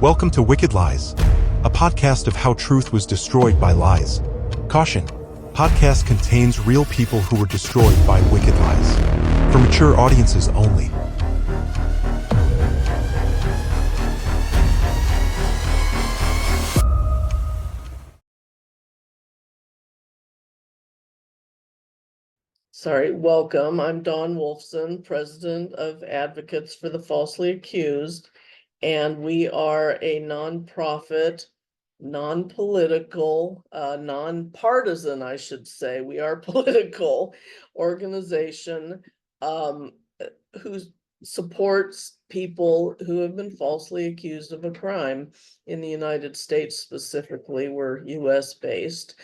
Welcome to Wicked Lies, a podcast of how truth was destroyed by lies. Caution, podcast contains real people who were destroyed by wicked lies. For mature audiences only. Welcome. I'm Dawn Wolfson, President of Advocates for the Falsely Accused, and we are a nonprofit, non-political, non-partisan, I should say. We are a political organization who supports people who have been falsely accused of a crime in the United States. Specifically, we're US-based.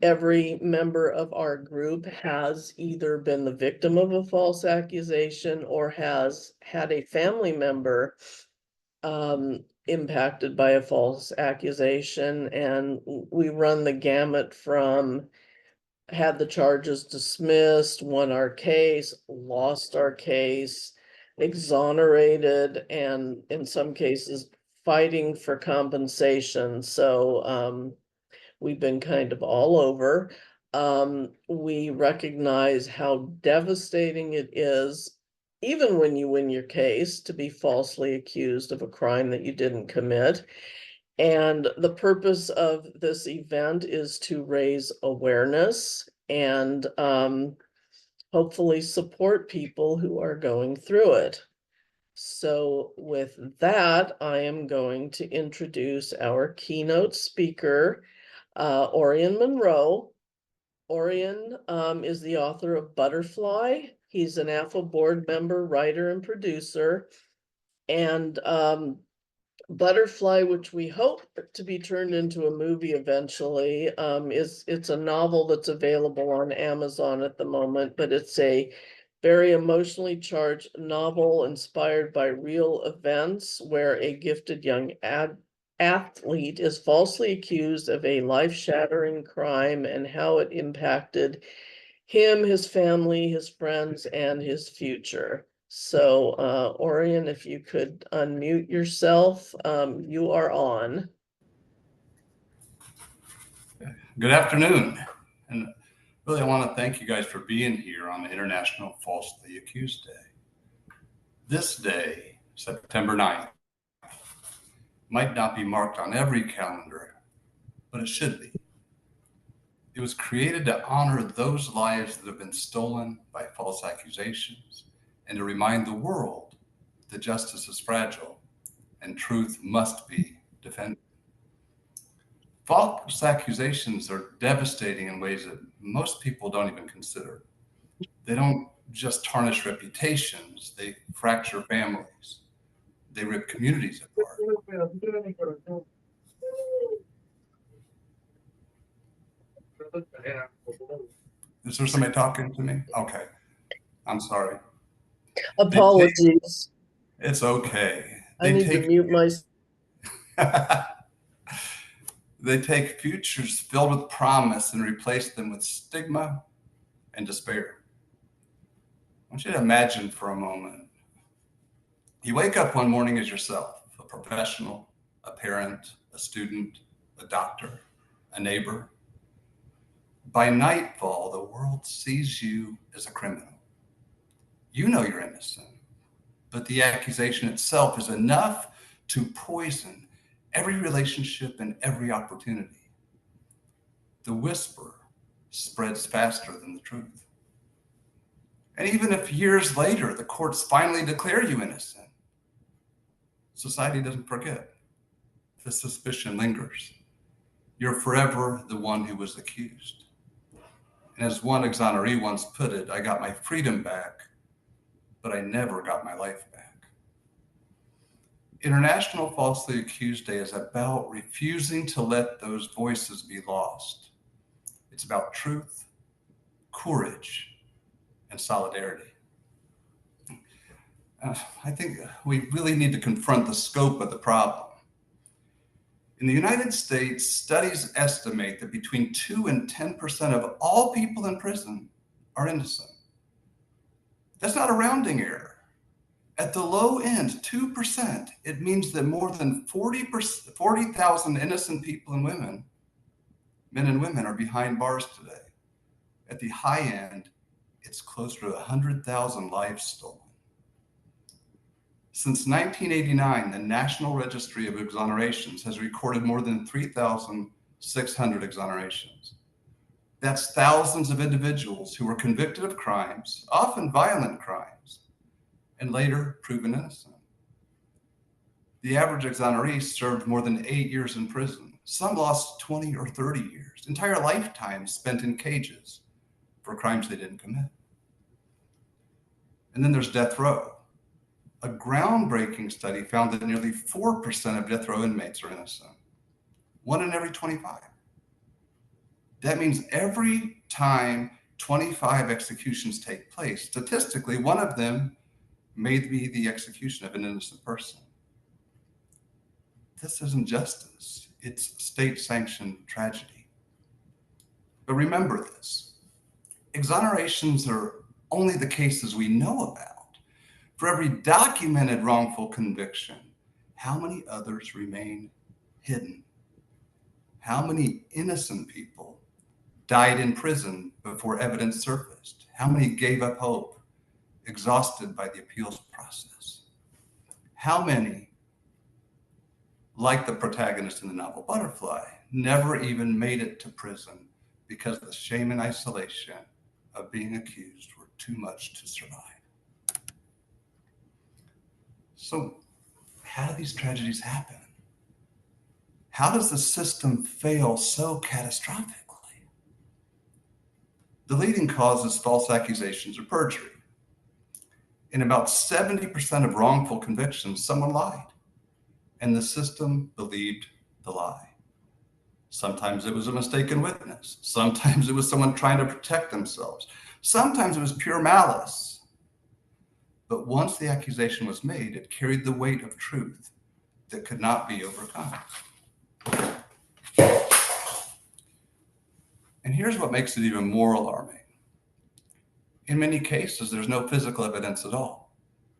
Every member of our group has either been the victim of a false accusation or has had a family member impacted by a false accusation. And we run the gamut from had the charges dismissed, won our case, lost our case, exonerated, and in some cases fighting for compensation. So we've been kind of all over. We recognize how devastating it is, even when you win your case, to be falsely accused of a crime that you didn't commit. And the purpose of this event is to raise awareness and hopefully support people who are going through it. So with that, I am going to introduce our keynote speaker, Orion Monroe. Orion is the author of Butterfly. He's an AFA board member, writer, and producer. And Butterfly, which we hope to be turned into a movie eventually, it's a novel that's available on Amazon at the moment, but it's a very emotionally charged novel inspired by real events where a gifted young athlete is falsely accused of a life-shattering crime and how it impacted him, his family, his friends, and his future. So, Orion, if you could unmute yourself, you are on. Good afternoon. And really, I want to thank you guys for being here on the International Falsely Accused Day. This day, September 9th, might not be marked on every calendar, but it should be. It was created to honor those lives that have been stolen by false accusations and to remind the world that justice is fragile and truth must be defended. False accusations are devastating in ways that most people don't even consider. They don't just tarnish reputations, they fracture families. They rip communities apart. Is there somebody talking to me? Okay. I'm sorry. Apologies. It's okay. I need to mute myself. They take futures filled with promise and replace them with stigma and despair. I want you to imagine for a moment. You wake up one morning as yourself, a professional, a parent, a student, a doctor, a neighbor. By nightfall, the world sees you as a criminal. You know you're innocent, but the accusation itself is enough to poison every relationship and every opportunity. The whisper spreads faster than the truth. And even if years later, the courts finally declare you innocent, society doesn't forget. The suspicion lingers. You're forever the one who was accused. And as one exoneree once put it, I got my freedom back, but I never got my life back. International Falsely Accused Day is about refusing to let those voices be lost. It's about truth, courage, and solidarity. I think we really need to confront the scope of the problem. In the United States, studies estimate that between 2 and 10% of all people in prison are innocent. That's not a rounding error. At the low end, 2%, it means that more than 40,000 innocent people and women, men and women, are behind bars today. At the high end, it's closer to 100,000 lives stolen. Since 1989, the National Registry of Exonerations has recorded more than 3,600 exonerations. That's thousands of individuals who were convicted of crimes, often violent crimes, and later proven innocent. The average exoneree served more than 8 years in prison. Some lost 20 or 30 years, entire lifetimes spent in cages for crimes they didn't commit. And then there's death row. A groundbreaking study found that nearly 4% of death row inmates are innocent, 1 in every 25. That means every time 25 executions take place, statistically, one of them may be the execution of an innocent person. This isn't justice, it's state-sanctioned tragedy. But remember this, exonerations are only the cases we know about. For every documented wrongful conviction, how many others remain hidden? How many innocent people died in prison before evidence surfaced? How many gave up hope, exhausted by the appeals process? How many, like the protagonist in the novel Butterfly, never even made it to prison because the shame and isolation of being accused were too much to survive? So how do these tragedies happen? How does the system fail so catastrophically? The leading cause is false accusations or perjury. In about 70% of wrongful convictions, someone lied, and the system believed the lie. Sometimes it was a mistaken witness. Sometimes it was someone trying to protect themselves. Sometimes it was pure malice. But once the accusation was made, it carried the weight of truth that could not be overcome. And here's what makes it even more alarming. In many cases, there's no physical evidence at all.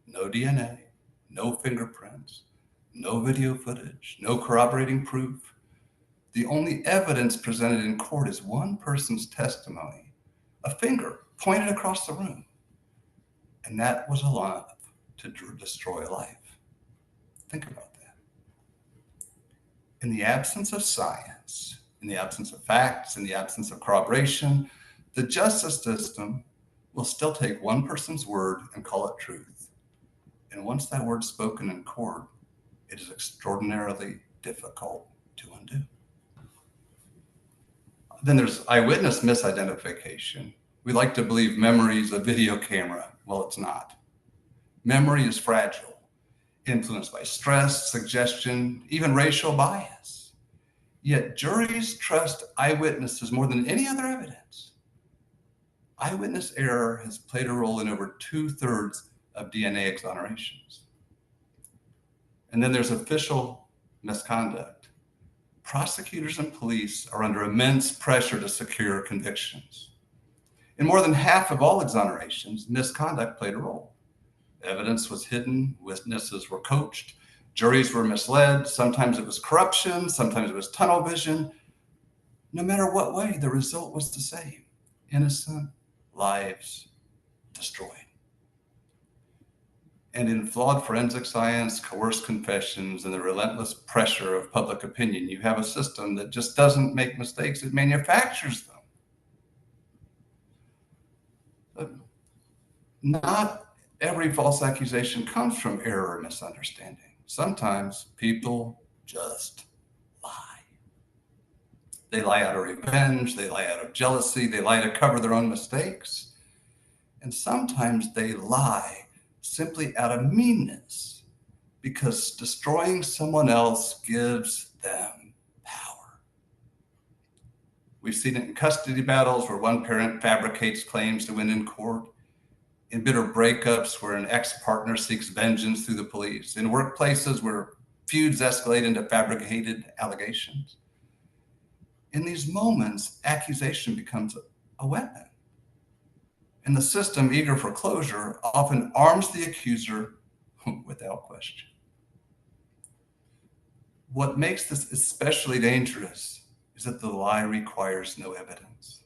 No DNA, no fingerprints, no video footage, no corroborating proof. The only evidence presented in court is one person's testimony, a finger pointed across the room. And that was enough to destroy a life. Think about that. In the absence of science, in the absence of facts, in the absence of corroboration, the justice system will still take one person's word and call it truth. And once that word's spoken in court, it is extraordinarily difficult to undo. Then there's eyewitness misidentification. We like to believe memory is a video camera. Well, it's not. Memory is fragile, influenced by stress, suggestion, even racial bias. Yet juries trust eyewitnesses more than any other evidence. Eyewitness error has played a role in over 2/3 of DNA exonerations. And then there's official misconduct. Prosecutors and police are under immense pressure to secure convictions. In more than half of all exonerations, misconduct played a role. Evidence was hidden, witnesses were coached, juries were misled, sometimes it was corruption, sometimes it was tunnel vision. No matter what way, the result was the same: innocent lives destroyed. And in flawed forensic science, coerced confessions, and the relentless pressure of public opinion, you have a system that just doesn't make mistakes, it manufactures them. But not every false accusation comes from error or misunderstanding. Sometimes people just lie. They lie out of revenge, they lie out of jealousy, they lie to cover their own mistakes. And sometimes they lie simply out of meanness, because destroying someone else gives them power. We've seen it in custody battles where one parent fabricates claims to win in court, in bitter breakups where an ex-partner seeks vengeance through the police, in workplaces where feuds escalate into fabricated allegations. In these moments, accusation becomes a weapon. And the system, eager for closure, often arms the accuser without question. What makes this especially dangerous is that the lie requires no evidence.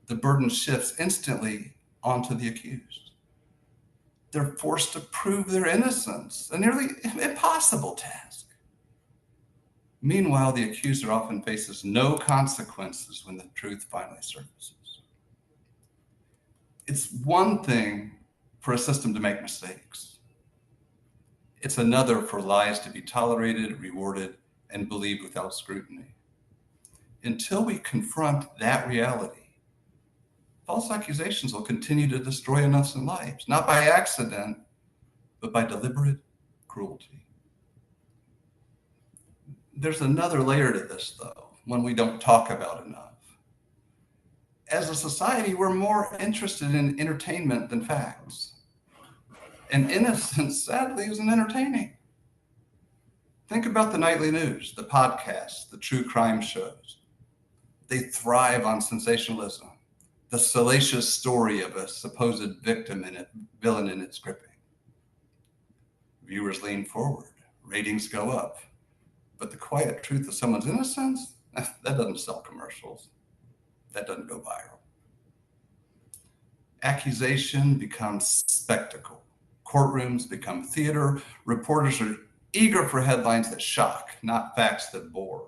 The burden shifts instantly onto the accused. They're forced to prove their innocence, a nearly impossible task. Meanwhile, the accuser often faces no consequences when the truth finally surfaces. It's one thing for a system to make mistakes. It's another for lies to be tolerated, rewarded, and believed without scrutiny. Until we confront that reality, false accusations will continue to destroy innocent lives, not by accident, but by deliberate cruelty. There's another layer to this, though, one we don't talk about enough. As a society, we're more interested in entertainment than facts. And innocence, sadly, isn't entertaining. Think about the nightly news, the podcasts, the true crime shows. They thrive on sensationalism, the salacious story of a supposed victim and villain in its gripping. Viewers lean forward, ratings go up. But the quiet truth of someone's innocence, that doesn't sell commercials. That doesn't go viral. Accusation becomes spectacle. Courtrooms become theater. Reporters are eager for headlines that shock, not facts that bore.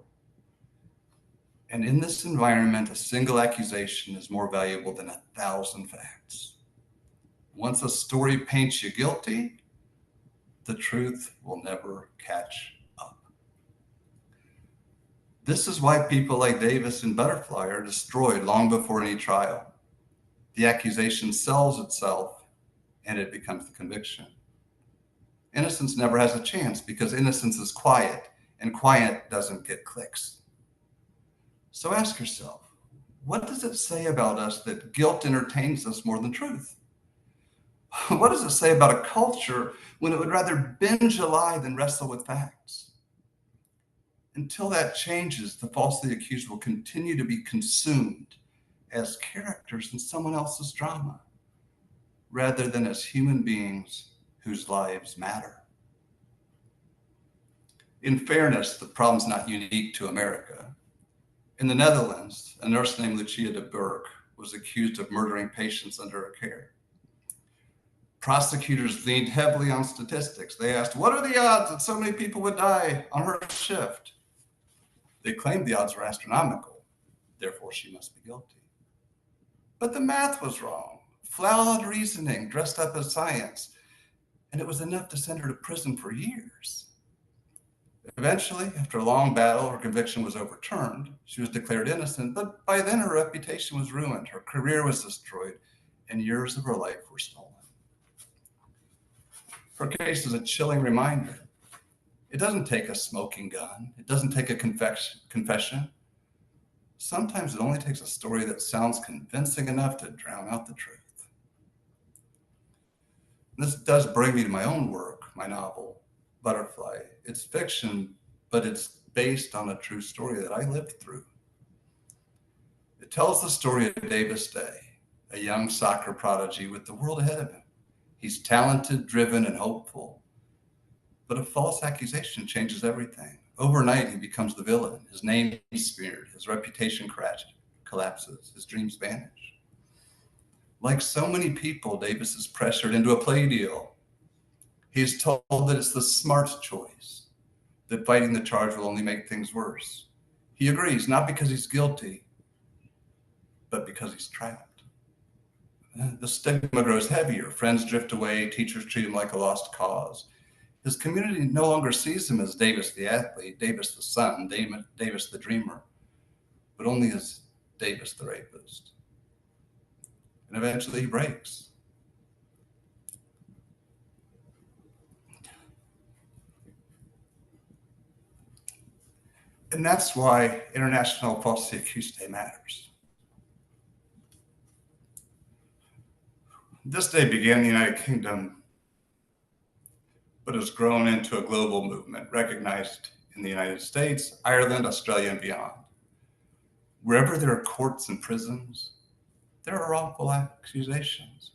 And in this environment, a single accusation is more valuable than 1,000 facts. Once a story paints you guilty, the truth will never catch up. This is why people like Davis and Butterfly are destroyed long before any trial. The accusation sells itself, and it becomes the conviction. Innocence never has a chance because innocence is quiet, and quiet doesn't get clicks. So ask yourself, what does it say about us that guilt entertains us more than truth? What does it say about a culture when it would rather binge a lie than wrestle with facts? Until that changes, the falsely accused will continue to be consumed as characters in someone else's drama, rather than as human beings whose lives matter. In fairness, the problem's not unique to America. In the Netherlands, a nurse named Lucia de Burg was accused of murdering patients under her care. Prosecutors leaned heavily on statistics. They asked, what are the odds that so many people would die on her shift? They claimed the odds were astronomical, therefore she must be guilty. But the math was wrong. Flawed reasoning dressed up as science, and it was enough to send her to prison for years. Eventually, after a long battle, her conviction was overturned. She was declared innocent, but by then her reputation was ruined, her career was destroyed, and years of her life were stolen. Her case is a chilling reminder. It doesn't take a smoking gun. It doesn't take a confession. Sometimes it only takes a story that sounds convincing enough to drown out the truth. This does bring me to my own work, my novel, Butterfly. It's fiction, but it's based on a true story that I lived through. It tells the story of Davis Day, a young soccer prodigy with the world ahead of him. He's talented, driven, and hopeful. But a false accusation changes everything. Overnight, he becomes the villain. His name is smeared. His reputation collapses. His dreams vanish. Like so many people, Davis is pressured into a plea deal. He's told that it's the smart choice, that fighting the charge will only make things worse. He agrees, not because he's guilty, but because he's trapped. The stigma grows heavier. Friends drift away. Teachers treat him like a lost cause. His community no longer sees him as Davis the athlete, Davis the son, Davis the dreamer, but only as Davis the rapist. And eventually he breaks. And that's why International Falsely Accused Day matters. This day began in the United Kingdom, but has grown into a global movement recognized in the United States, Ireland, Australia, and beyond. Wherever there are courts and prisons, there are wrongful accusations.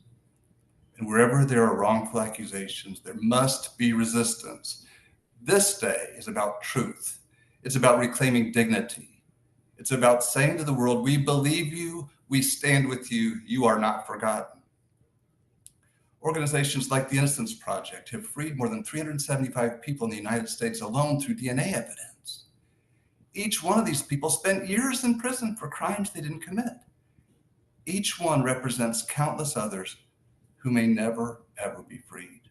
And wherever there are wrongful accusations, there must be resistance. This day is about truth. It's about reclaiming dignity. It's about saying to the world, we believe you, we stand with you, you are not forgotten. Organizations like the Innocence Project have freed more than 375 people in the United States alone through DNA evidence. Each one of these people spent years in prison for crimes they didn't commit. Each one represents countless others who may never, ever be freed.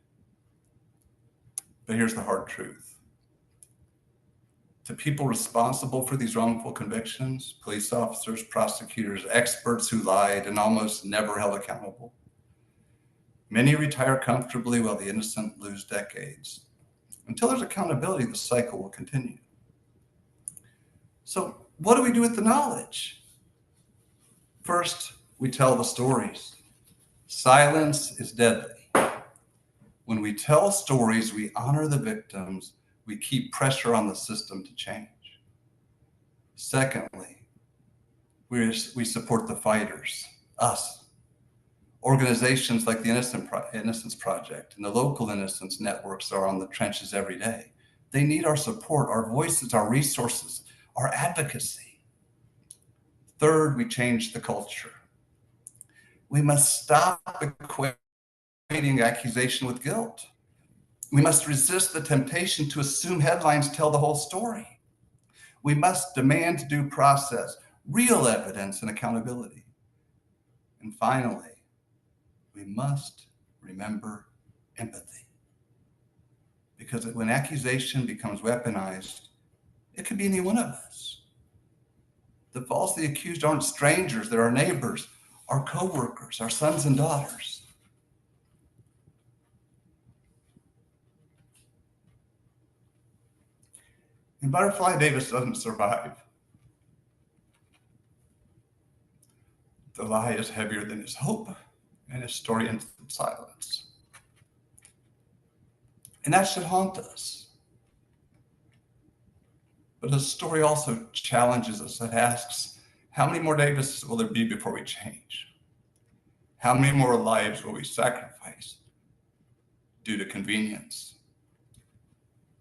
But here's the hard truth. The people responsible for these wrongful convictions, police officers, prosecutors, experts who lied and almost never held accountable, many retire comfortably while the innocent lose decades. Until there's accountability, the cycle will continue. So what do we do with the knowledge? First, we tell the stories. Silence is deadly. When we tell stories, we honor the victims, we keep pressure on the system to change. Secondly, we support the fighters, us. Organizations like the Innocence Project and the local innocence networks are on the trenches every day. They need our support, our voices, our resources, our advocacy. Third, we change the culture. We must stop equating accusation with guilt. We must resist the temptation to assume headlines tell the whole story. We must demand due process, real evidence, and accountability. And finally, we must remember empathy. Because when accusation becomes weaponized, it could be any one of us. The falsely accused aren't strangers, they're our neighbors, our coworkers, our sons and daughters. And Butterfly Davis doesn't survive. The lie is heavier than his hope, and his story ends in silence. And that should haunt us. But the story also challenges us. It asks, how many more Davises will there be before we change? How many more lives will we sacrifice due to convenience?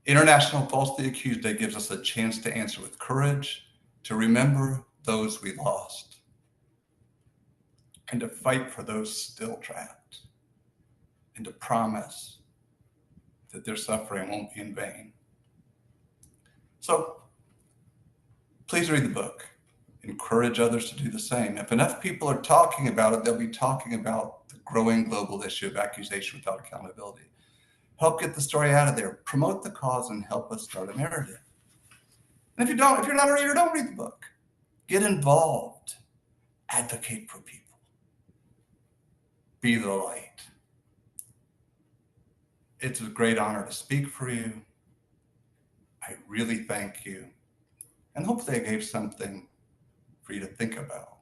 International Falsely Accused Day gives us a chance to answer with courage, to remember those we lost, and to fight for those still trapped, and to promise that their suffering won't be in vain. So please read the book. Encourage others to do the same. If enough people are talking about it, they'll be talking about the growing global issue of accusation without accountability. Help get the story out of there, promote the cause, and help us start a narrative. And if you're not a reader, don't read the book. Get involved. Advocate for people. Be the light. It's a great honor to speak for you. I really thank you. And hopefully I gave something for you to think about.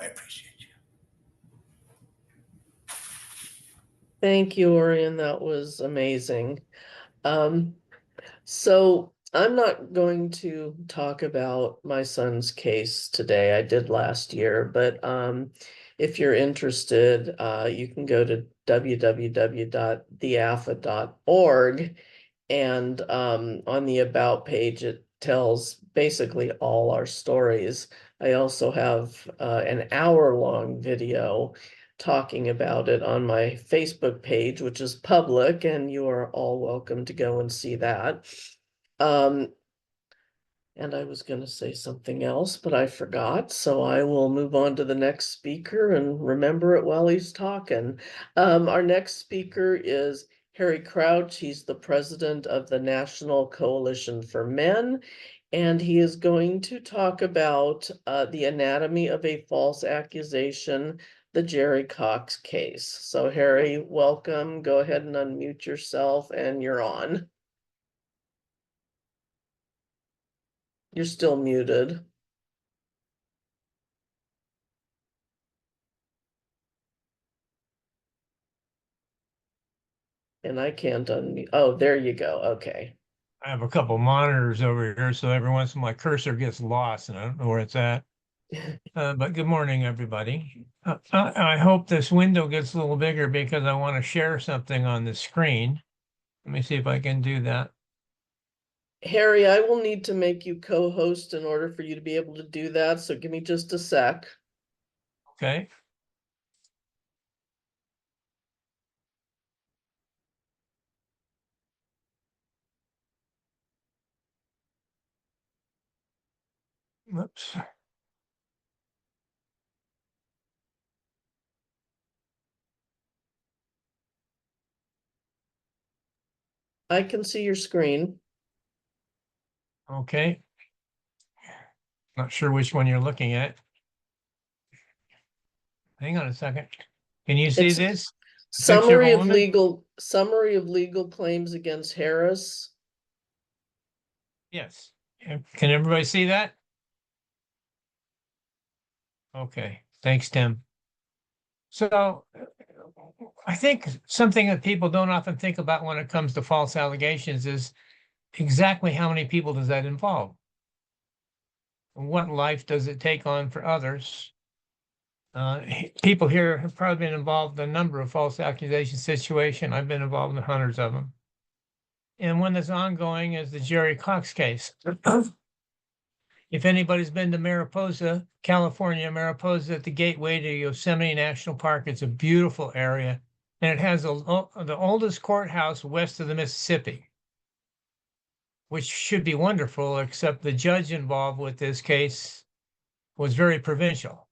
I appreciate you. Thank you, Orion. That was amazing. So I'm not going to talk about my son's case today. I did last year, but if you're interested, you can go to www.theafa.org, and on the About page, it tells basically all our stories. I also have an hour-long video talking about it on my Facebook page, which is public, and you are all welcome to go and see that. And I was going to say something else, but I forgot, so I will move on to the next speaker and remember it while he's talking. Our next speaker is Harry Crouch. He's the president of the National Coalition for Men, and he is going to talk about the anatomy of a false accusation, the Jerry Cox case. So Harry, welcome. Go ahead and unmute yourself, and you're on. You're still muted. And I can't unmute. Oh, there you go. Okay. I have a couple monitors over here, so every once in a while my cursor gets lost and I don't know where it's at. But good morning, everybody. I hope this window gets a little bigger because I want to share something on the screen. Let me see if I can do that. Harry, I will need to make you co-host in order for you to be able to do that, so give me just a sec. Okay. Whoops. I can see your screen. Okay. Not sure which one you're looking at. Hang on a second. Can you see It's this? Summary of woman? legal claims against Harris. Yes. Can everybody see that? Okay. Thanks, Tim. So I think something that people don't often think about when it comes to false allegations is exactly how many people does that involve? What life does it take on for others? People here have probably been involved in a number of false accusation situations. I've been involved in hundreds of them. And one that's ongoing is the Jerry Cox case. If anybody's been to Mariposa, California, Mariposa at the gateway to Yosemite National Park, it's a beautiful area. And it has the oldest courthouse west of the Mississippi, which should be wonderful, except the judge involved with this case was very provincial.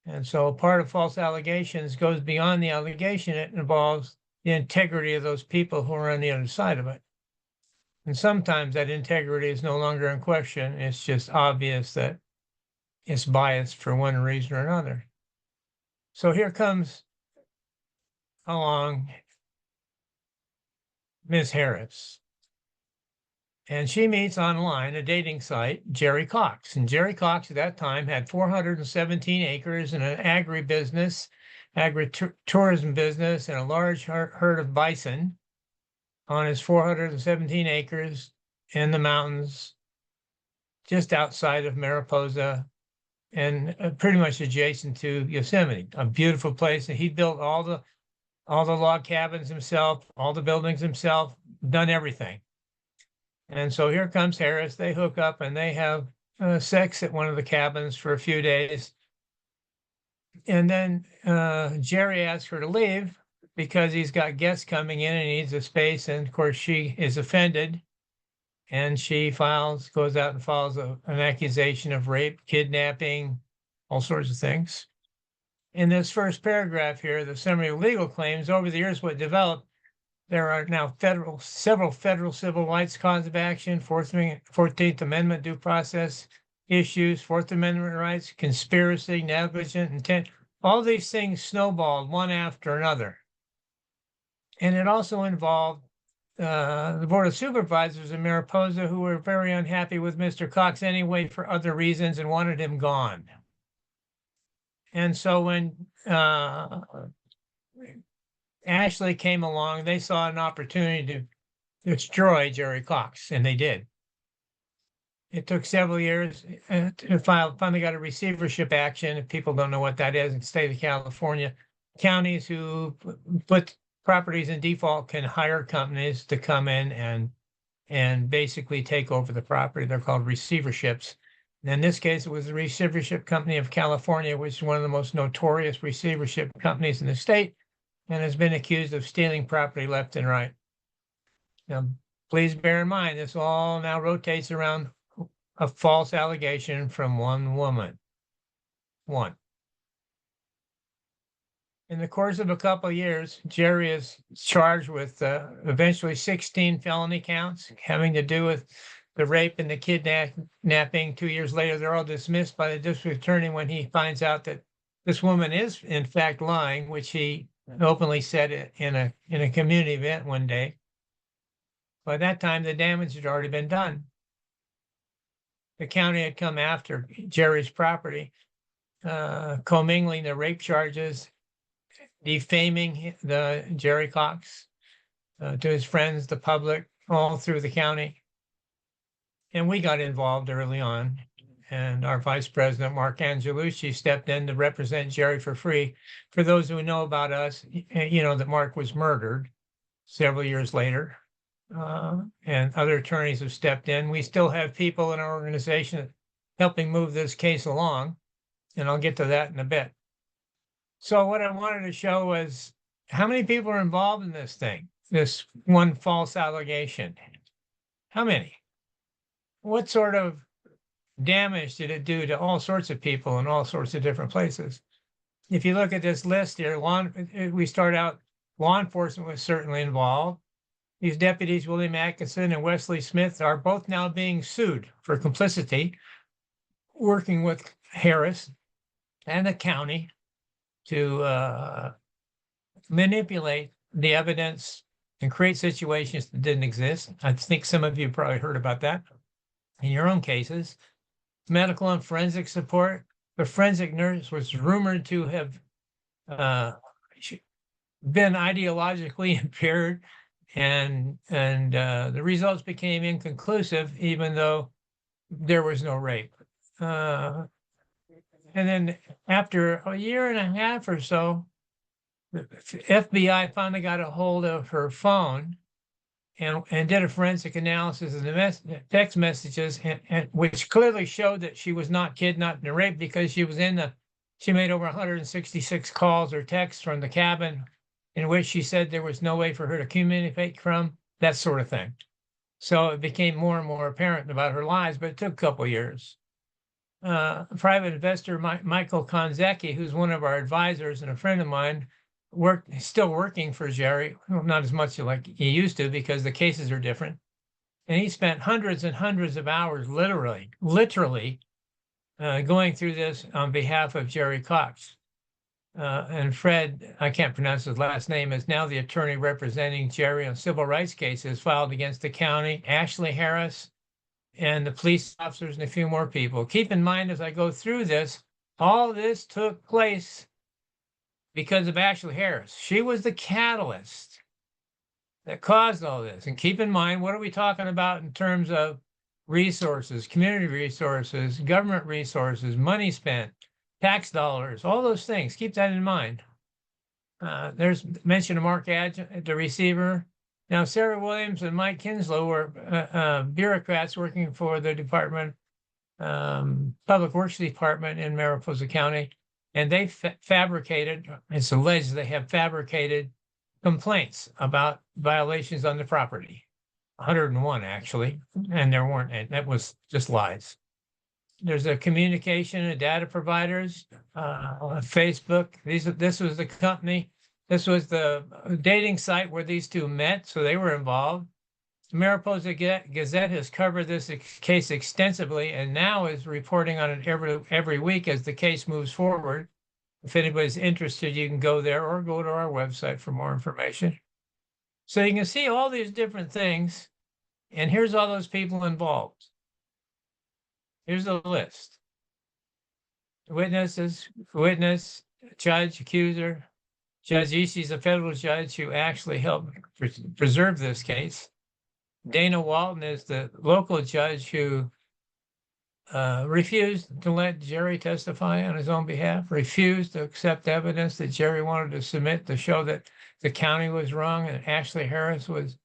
And so part of false allegations goes beyond the allegation. It involves the integrity of those people who are on the other side of it. And sometimes that integrity is no longer in question. It's just obvious that it's biased for one reason or another. So here comes along Ms. Harris. And she meets online, a dating site, Jerry Cox. And Jerry Cox at that time had 417 acres and an agritourism business, and a large herd of bison on his 417 acres in the mountains just outside of Mariposa and pretty much adjacent to Yosemite, a beautiful place. And he built all the log cabins himself, all the buildings himself, done everything. And so here comes Harris. They hook up and they have sex at one of the cabins for a few days. And then Jerry asks her to leave because he's got guests coming in and he needs a space. And of course, she is offended. And she goes out and files an accusation of rape, kidnapping, all sorts of things. In this first paragraph here, the summary of legal claims, over the years, what developed, there are now several federal civil rights cause of action, 14th Amendment due process issues, Fourth Amendment rights, conspiracy, negligent intent. All these things snowballed one after another. And it also involved the Board of Supervisors in Mariposa, who were very unhappy with Mr. Cox anyway for other reasons and wanted him gone. And so when Ashley came along, they saw an opportunity to destroy Jerry Cox, and they did. It took several years to finally got a receivership action. If people don't know what that is, in the state of California, counties who put properties in default can hire companies to come in and basically take over the property. They're called receiverships. And in this case, it was the Receivership Company of California, which is one of the most notorious receivership companies in the state, and has been accused of stealing property left and right. Now, please bear in mind, this all now rotates around a false allegation from one woman. One. In the course of a couple of years, Jerry is charged with eventually 16 felony counts having to do with the rape and the kidnapping. 2 years later, they're all dismissed by the district attorney when he finds out that this woman is in fact lying, which he openly said in a community event one day. By that time, the damage had already been done. The county had come after Jerry's property, commingling the rape charges, defaming the Jerry Cox to his friends, the public, all through the county. And we got involved early on. and our vice president, Mark Angelucci, stepped in to represent Jerry for free. For those who know about us, you know that Mark was murdered several years later, and other attorneys have stepped in. We still have people in our organization helping move this case along, and I'll get to that in a bit. So what I wanted to show was how many people are involved in this thing, this one false allegation. How many? What sort of damage did it do to all sorts of people in all sorts of different places? If you look at this list here, we start out, law enforcement was certainly involved. These deputies, William Atkinson and Wesley Smith, are both now being sued for complicity, working with Harris and the county to manipulate the evidence and create situations that didn't exist. I think some of you probably heard about that in your own cases. Medical and forensic support. The forensic nurse was rumored to have been ideologically impaired, and the results became inconclusive, even though there was no rape. And then after a year and a half or so, the FBI finally got a hold of her phone and did a forensic analysis of the text messages, and which clearly showed that she was not kidnapped and raped, because she made over 166 calls or texts from the cabin in which she said there was no way for her to communicate from, that sort of thing. So it became more and more apparent about her lies, but it took a couple of years. Private investor Michael Konzecki, who's one of our advisors and a friend of mine, still working for Jerry, well, not as much like he used to because the cases are different. And he spent hundreds and hundreds of hours literally going through this on behalf of Jerry Cox. And Fred, I can't pronounce his last name, is now the attorney representing Jerry on civil rights cases filed against the county, Ashley Harris, and the police officers, and a few more people. Keep in mind, as I go through this, all this took place because of Ashley Harris. She was the catalyst that caused all this. And keep in mind, what are we talking about in terms of resources, community resources, government resources, money spent, tax dollars, all those things. Keep that in mind. There's mention of Mark Adjun, the receiver. Now, Sarah Williams and Mike Kinslow were bureaucrats working for the Public Works Department in Mariposa County. And they fabricated, it's alleged they have fabricated complaints about violations on the property. 101 actually, and there weren't, and that was just lies. There's a communication and data providers, Facebook. This was the company. This was the dating site where these two met, so they were involved. The Mariposa Gazette has covered this case extensively and now is reporting on it every week as the case moves forward. If anybody's interested, you can go there or go to our website for more information. So you can see all these different things, and here's all those people involved. Here's the list. Witnesses, witness, judge, accuser. Judge Ishii is a federal judge who actually helped preserve this case. Dana Walton is the local judge who refused to let Jerry testify on his own behalf, refused to accept evidence that Jerry wanted to submit to show that the county was wrong and Ashley Harris was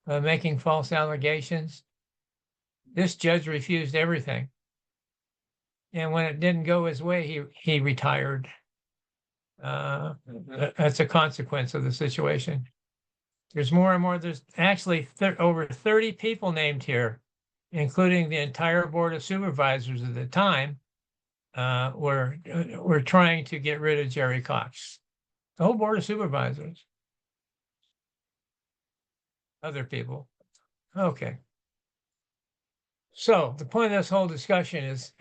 making false allegations. This judge refused everything. And when it didn't go his way, he retired. That's a consequence of the situation. There's more and more. There's actually over 30 people named here, including the entire board of supervisors at the time, were trying to get rid of Jerry Cox. The whole board of supervisors. Other people. Okay. So the point of this whole discussion is,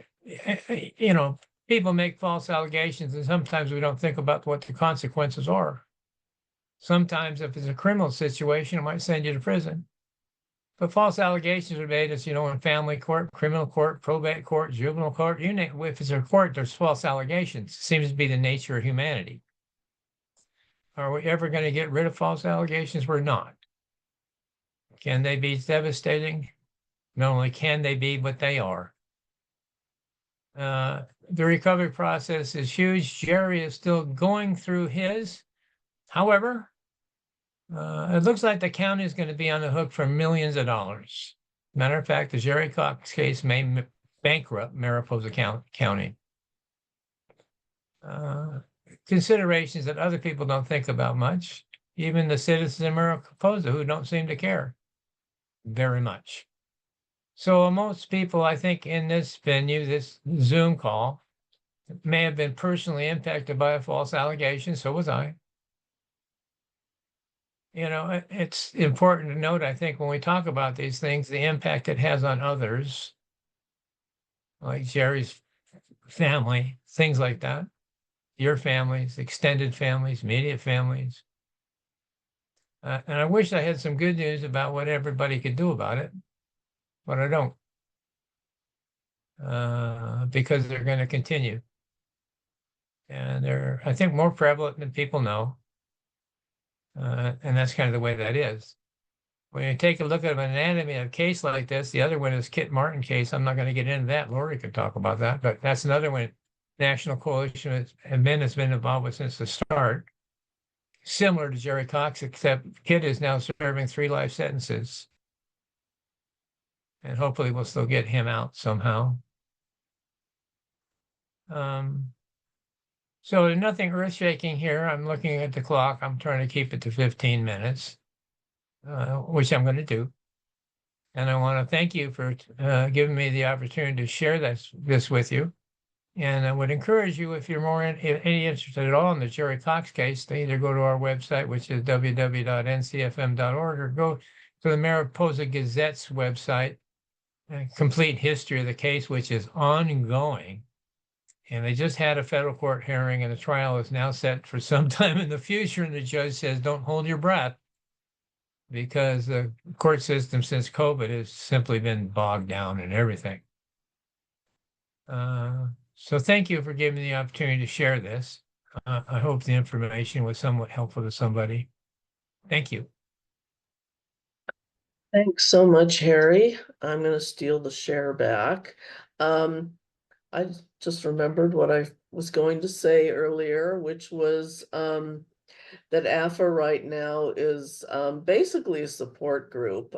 you know, people make false allegations, and sometimes we don't think about what the consequences are. Sometimes if it's a criminal situation, it might send you to prison. But false allegations are made, as you know, in family court, criminal court, probate court, juvenile court. You name, if it's a court, there's false allegations. It seems to be the nature of humanity. Are we ever going to get rid of false allegations? We're not. Can they be devastating? Not only can they be, but they are. The recovery process is huge. Jerry is still going through his. However, it looks like the county is going to be on the hook for millions of dollars. Matter of fact, the Jerry Cox case may bankrupt Mariposa County. Considerations that other people don't think about much, even the citizens of Mariposa who don't seem to care very much. So most people, I think, in this venue, this Zoom call, may have been personally impacted by a false allegation. So was I. You know, it's important to note, I think, when we talk about these things, the impact it has on others, like Jerry's family, things like that, your families, extended families, immediate families. And I wish I had some good news about what everybody could do about it, but I don't, because they're going to continue. And they're, I think, more prevalent than people know. And that's kind of the way that is. When you take a look at an anatomy of a case like this, the other one is Kit Martin case. I'm not going to get into that. Lori could talk about that, but that's another one National Coalition has been involved with since the start. Similar to Jerry Cox, except Kit is now serving 3 life sentences. And hopefully we'll still get him out somehow. So there's nothing earth-shaking here. I'm looking at the clock. I'm trying to keep it to 15 minutes, which I'm going to do. And I want to thank you for giving me the opportunity to share this with you. And I would encourage you, if you're any interested at all in the Jerry Cox case, to either go to our website, which is www.ncfm.org, or go to the Mariposa Gazette's website, complete history of the case, which is ongoing. And they just had a federal court hearing, and the trial is now set for some time in the future. And the judge says, don't hold your breath, because the court system since COVID has simply been bogged down in everything. So thank you for giving me the opportunity to share this. I hope the information was somewhat helpful to somebody. Thank you. Thanks so much, Harry. I'm going to steal the share back. I just remembered what I was going to say earlier, which was that AFA right now is basically a support group.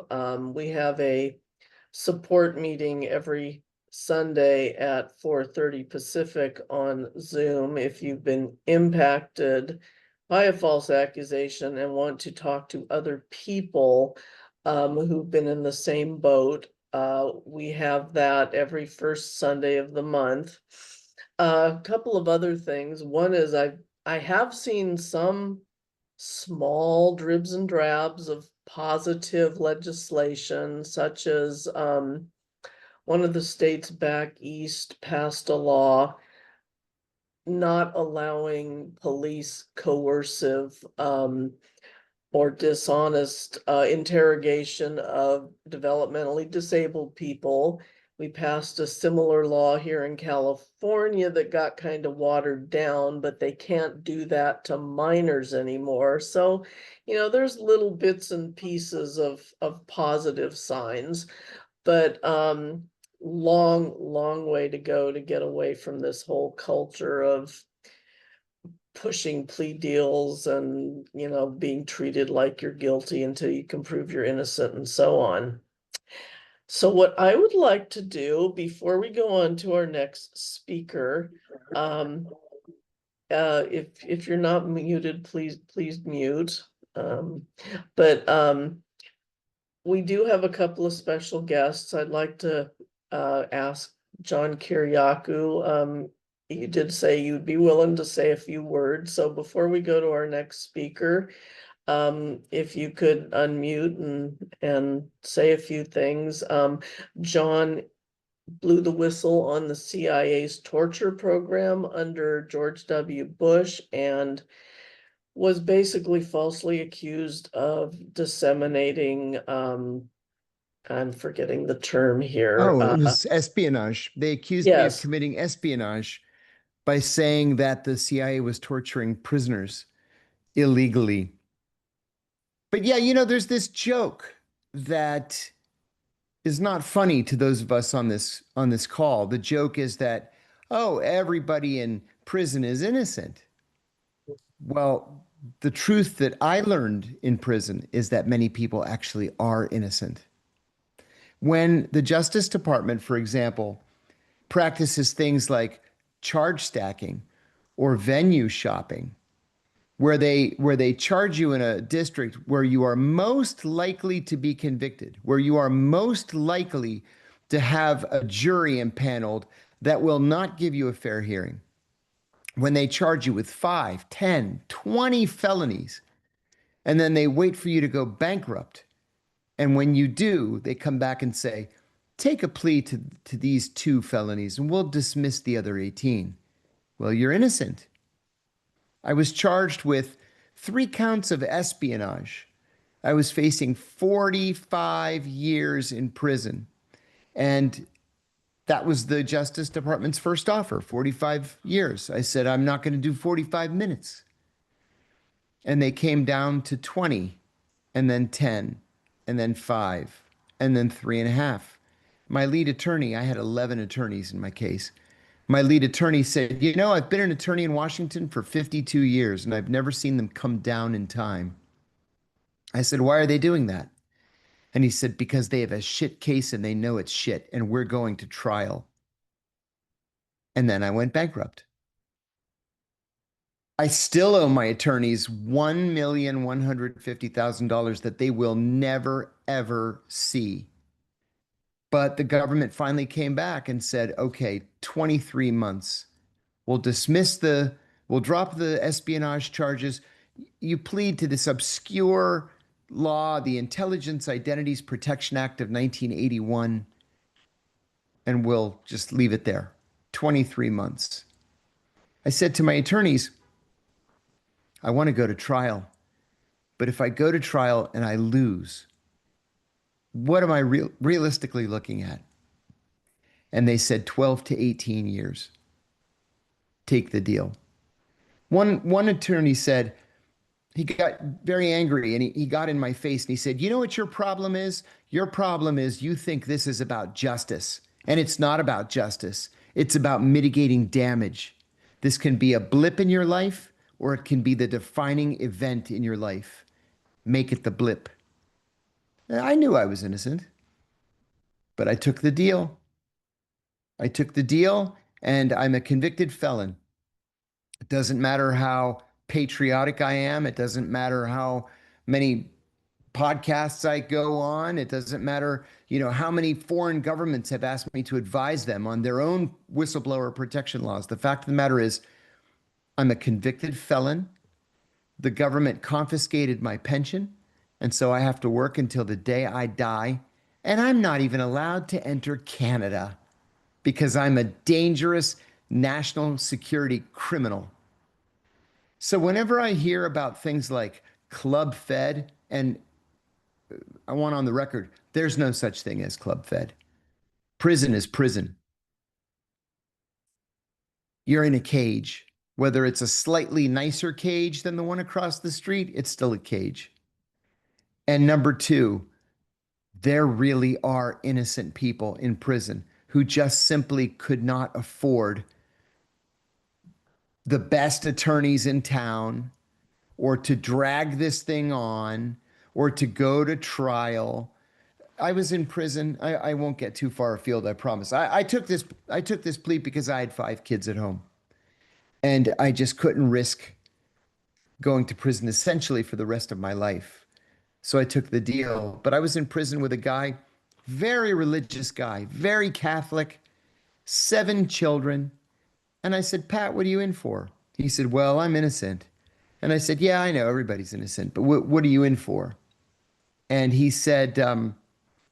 We have a support meeting every Sunday at 4:30 Pacific on Zoom. If you've been impacted by a false accusation and want to talk to other people who've been in the same boat, we have that every first Sunday of the month. A couple of other things. One is I have seen some small dribs and drabs of positive legislation, such as one of the states back east passed a law not allowing police coercive or dishonest interrogation of developmentally disabled people. We passed a similar law here in California that got kind of watered down, but they can't do that to minors anymore. So, you know, there's little bits and pieces of positive signs, but long way to go to get away from this whole culture of pushing plea deals and, you know, being treated like you're guilty until you can prove you're innocent and so on. So what I would like to do before we go on to our next speaker, if you're not muted, please mute. But we do have a couple of special guests. I'd like to ask John Kiriakou. You did say you'd be willing to say a few words. So before we go to our next speaker, if you could unmute and say a few things. John blew the whistle on the CIA's torture program under George W. Bush and was basically falsely accused of disseminating, I'm forgetting the term here. Oh, it was espionage. They accused me of Yes. committing espionage by saying that the CIA was torturing prisoners illegally. But yeah, you know, there's this joke that is not funny to those of us on this call. The joke is that oh, everybody in prison is innocent. Well, the truth that I learned in prison is that many people actually are innocent. When the Justice Department, for example, practices things like charge stacking or venue shopping, where they charge you in a district where you are most likely to be convicted, where you are most likely to have a jury impaneled that will not give you a fair hearing. When they charge you with 5, 10, 20 felonies, and then they wait for you to go bankrupt. And when you do, they come back and say, take a plea to these 2 felonies and we'll dismiss the other 18. Well, you're innocent. I was charged with 3 counts of espionage. I was facing 45 years in prison. And that was the Justice Department's first offer, 45 years. I said, I'm not going to do 45 minutes. And they came down to 20, and then 10, and then 5, and then 3.5. My lead attorney, I had 11 attorneys in my case. My lead attorney said, you know, I've been an attorney in Washington for 52 years, and I've never seen them come down in time. I said, why are they doing that? And he said, because they have a shit case and they know it's shit, and we're going to trial. And then I went bankrupt. I still owe my attorneys $1,150,000 that they will never, ever see. But the government finally came back and said, okay, 23 months. We'll drop the espionage charges. You plead to this obscure law, the Intelligence Identities Protection Act of 1981, and we'll just leave it there. 23 months. I said to my attorneys, I want to go to trial, but if I go to trial and I lose, what am I realistically looking at? And they said 12 to 18 years. Take the deal. One attorney said, he got very angry and he got in my face and he said, you know what your problem is? Your problem is you think this is about justice, and it's not about justice. It's about mitigating damage. This can be a blip in your life, or it can be the defining event in your life. Make it the blip. I knew I was innocent, but I took the deal. I took the deal, and I'm a convicted felon. It doesn't matter how patriotic I am. It doesn't matter how many podcasts I go on. It doesn't matter, how many foreign governments have asked me to advise them on their own whistleblower protection laws. The fact of the matter is, I'm a convicted felon. The government confiscated my pension, and so I have to work until the day I die. And I'm not even allowed to enter Canada because I'm a dangerous national security criminal. So whenever I hear about things like Club Fed, and I want on the record, there's no such thing as Club Fed. Prison is prison. You're in a cage. Whether it's a slightly nicer cage than the one across the street, it's still a cage. And number 2, there really are innocent people in prison who just simply could not afford the best attorneys in town, or to drag this thing on, or to go to trial. I was in prison. I won't get too far afield, I promise. I took this plea because I had 5 kids at home. And I just couldn't risk going to prison essentially for the rest of my life. So I took the deal. But I was in prison with a guy, very religious guy, very Catholic, 7 children. And I said, Pat, what are you in for? He said, well, I'm innocent. And I said, yeah, I know everybody's innocent, but what are you in for? And he said,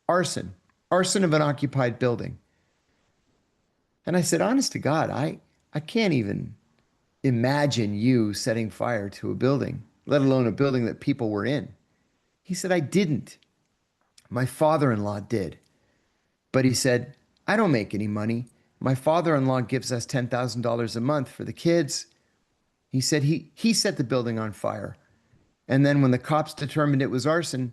arson of an occupied building. And I said, honest to God, I can't even imagine you setting fire to a building, let alone a building that people were in. He said, I didn't. My father-in-law did. But he said, I don't make any money. My father-in-law gives us $10,000 a month for the kids. He said he set the building on fire. And then when the cops determined it was arson,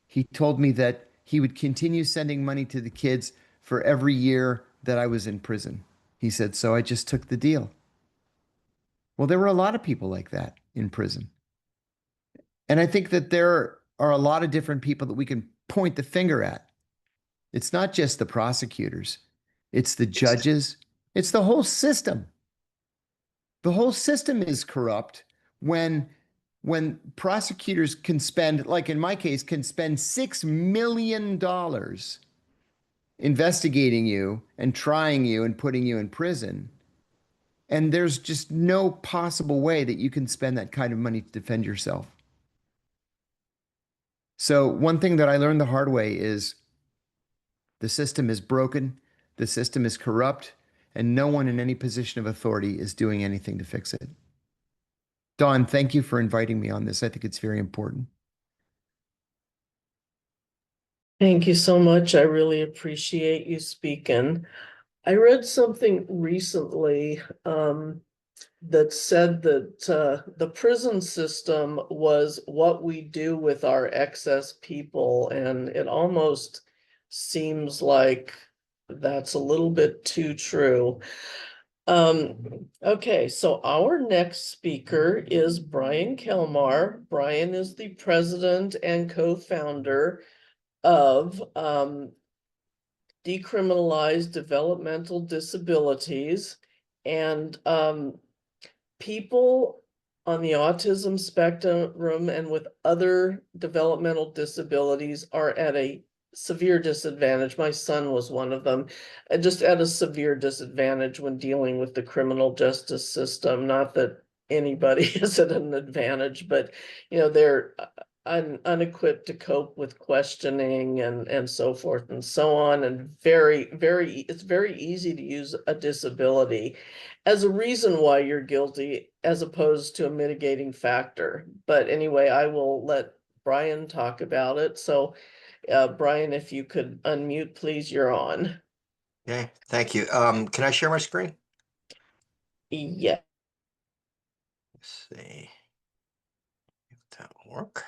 he told me that he would continue sending money to the kids for every year that I was in prison. He said, so I just took the deal. Well, there were a lot of people like that in prison. And I think that there are a lot of different people that we can point the finger at. It's not just the prosecutors, it's the judges, it's the whole system. The whole system is corrupt when prosecutors can spend, like in my case, can spend $6 million investigating you and trying you and putting you in prison. And there's just no possible way that you can spend that kind of money to defend yourself. So one thing that I learned the hard way is the system is broken, the system is corrupt, and no one in any position of authority is doing anything to fix it. Dawn, thank you for inviting me on this. I think it's very important. Thank you so much. I really appreciate you speaking. I read something recently that said that the prison system was what we do with our excess people, and it almost seems like that's a little bit too true. Okay, so our next speaker is Brian Kelmar. Brian is the president and co-founder of Decriminalize Developmental Disabilities, and people on the autism spectrum and with other developmental disabilities are at a severe disadvantage. My son was one of them, just at a severe disadvantage when dealing with the criminal justice system. Not that anybody is at an advantage, but they're unequipped to cope with questioning and so forth and so on. And it's very easy to use a disability as a reason why you're guilty, as opposed to a mitigating factor. But anyway, I will let Brian talk about it. So, Brian, if you could unmute, please, you're on. Okay, thank you. Can I share my screen? Yeah. Let's see if that will work.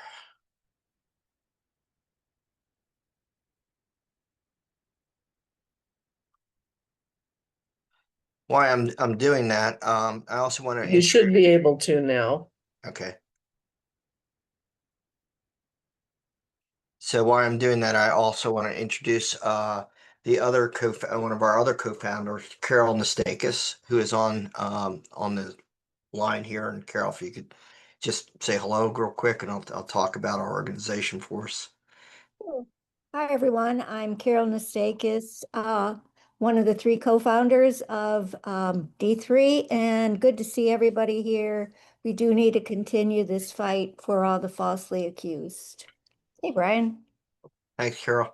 While I'm doing that, I also want to You should be able to now. Okay. So while I'm doing that, I also want to introduce the other one of our other co-founders, Carol Nesteikis, who is on the line here. And Carol, if you could just say hello real quick, and I'll talk about our organization for us. Hi, everyone. I'm Carol Nesteikis, one of the three co-founders of D3, and good to see everybody here. We do need to continue this fight for all the falsely accused. Hey, Brian. Thanks, Carol.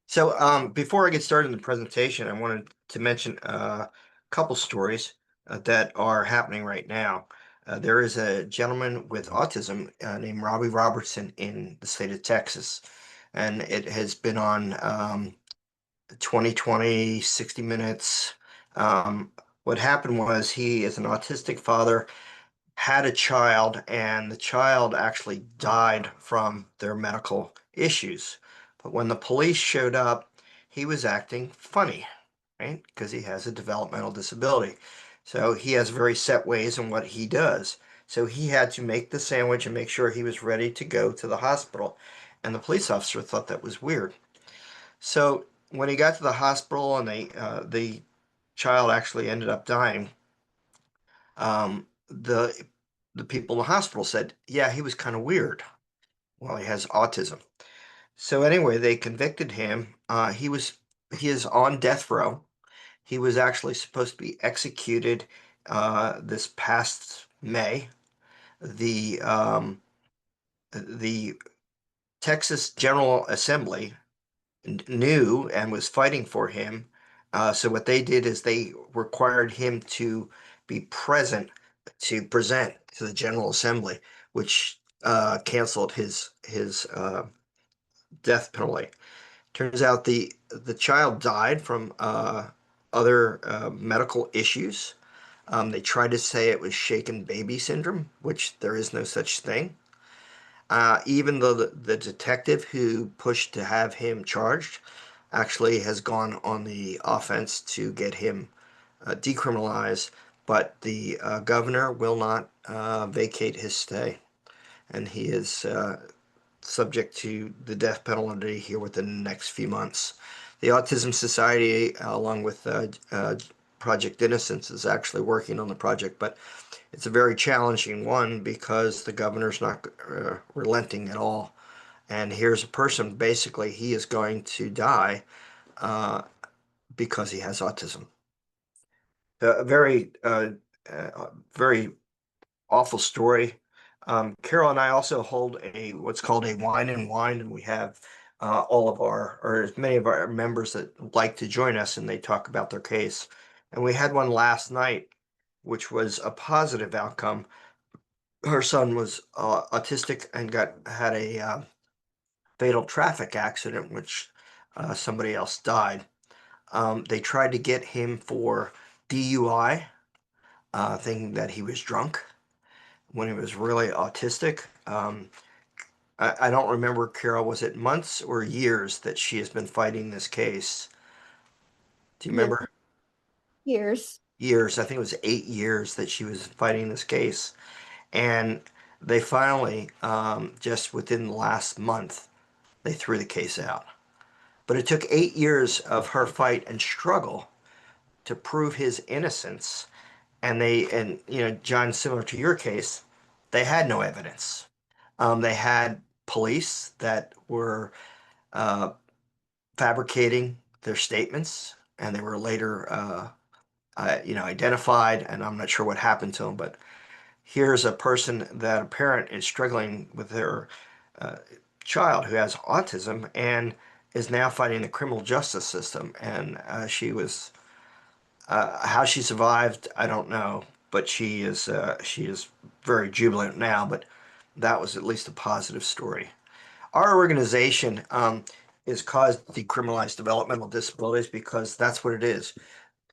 So before I get started in the presentation, I wanted to mention a couple stories that are happening right now. There is a gentleman with autism named Robbie Robertson in the state of Texas, and it has been on 2020, 60 Minutes. What happened was he is an autistic father, had a child, and the child actually died from their medical issues. But when the police showed up, he was acting funny, right? Because he has a developmental disability. So he has very set ways in what he does. So he had to make the sandwich and make sure he was ready to go to the hospital. And the police officer thought that was weird. So when he got to the hospital and the child actually ended up dying, the people in the hospital said, yeah, he was kind of weird. Well, he has autism. So anyway, they convicted him. He is on death row. He was actually supposed to be executed this past May. The Texas General Assembly knew and was fighting for him. So what they did is they required him to be present to present to the General Assembly, which canceled his death penalty. Turns out the child died from other medical issues. They tried to say it was shaken baby syndrome, which there is no such thing. Even though the detective who pushed to have him charged actually has gone on the offense to get him decriminalize, but the governor will not vacate his stay, and he is subject to the death penalty here within the next few months. The Autism Society, along with Project Innocence, is actually working on the project, but it's a very challenging one because the governor's not relenting at all. And here's a person, basically, he is going to die because he has autism. A very awful story. Carol and I also hold what's called a wine and wine, and we have all of our, or as many of our members that like to join us, and they talk about their case. And we had one last night, which was a positive outcome. Her son was autistic and had a fatal traffic accident, which somebody else died. They tried to get him for DUI, thinking that he was drunk when he was really autistic. I don't remember, Carol, was it months or years that she has been fighting this case? Do you remember? Years. Years. I think it was 8 years that she was fighting this case. And they finally, just within the last month, they threw the case out. But it took 8 years of her fight and struggle to prove his innocence. And John, similar to your case, they had no evidence. They had police that were fabricating their statements, and they were later, identified. And I'm not sure what happened to them, but here's a person that a parent is struggling with their child who has autism and is now fighting the criminal justice system. And she was how she survived, I don't know, but she is very jubilant now. But that was at least a positive story. Our organization is called Decriminalize Developmental Disabilities because that's what it is.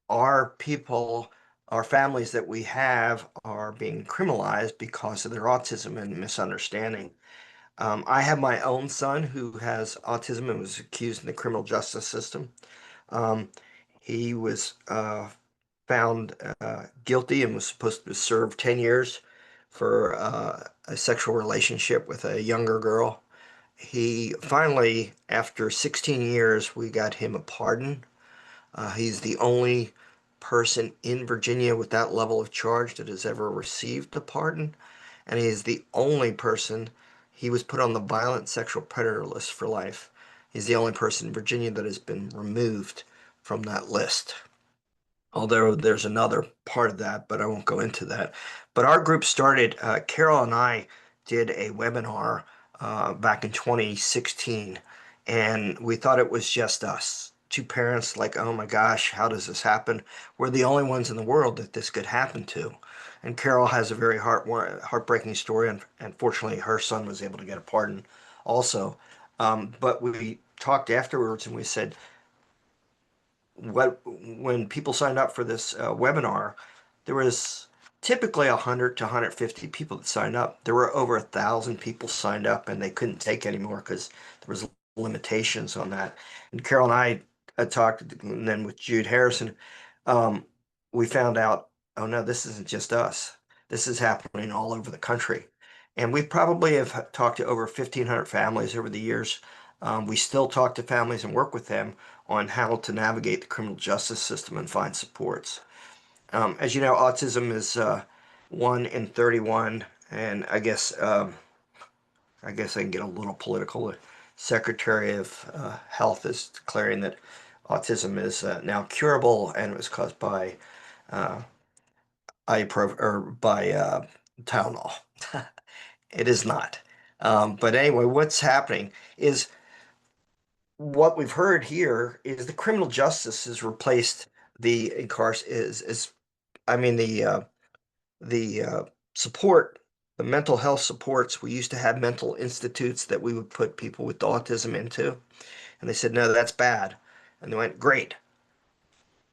Our people, our families that we have are being criminalized because of their autism and misunderstanding. I have my own son who has autism and was accused in the criminal justice system. He was found guilty and was supposed to serve 10 years for a sexual relationship with a younger girl. He finally, after 16 years, we got him a pardon. He's the only person in Virginia with that level of charge that has ever received a pardon. And he is the only person, he was put on the violent sexual predator list for life. He's the only person in Virginia that has been removed from that list. Although there's another part of that, but I won't go into that. But our group started, Carol and I did a webinar back in 2016, and we thought it was just us, two parents like, oh my gosh, how does this happen? We're the only ones in the world that this could happen to. And Carol has a very heartbreaking story, and fortunately her son was able to get a pardon also. But we talked afterwards and we said, when people signed up for this webinar, there was typically 100 to 150 people that signed up. There were over 1,000 people signed up, and they couldn't take anymore because there was limitations on that. And Carol and I talked, and then with Jude Harrison, we found out, oh no, this isn't just us. This is happening all over the country. And we probably have talked to over 1,500 families over the years. We still talk to families and work with them on how to navigate the criminal justice system and find supports. As you know, autism is 1 in 31, and I guess I can get a little political. The Secretary of Health is declaring that autism is now curable and it was caused by Tylenol. It is not. But anyway, what's happening is what we've heard here is the criminal justice has replaced the support, the mental health supports. We used to have mental institutes that we would put people with autism into, and they said, no, that's bad. And they went, great.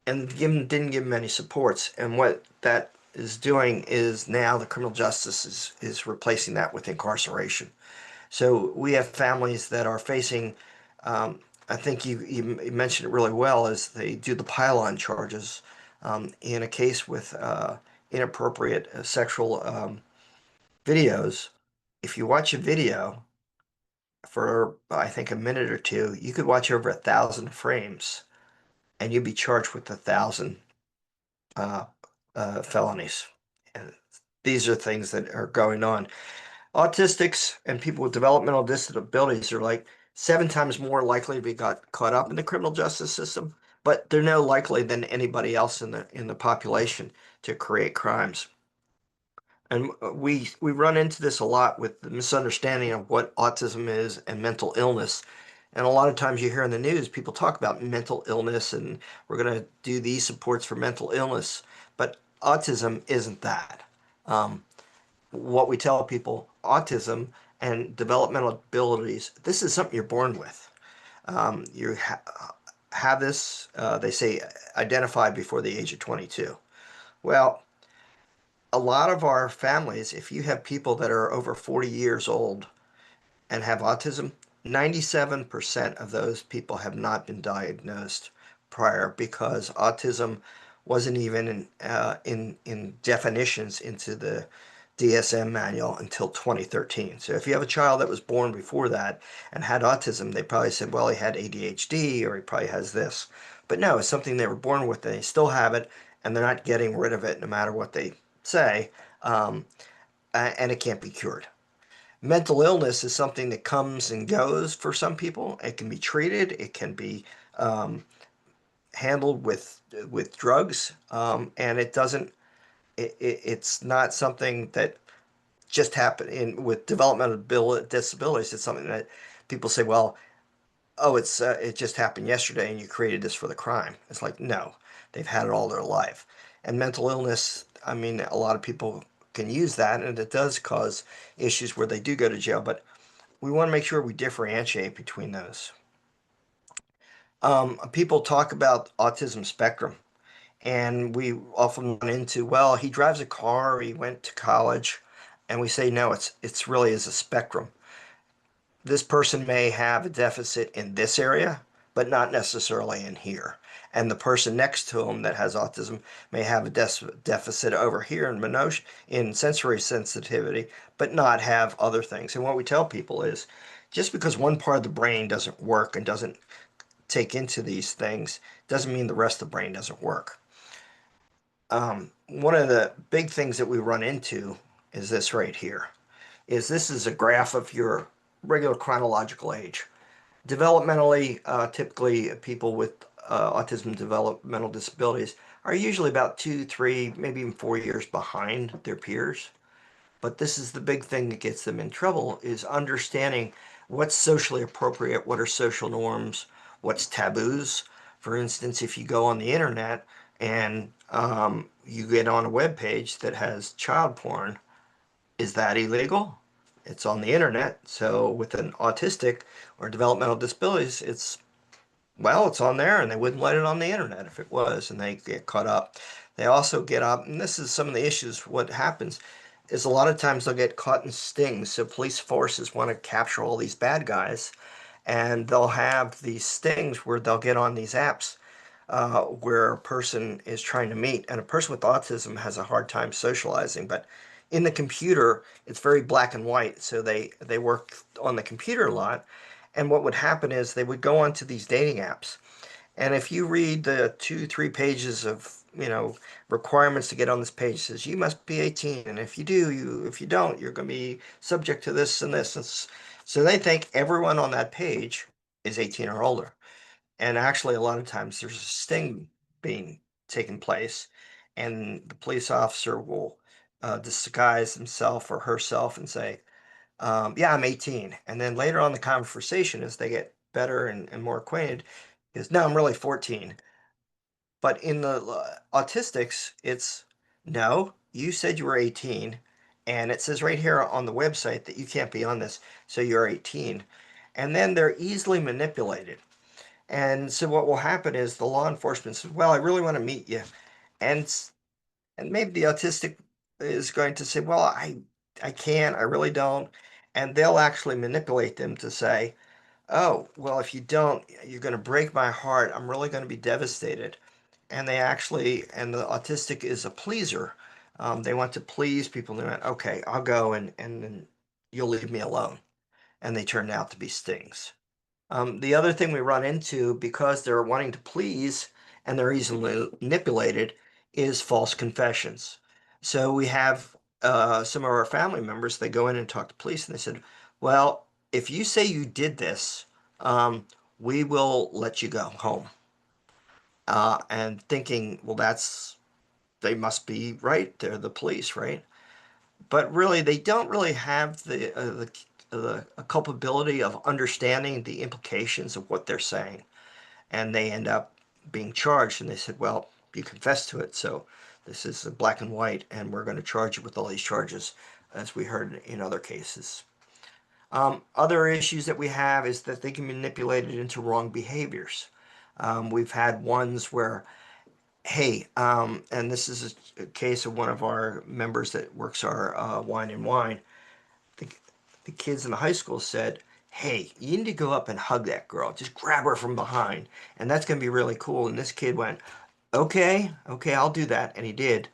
And didn't give them any supports. And what that is doing is now the criminal justice is replacing that with incarceration. So we have families that are facing, I think you mentioned it really well, as they do the pile-on charges. In a case with inappropriate sexual videos, if you watch a video for, I think, a minute or two, you could watch over 1,000 frames and you'd be charged with 1,000 uh, felonies. And these are things that are going on. Autistics and people with developmental disabilities are like 7 times more likely to be caught up in the criminal justice system, but they're no likely than anybody else in the population to create crimes. And we run into this a lot with the misunderstanding of what autism is and mental illness. And a lot of times you hear in the news people talk about mental illness and we're going to do these supports for mental illness, but autism isn't that. What we tell people, autism and developmental abilities, this is something you're born with. You have this, they say, identified before the age of 22. Well, a lot of our families, if you have people that are over 40 years old and have autism, 97% of those people have not been diagnosed prior because autism wasn't even in definitions into the DSM manual until 2013. So if you have a child that was born before that and had autism, they probably said, well, he had ADHD or he probably has this. But no, it's something they were born with and they still have it and they're not getting rid of it no matter what they say, and it can't be cured. Mental illness is something that comes and goes for some people. It can be treated. It can be handled with drugs, and it doesn't. It's not something that just happened in with developmental disabilities. It's something that people say, well, oh, it just happened yesterday, and you created this for the crime. It's like, no, they've had it all their life. And mental illness, I mean, a lot of people can use that, and it does cause issues where they do go to jail, but we want to make sure we differentiate between those. People talk about autism spectrum, and we often run into, well, he drives a car, he went to college, and we say, no, it's really is a spectrum. This person may have a deficit in this area, but not necessarily in here. And the person next to him that has autism may have a deficit over here in sensory sensitivity, but not have other things. And what we tell people is just because one part of the brain doesn't work and doesn't take into these things doesn't mean the rest of the brain doesn't work. One of the big things that we run into is this right here. This is a graph of your regular chronological age. Developmentally, typically people with autism developmental disabilities are usually about 2, 3, maybe even 4 years behind their peers. But this is the big thing that gets them in trouble is understanding what's socially appropriate, what are social norms, what's taboos. For instance, if you go on the internet and you get on a web page that has child porn, is that illegal? It's on the internet. So with an autistic or developmental disabilities, it's on there and they wouldn't let it on the internet if it was, and they get caught up. They also get up, and this is some of the issues. What happens is a lot of times they'll get caught in stings. So police forces want to capture all these bad guys, and they'll have these stings where they'll get on these apps where a person is trying to meet, and a person with autism has a hard time socializing. But in the computer, it's very black and white, so they work on the computer a lot. And what would happen is they would go onto these dating apps, and if you read the 2, 3 pages of requirements to get on this page, it says you must be 18, and if you don't, you're going to be subject to this and this. And so they think everyone on that page is 18 or older. And actually, a lot of times there's a sting being taken place, and the police officer will disguise himself or herself and say, yeah, I'm 18. And then later on in the conversation, as they get better and more acquainted, is no, I'm really 14. But in the autistics, it's no, you said you were 18, and it says right here on the website that you can't be on this, so you're 18. And then they're easily manipulated. And so what will happen is the law enforcement says, well, I really want to meet you. And maybe the autistic is going to say, well, I can't, I really don't. And they'll actually manipulate them to say, oh, well, if you don't, you're going to break my heart. I'm really going to be devastated. and the autistic is a pleaser. They want to please people. They went, okay, I'll go and then you'll leave me alone. And they turned out to be stings. The other thing we run into, because they're wanting to please and they're easily manipulated, is false confessions. So we have some of our family members, they go in and talk to police and they said, well, if you say you did this, we will let you go home. And thinking, well, they must be right. They're the police, right? But really, they don't really have the culpability of understanding the implications of what they're saying, and they end up being charged. And they said, "Well, you confessed to it, so this is black and white, and we're going to charge you with all these charges," as we heard in other cases. Other issues that we have is that they can be manipulated into wrong behaviors. We've had ones where, hey, and this is a case of one of our members that works our wine and wine. The kids in the high school said, hey, you need to go up and hug that girl. Just grab her from behind, and that's going to be really cool. And this kid went, okay, I'll do that. And he did.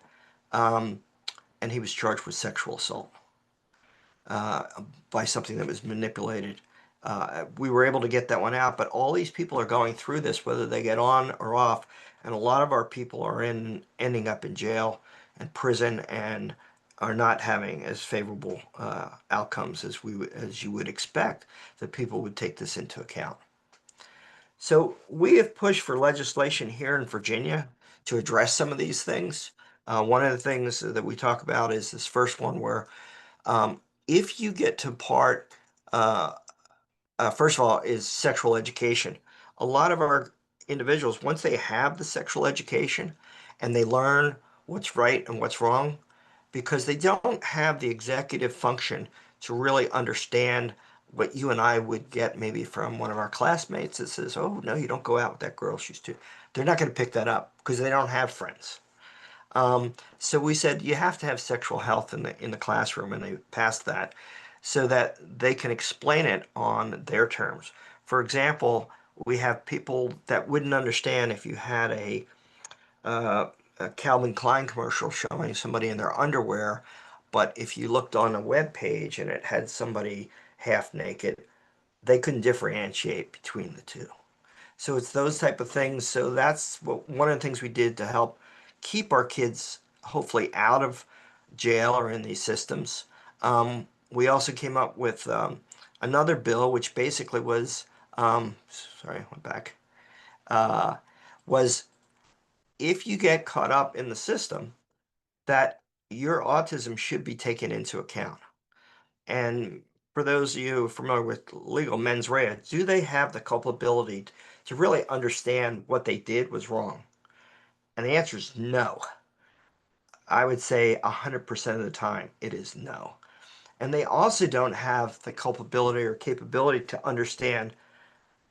And he was charged with sexual assault by something that was manipulated. We were able to get that one out, but all these people are going through this, whether they get on or off, and a lot of our people are ending up in jail and prison and are not having as favorable outcomes as you would expect that people would take this into account. So we have pushed for legislation here in Virginia to address some of these things. One of the things that we talk about is this first one where if you get to part, first of all, is sexual education. A lot of our individuals, once they have the sexual education and they learn what's right and what's wrong, because they don't have the executive function to really understand what you and I would get maybe from one of our classmates that says, oh, no, you don't go out with that girl. She's too. They're not going to pick that up because they don't have friends. So we said you have to have sexual health in the classroom, and they passed that so that they can explain it on their terms. For example, we have people that wouldn't understand if you had a Calvin Klein commercial showing somebody in their underwear, but if you looked on a web page and it had somebody half naked, they couldn't differentiate between the two. So it's those type of things. So that's one of the things we did to help keep our kids hopefully out of jail or in these systems. We also came up with another bill, which basically was, was if you get caught up in the system, that your autism should be taken into account. And for those of you familiar with legal mens rea, do they have the culpability to really understand what they did was wrong? And the answer is no. I would say 100% of the time it is no. And they also don't have the culpability or capability to understand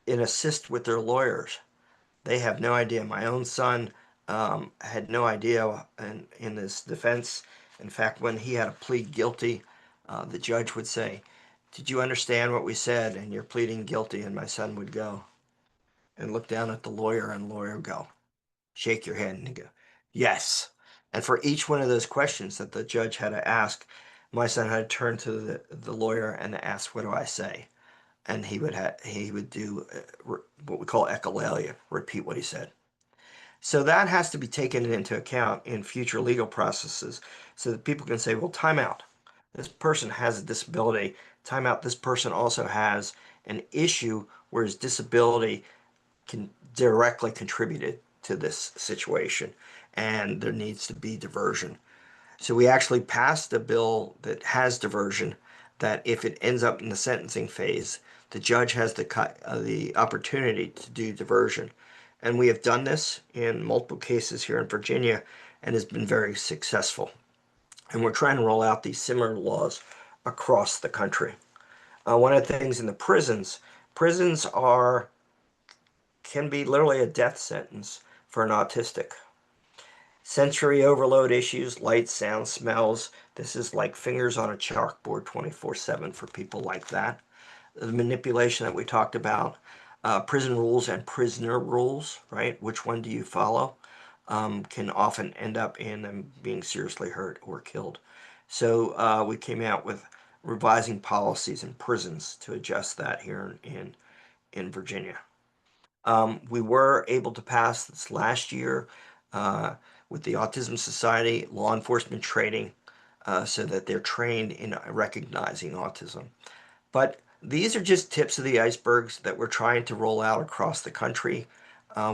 and assist with their lawyers. They have no idea. My own son had no idea in this defense. In fact, when he had to plead guilty, the judge would say, did you understand what we said? And you're pleading guilty. And my son would go and look down at the lawyer, and the lawyer would go, shake your head and go, yes. And for each one of those questions that the judge had to ask, my son had to turn to the lawyer and ask, what do I say? And he would do what we call echolalia, repeat what he said. So that has to be taken into account in future legal processes so that people can say, well, time out. This person has a disability. Time out. This person also has an issue where his disability can directly contributed to this situation, and there needs to be diversion. So we actually passed a bill that has diversion, that if it ends up in the sentencing phase, the judge has the opportunity to do diversion. And we have done this in multiple cases here in Virginia and has been very successful. And we're trying to roll out these similar laws across the country. One of the things in the prisons can be literally a death sentence for an autistic. Sensory overload issues, light, sound, smells. This is like fingers on a chalkboard 24/7 for people like that. The manipulation that we talked about, prison rules and prisoner rules, right? Which one do you follow? can often end up in them being seriously hurt or killed. So we came out with revising policies in prisons to adjust that here in Virginia. We were able to pass this last year with the Autism Society law enforcement training so that they're trained in recognizing autism. But these are just tips of the icebergs that we're trying to roll out across the country.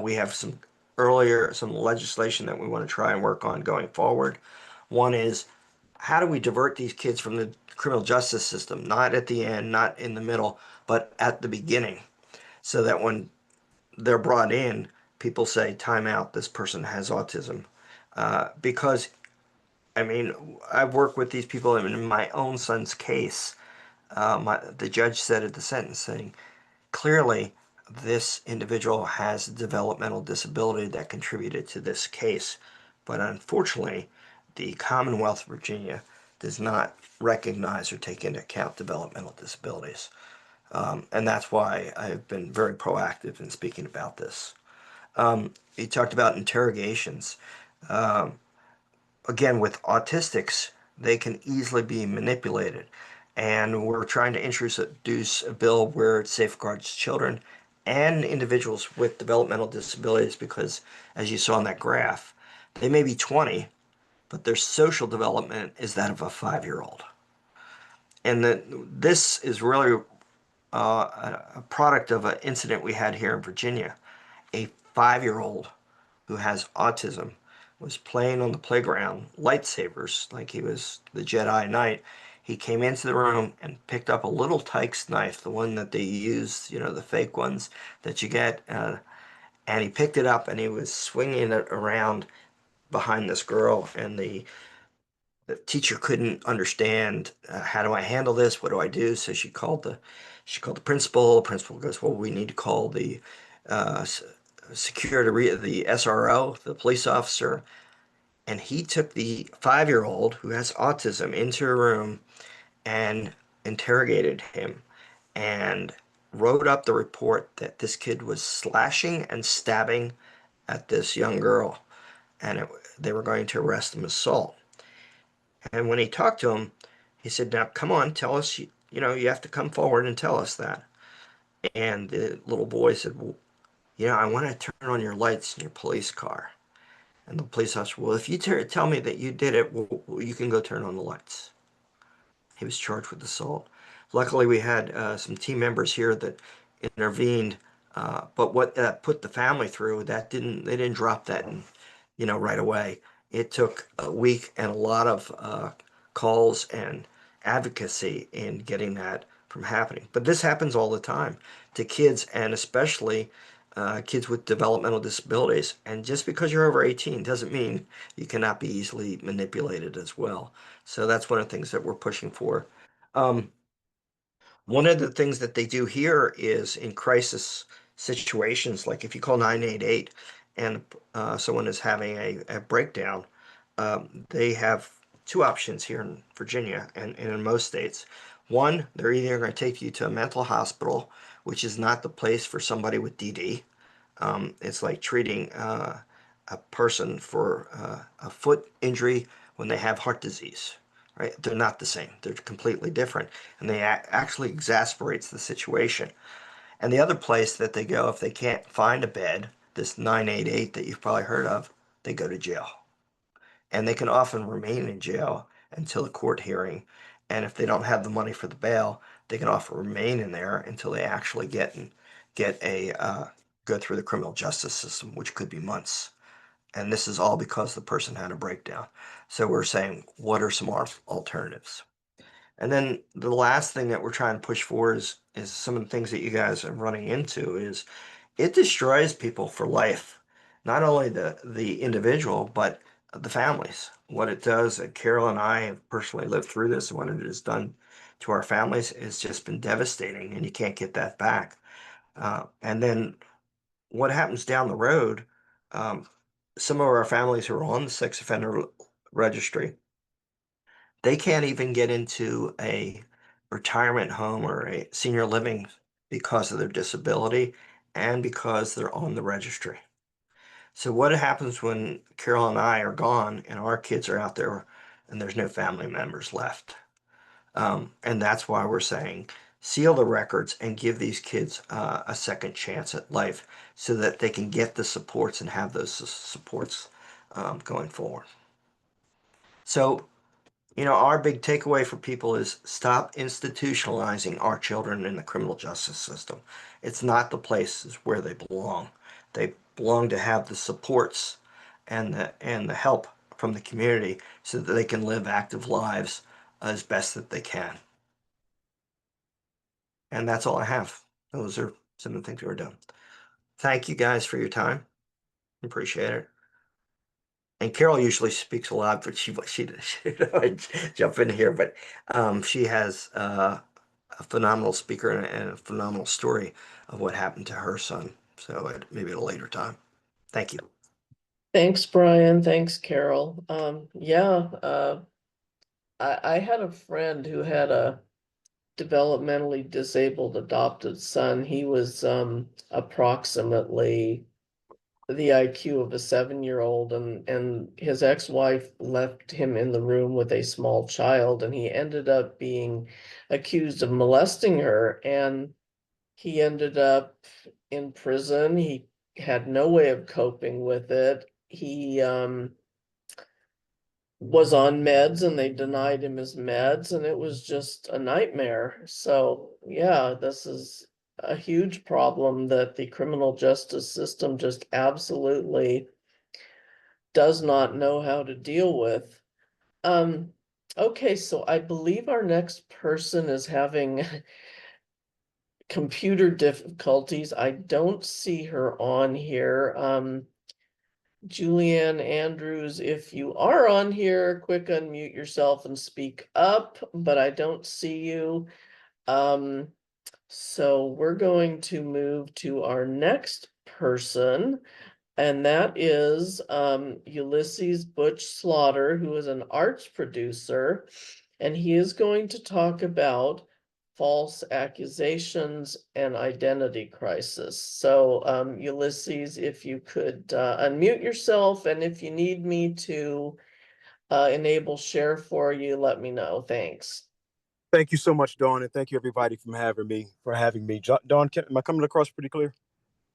We have some legislation that we want to try and work on going forward. One is, how do we divert these kids from the criminal justice system, not at the end, not in the middle, but at the beginning, so that when they're brought in, people say, time out, this person has autism. Because, I mean, I've worked with these people in my own son's case. The judge said at the sentencing, clearly, this individual has a developmental disability that contributed to this case. But unfortunately, the Commonwealth of Virginia does not recognize or take into account developmental disabilities. And that's why I've been very proactive in speaking about this. You talked about interrogations. Again, with autistics, they can easily be manipulated. And we're trying to introduce a bill where it safeguards children and individuals with developmental disabilities because, as you saw in that graph, they may be 20, but their social development is that of a 5-year-old. And this is really a product of an incident we had here in Virginia. A 5-year-old who has autism was playing on the playground, lightsabers, like he was the Jedi Knight. He came into the room and picked up a little Tyke's knife, the one that they use, you know, the fake ones that you get, and he picked it up and he was swinging it around behind this girl, and the teacher couldn't understand how do I handle this? What do I do? So she called the principal. The principal goes, well, we need to call the security, the SRO, the police officer. And he took the 5-year-old who has autism into a room and interrogated him and wrote up the report that this kid was slashing and stabbing at this young girl, and they were going to arrest him as assault. And when he talked to him, he said, now come on, tell us, you know, you have to come forward and tell us that. And the little boy said, well, you know, I want to turn on your lights in your police car. And the police officer, well, if you tell me that you did it, well, you can go turn on the lights. He was charged with assault. Luckily, we had some team members here that intervened, but what that put the family through, they didn't drop that in, you know, right away. It took a week and a lot of calls and advocacy in getting that from happening. But this happens all the time to kids, and especially kids with developmental disabilities. And just because you're over 18 doesn't mean you cannot be easily manipulated as well. So that's one of the things that we're pushing for. One of the things that they do here is in crisis situations, like if you call 988 and someone is having a breakdown, they have two options here in Virginia and in most states. One, they're either going to take you to a mental hospital, which is not the place for somebody with DD. It's like treating a person for a foot injury when they have heart disease, right? They're not the same. They're completely different, and they actually exasperates the situation. And the other place that they go, if they can't find a bed, this 988 that you've probably heard of, they go to jail. And they can often remain in jail until a court hearing. And if they don't have the money for the bail, they can often remain in there until they actually get go through the criminal justice system, which could be months. And this is all because the person had a breakdown. So we're saying, what are some alternatives? And then the last thing that we're trying to push for is some of the things that you guys are running into is it destroys people for life. Not only the individual, but the families. What it does, Carol and I have personally lived through this, and what it has done to our families has just been devastating, and you can't get that back. And then what happens down the road, some of our families who are on the sex offender registry, they can't even get into a retirement home or a senior living because of their disability and because they're on the registry. So what happens when Carol and I are gone and our kids are out there and there's no family members left? And that's why we're saying seal the records and give these kids a second chance at life so that they can get the supports and have those supports going forward. So, our big takeaway for people is stop institutionalizing our children in the criminal justice system. It's not the places where they belong. They belong to have the supports and the help from the community so that they can live active lives as best that they can. And that's all I have. Those are some of the things we're doing. Thank you guys for your time. Appreciate it. And Carol usually speaks a lot, but she jump in here. But she has a phenomenal speaker and a phenomenal story of what happened to her son. So maybe at a later time. Thank you. Thanks, Brian. Thanks, Carol. I had a friend who had a developmentally disabled adopted son. He was approximately the IQ of a 7-year-old, and his ex-wife left him in the room with a small child, and he ended up being accused of molesting her, and he ended up in prison. He had no way of coping with it. He was on meds and they denied him his meds, and it was just a nightmare. So yeah, this is a huge problem that the criminal justice system just absolutely does not know how to deal with. Okay, so I believe our next person is having computer difficulties. I don't see her on here. Julianne Andrews, if you are on here, quick unmute yourself and speak up, but I don't see you. So we're going to move to our next person, and that is Ulysses Butch Slaughter, who is an arts producer, and he is going to talk about false accusations and identity crisis. So Ulysses, if you could unmute yourself, and if you need me to enable share for you, let me know. Thanks. Thank you so much, Dawn, and thank you everybody for having me. Dawn, am I coming across pretty clear?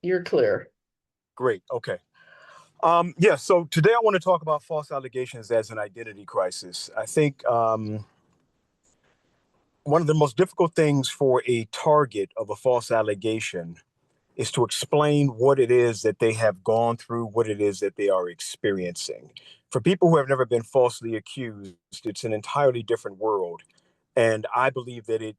You're clear. Great. Okay. So today I want to talk about false allegations as an identity crisis. I think one of the most difficult things for a target of a false allegation is to explain what it is that they have gone through, what it is that they are experiencing. For people who have never been falsely accused, it's an entirely different world. And I believe that it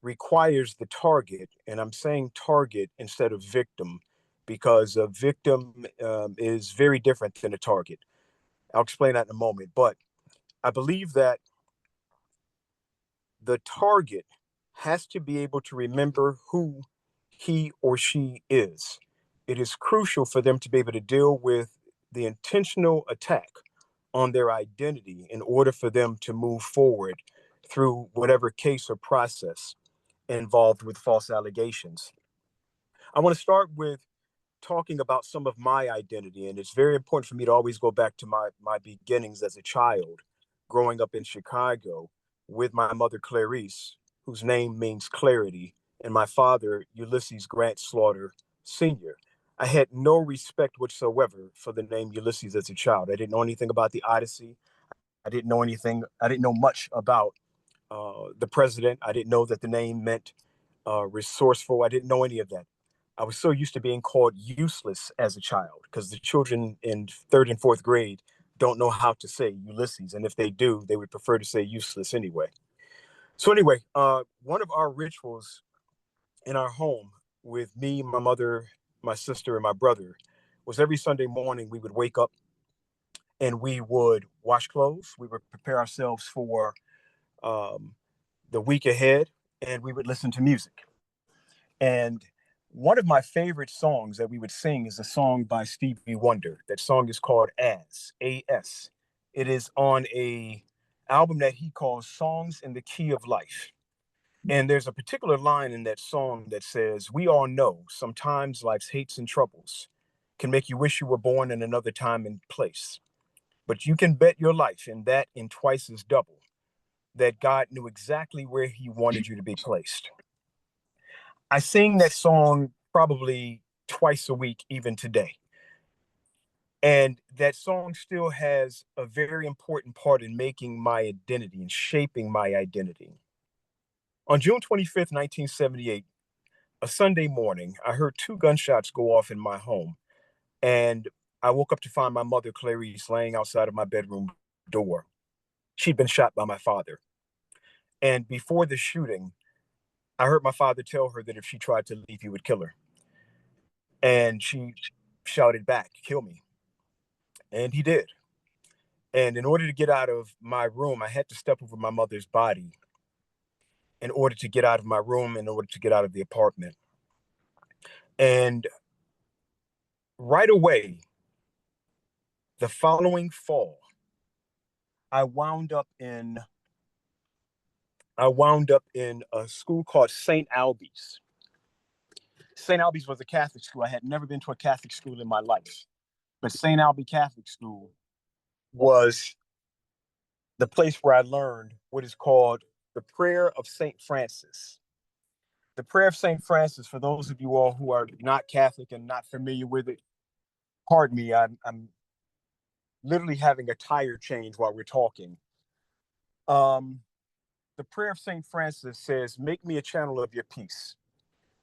requires the target, and I'm saying target instead of victim, because a victim is very different than a target. I'll explain that in a moment. But I believe that the target has to be able to remember who he or she is. It is crucial for them to be able to deal with the intentional attack on their identity in order for them to move forward through whatever case or process involved with false allegations. I want to start with talking about some of my identity, and it's very important for me to always go back to my beginnings as a child, growing up in Chicago with my mother Clarice, whose name means clarity, and my father Ulysses Grant Slaughter Sr. I had no respect whatsoever for the name Ulysses as a child. I didn't know anything about the Odyssey. I didn't know much about the president. I didn't know that the name meant resourceful. I didn't know any of that. I was so used to being called useless as a child because the children in 3rd and 4th grade don't know how to say Ulysses. And if they do, they would prefer to say useless anyway. So anyway, one of our rituals in our home with me, my mother, my sister, and my brother was every Sunday morning we would wake up and we would wash clothes. We would prepare ourselves for the week ahead, and we would listen to music. And one of my favorite songs that we would sing is a song by Stevie Wonder. That song is called As, A-S. It is on a album that he calls Songs in the Key of Life. And there's a particular line in that song that says, "We all know sometimes life's hates and troubles can make you wish you were born in another time and place. But you can bet your life, and that in twice as double, that God knew exactly where he wanted you to be placed. I sing that song probably twice a week, even today. And that song still has a very important part in making my identity and shaping my identity. On June 25th, 1978, a Sunday morning, I heard 2 gunshots go off in my home. And I woke up to find my mother, Clarice, laying outside of my bedroom door. She'd been shot by my father. And before the shooting, I heard my father tell her that if she tried to leave, he would kill her. And she shouted back, "Kill me." And he did. And in order to get out of my room, I had to step over my mother's body in order to get out of my room, in order to get out of the apartment. And right away, the following fall, I wound up in a school called St. Albie's. St. Albie's was a Catholic school. I had never been to a Catholic school in my life. But St. Albie Catholic School was the place where I learned what is called the prayer of St. Francis. The prayer of St. Francis, for those of you all who are not Catholic and not familiar with it, pardon me, I'm literally having a tire change while we're talking. The prayer of St. Francis says, "Make me a channel of your peace.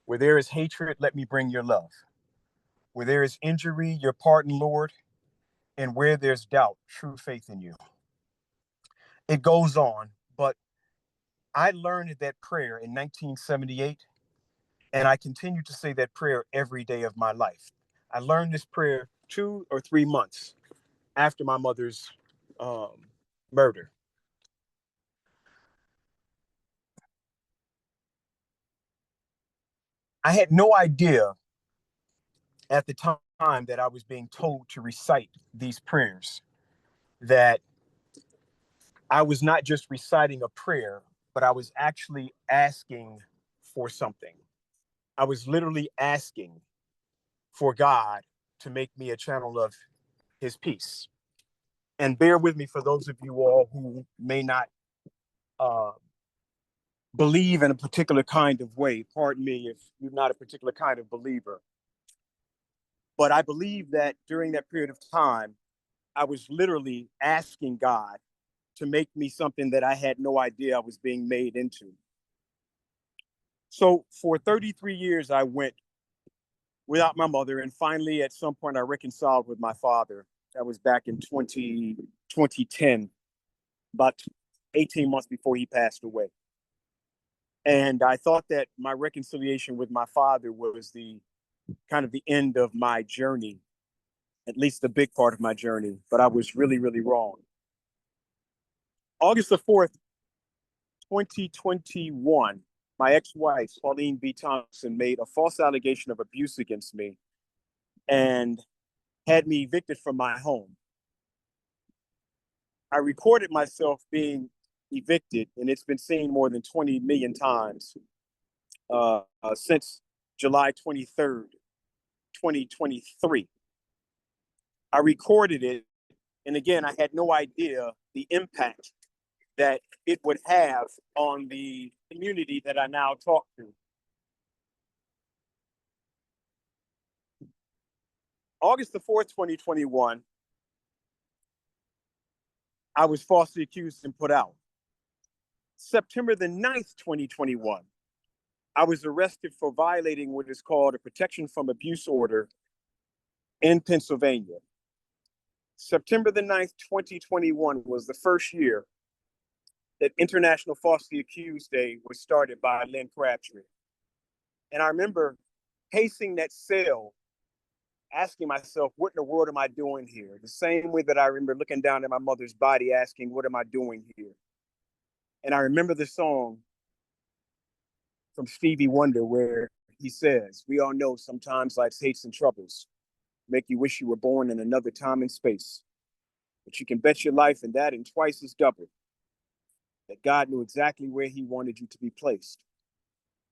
Where there is hatred, let me bring your love. Where there is injury, your pardon, Lord. And where there's doubt, true faith in you." It goes on, but I learned that prayer in 1978, and I continue to say that prayer every day of my life. I learned this prayer 2 or 3 months after my mother's murder. I had no idea at the time that I was being told to recite these prayers, that I was not just reciting a prayer, but I was actually asking for something. I was literally asking for God to make me a channel of his peace. And bear with me for those of you all who may not believe in a particular kind of way. Pardon me if you're not a particular kind of believer. But I believe that during that period of time, I was literally asking God to make me something that I had no idea I was being made into. So for 33 years, I went without my mother. And finally, at some point, I reconciled with my father. That was back in 2010, about 18 months before he passed away. And I thought that my reconciliation with my father was the kind of the end of my journey, at least the big part of my journey. But I was really, really wrong. August the 4th, 2021, my ex-wife, Pauline B. Thompson, made a false allegation of abuse against me and had me evicted from my home. I recorded myself being evicted, and it's been seen more than 20 million times since July 23rd, 2023. I recorded it, and again, I had no idea the impact that it would have on the community that I now talk to. August the 4th, 2021, I was falsely accused and put out. September the 9th, 2021, I was arrested for violating what is called a protection from abuse order in Pennsylvania. September the 9th, 2021 was the first year that International Falsely Accused Day was started by Lynn Crabtree. And I remember pacing that cell, asking myself, what in the world am I doing here? The same way that I remember looking down at my mother's body, asking, what am I doing here? And I remember the song from Stevie Wonder where he says, "We all know sometimes life's hates and troubles make you wish you were born in another time and space. But you can bet your life and that in twice as double that God knew exactly where he wanted you to be placed."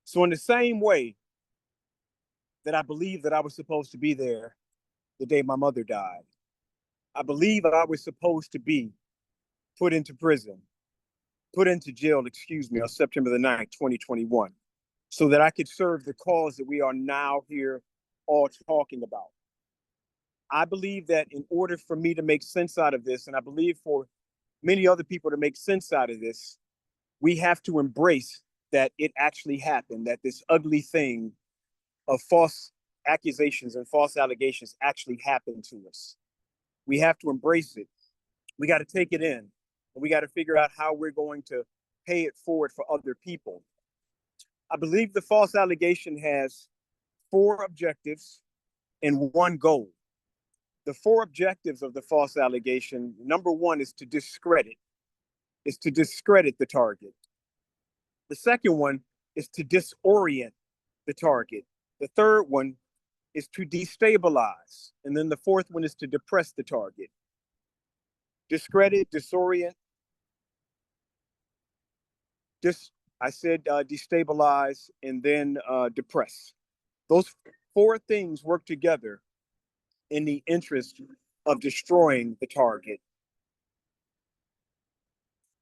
So in the same way that I believed that I was supposed to be there, the day my mother died. I believe I was supposed to be put into jail, on September the 9th, 2021, so that I could serve the cause that we are now here all talking about. I believe that in order for me to make sense out of this, and I believe for many other people to make sense out of this, we have to embrace that it actually happened, that this ugly thing of false accusations and false allegations actually happened to us. We have to embrace it. We got to take it in, and we got to figure out how we're going to pay it forward for other people. I believe the false allegation has 4 objectives and 1 goal. The 4 objectives of the false allegation, number 1 is to discredit the target. The second one is to disorient the target. The third one is to destabilize. And then the fourth one is to depress the target. Discredit, disorient, destabilize, and then depress. Those 4 things work together in the interest of destroying the target.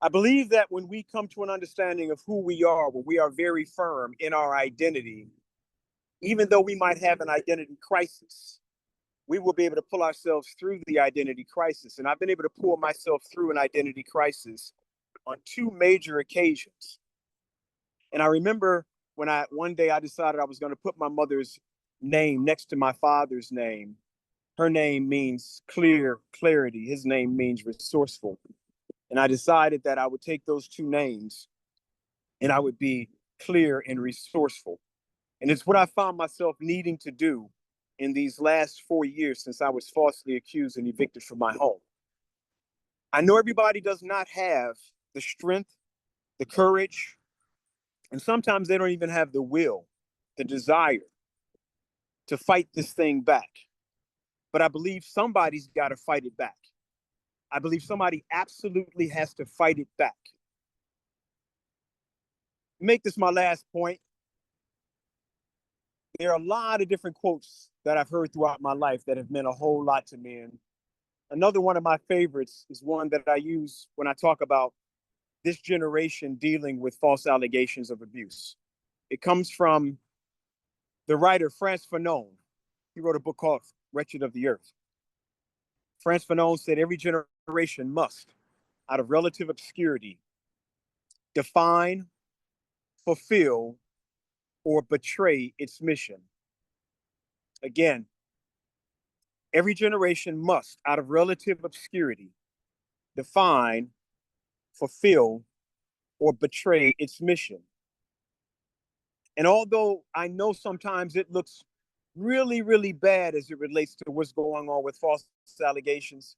I believe that when we come to an understanding of who we are, when we are very firm in our identity, even though we might have an identity crisis, we will be able to pull ourselves through the identity crisis. And I've been able to pull myself through an identity crisis on 2 major occasions. And I remember when one day I decided I was going to put my mother's name next to my father's name. Her name means clarity. His name means resourceful. And I decided that I would take those 2 names and I would be clear and resourceful. And it's what I found myself needing to do in these last 4 years since I was falsely accused and evicted from my home. I know everybody does not have the strength, the courage, and sometimes they don't even have the will, the desire to fight this thing back. But I believe somebody's got to fight it back. I believe somebody absolutely has to fight it back. Make this my last point. There are a lot of different quotes that I've heard throughout my life that have meant a whole lot to me. And another one of my favorites is one that I use when I talk about this generation dealing with false allegations of abuse. It comes from the writer Frantz Fanon. He wrote a book called Wretched of the Earth. Frantz Fanon said every generation must, out of relative obscurity, define, fulfill, or betray its mission. Again, every generation must, out of relative obscurity, define, fulfill, or betray its mission. And although I know sometimes it looks really, really bad as it relates to what's going on with false allegations,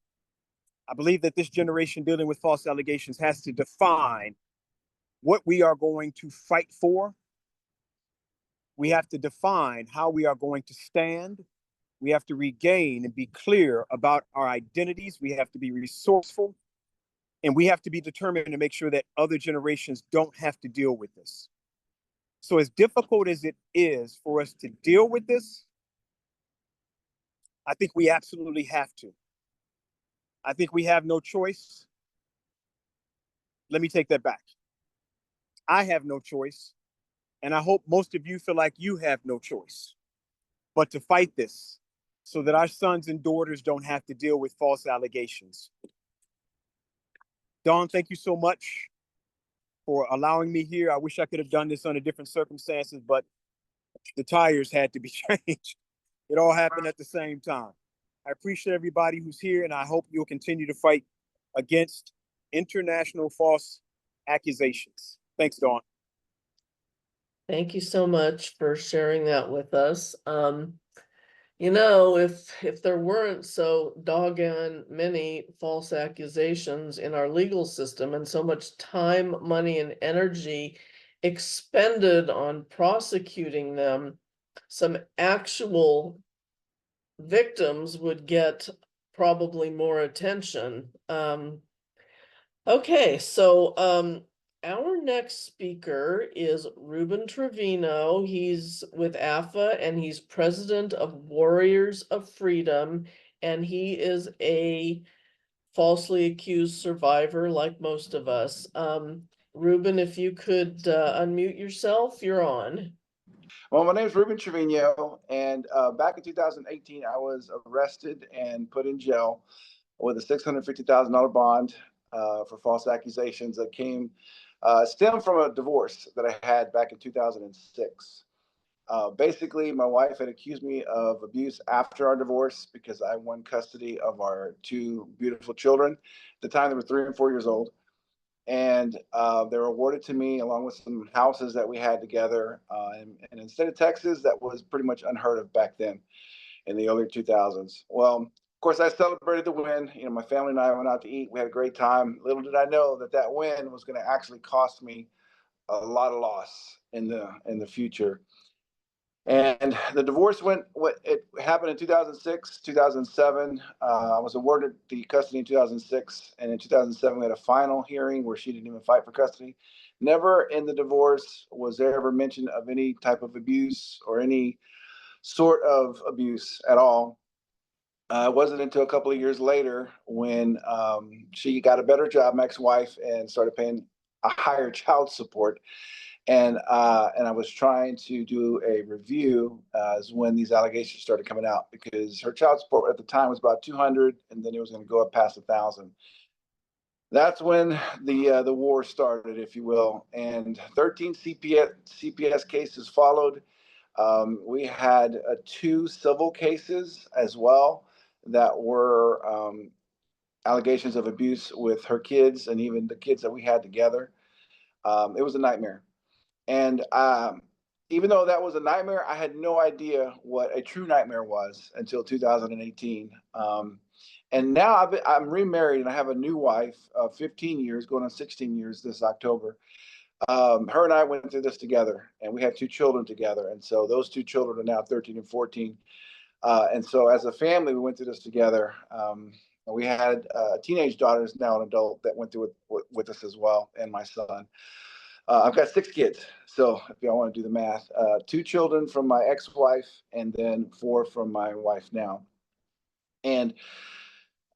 I believe that this generation dealing with false allegations has to define what we are going to fight for. We have to define how we are going to stand. We have to regain and be clear about our identities. We have to be resourceful. And we have to be determined to make sure that other generations don't have to deal with this. So as difficult as it is for us to deal with this, I think we absolutely have to. I think we have no choice. Let me take that back. I have no choice. And I hope most of you feel like you have no choice but to fight this so that our sons and daughters don't have to deal with false allegations. Dawn, thank you so much for allowing me here. I wish I could have done this under different circumstances, but the tires had to be changed. It all happened at the same time. I appreciate everybody who's here, and I hope you'll continue to fight against international false accusations. Thanks, Dawn. Thank you so much for sharing that with us. You know, if there weren't so doggone many false accusations in our legal system and so much time, money, and energy expended on prosecuting them, some actual victims would get probably more attention. Okay, so Our next speaker is Ruben Trevino. He's with AFA and he's president of Warriors of Freedom, and he is a falsely accused survivor like most of us. Ruben, if you could unmute yourself, you're on. Well, my name is Ruben Trevino, and back in 2018, I was arrested and put in jail with a $650,000 bond for false accusations that stemmed from a divorce that I had back in 2006. Basically, my wife had accused me of abuse after our divorce because I won custody of our two beautiful children. At the time, they were 3 and 4 years old. And they were awarded to me along with some houses that we had together in a state of Texas that was pretty much unheard of back then in the early 2000s. Well, of course, I celebrated the win. You know, my family and I went out to eat. We had a great time. Little did I know that that win was going to actually cost me a lot of loss in the future. And the divorce it happened in 2006, 2007. I was awarded the custody in 2006. And in 2007, we had a final hearing where she didn't even fight for custody. Never in the divorce was there ever mention of any type of abuse or any sort of abuse at all. It wasn't until a couple of years later when she got a better job, my ex-wife, and started paying a higher child support. And I was trying to do a review is when these allegations started coming out, because her child support at the time was about 200, and then it was going to go up past 1,000. That's when the war started, if you will, and 13 CPS cases followed. We had 2 civil cases as well that were allegations of abuse with her kids and even the kids that we had together. It was a nightmare. And even though that was a nightmare, I had no idea what a true nightmare was until 2018. And now I'm remarried and I have a new wife of 15 years, going on 16 years this October. Her and I went through this together, and we have 2 children together. And so those 2 children are now 13 and 14. And so as a family, we went through this together. We had a teenage daughter who's now an adult that went through it with us as well, and my son. I've got 6 kids, so if y'all want to do the math, 2 children from my ex-wife, and then 4 from my wife now. And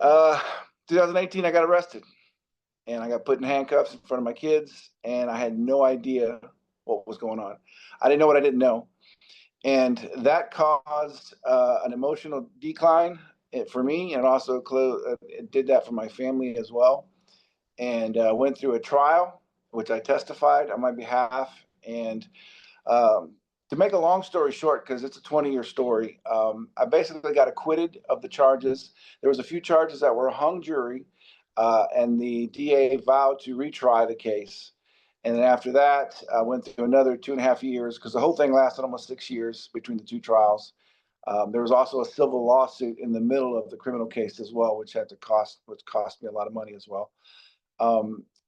2018, I got arrested, and I got put in handcuffs in front of my kids, and I had no idea what was going on. I didn't know what I didn't know, and that caused an emotional decline for me, and also it did that for my family as well. And went through a trial, which I testified on my behalf. And to make a long story short, because it's a 20-year story, I basically got acquitted of the charges. There was a few charges that were a hung jury, and the DA vowed to retry the case. And then after that, I went through another 2.5 years, because the whole thing lasted almost 6 years between the 2 trials. There was also a civil lawsuit in the middle of the criminal case as well, which cost me a lot of money as well.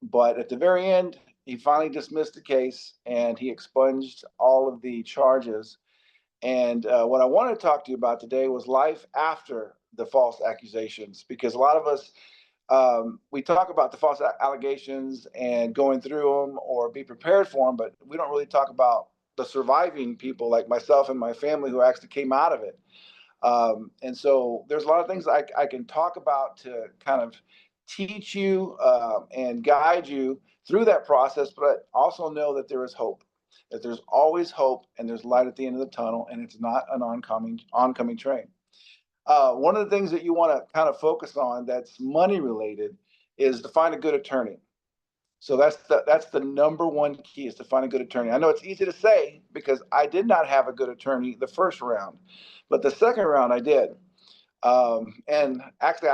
But at the very end, he finally dismissed the case and he expunged all of the charges. And what I wanted to talk to you about today was life after the false accusations, because a lot of us, we talk about the false allegations and going through them or be prepared for them, but we don't really talk about the surviving people like myself and my family who actually came out of it. And so there's a lot of things I can talk about to kind of teach you and guide you through that process, but also know that there is hope, that there's always hope and there's light at the end of the tunnel, and it's not an oncoming train. One of the things that you want to kind of focus on that's money related is to find a good attorney. So that's the number one key, is to find a good attorney. I know it's easy to say because I did not have a good attorney the first round, but the second round I did. And actually,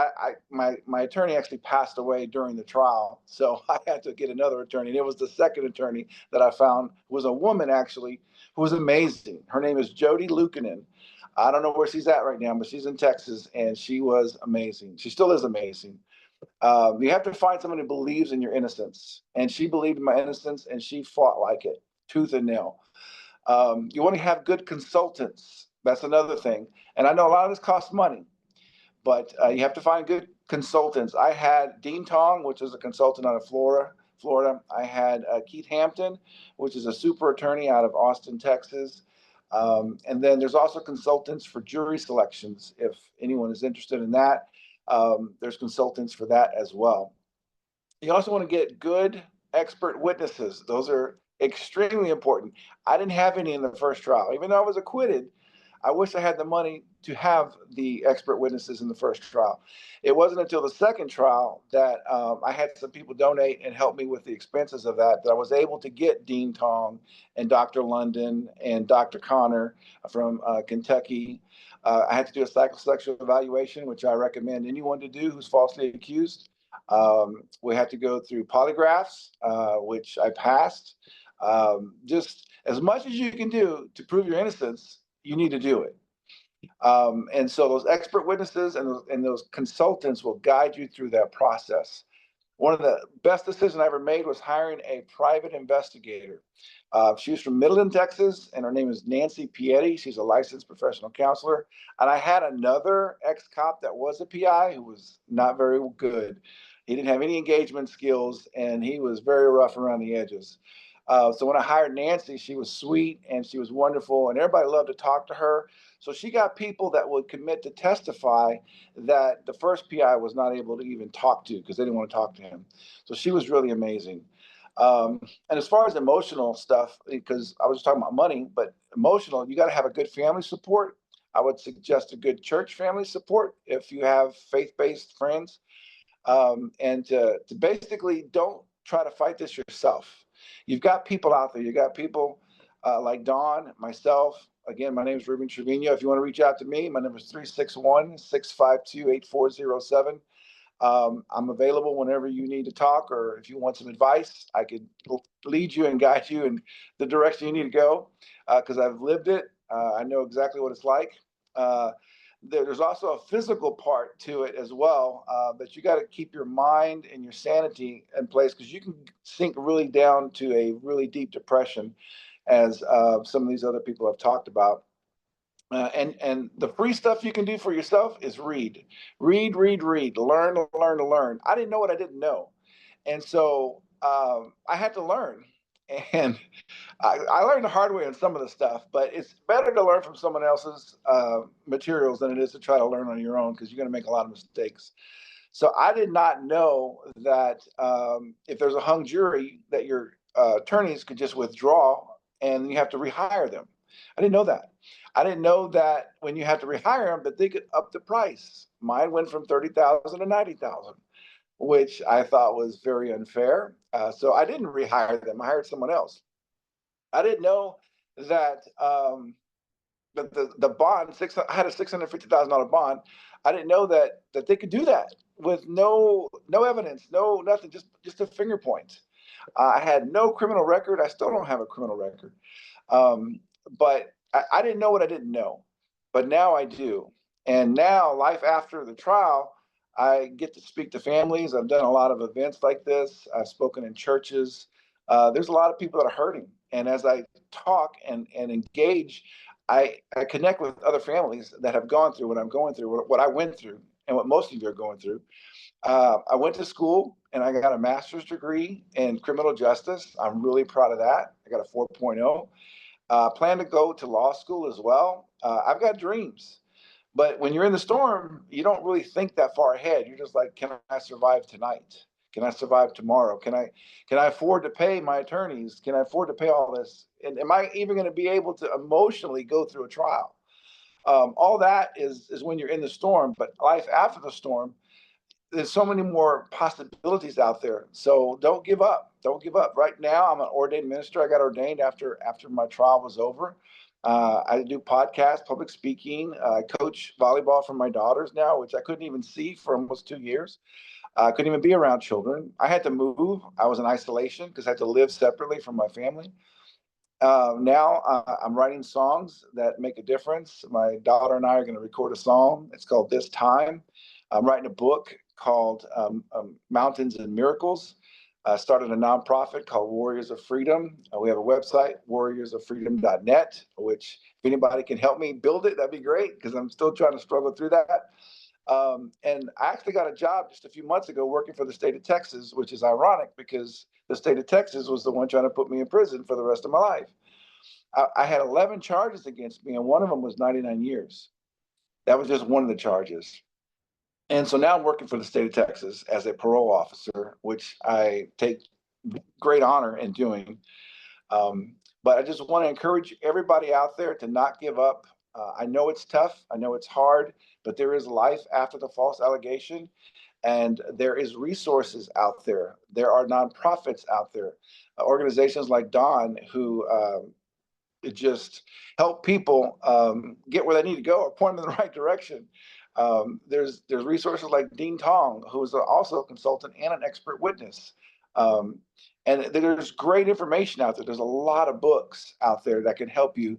my attorney actually passed away during the trial, so I had to get another attorney. And it was the second attorney that I found, who was a woman actually, who was amazing. Her name is Jody Lukanen. I don't know where she's at right now, but she's in Texas, and she was amazing. She still is amazing. You have to find someone who believes in your innocence, and she believed in my innocence, and she fought like it, tooth and nail. You want to have good consultants. That's another thing. And I know a lot of this costs money, but you have to find good consultants. I had Dean Tong, which is a consultant out of Florida, Florida. I had Keith Hampton, which is a super attorney out of Austin, Texas. And then there's also consultants for jury selections. If anyone is interested in that, there's consultants for that as well. You also want to get good expert witnesses. Those are extremely important. I didn't have any in the first trial. Even though I was acquitted, I wish I had the money to have the expert witnesses in the first trial. It wasn't until the second trial that I had some people donate and help me with the expenses of that I was able to get Dean Tong and Dr. London and Dr. Connor from Kentucky. I had to do a psychosexual evaluation, which I recommend anyone to do who's falsely accused. We had to go through polygraphs, which I passed. Just as much as you can do to prove your innocence, you need to do it. And so those expert witnesses and those consultants will guide you through that process. One of the best decisions I ever made was hiring a private investigator. She was from Midland, Texas, and her name is Nancy Piety. She's a licensed professional counselor. And I had another ex-cop that was a PI who was not very good. He didn't have any engagement skills, and he was very rough around the edges. So when I hired Nancy, she was sweet and she was wonderful, and everybody loved to talk to her. So she got people that would commit to testify that the first PI was not able to even talk to because they didn't want to talk to him. So she was really amazing. And as far as emotional stuff, because I was talking about money, but emotional, you got to have a good family support. I would suggest a good church family support if you have faith-based friends. And to basically don't try to fight this yourself. You've got people out there. You got people like Dawn, myself. Again, my name is Ruben Trevino. If you want to reach out to me, my number is 361-652-8407. I'm available whenever you need to talk, or if you want some advice, I could lead you and guide you in the direction you need to go, because I've lived it. I know exactly what it's like. There's also a physical part to it as well, but you got to keep your mind and your sanity in place, because you can sink really down to a really deep depression, as some of these other people have talked about. And the free stuff you can do for yourself is read, learn. I didn't know what I didn't know. And so I had to learn. And I learned the hard way on some of the stuff, but it's better to learn from someone else's materials than it is to try to learn on your own, because you're going to make a lot of mistakes. So I did not know that if there's a hung jury, that your attorneys could just withdraw and you have to rehire them. I didn't know that. I didn't know that when you have to rehire them, that they could up the price. Mine went from $30,000 to $90,000, which I thought was very unfair. So I didn't rehire them. I hired someone else. I didn't know that the bond, I had a $650,000 bond. I didn't know that they could do that with no evidence, no nothing, just a finger point. I had no criminal record. I still don't have a criminal record. But I didn't know what I didn't know, but now I do. And now, life after the trial, I get to speak to families. I've done a lot of events like this. I've spoken in churches. There's a lot of people that are hurting. And as I talk and engage, I connect with other families that have gone through what I'm going through, what I went through, and what most of you are going through. I went to school and I got a master's degree in criminal justice. I'm really proud of that. I got a 4.0. Plan to go to law school as well. I've got dreams, but when you're in the storm, you don't really think that far ahead. You're just like, can I survive tonight? Can I survive tomorrow? Can I afford to pay my attorneys? Can I afford to pay all this? And am I even going to be able to emotionally go through a trial? All that is when you're in the storm, but life after the storm, there's so many more possibilities out there. So don't give up. Don't give up. Right now, I'm an ordained minister. I got ordained after my trial was over. I do podcasts, public speaking. I coach volleyball for my daughters now, which I couldn't even see for almost 2 years. I couldn't even be around children. I had to move. I was in isolation because I had to live separately from my family. Now I'm writing songs that make a difference. My daughter and I are going to record a song. It's called This Time. I'm writing a book called Mountains and Miracles. Started a nonprofit called Warriors of Freedom. We have a website, warriorsoffreedom.net, which if anybody can help me build it, that'd be great, because I'm still trying to struggle through that. And I actually got a job just a few months ago working for the state of Texas, which is ironic because the state of Texas was the one trying to put me in prison for the rest of my life. I had 11 charges against me, and one of them was 99 years. That was just one of the charges. And so now I'm working for the state of Texas as a parole officer, which I take great honor in doing. But I just want to encourage everybody out there to not give up. I know it's tough. I know it's hard, but there is life after the false allegation. And there is resources out there. There are nonprofits out there, organizations like Dawn who just help people get where they need to go or point them in the right direction. There's resources like Dean Tong, who is also a consultant and an expert witness. And there's great information out there. There's a lot of books out there that can help you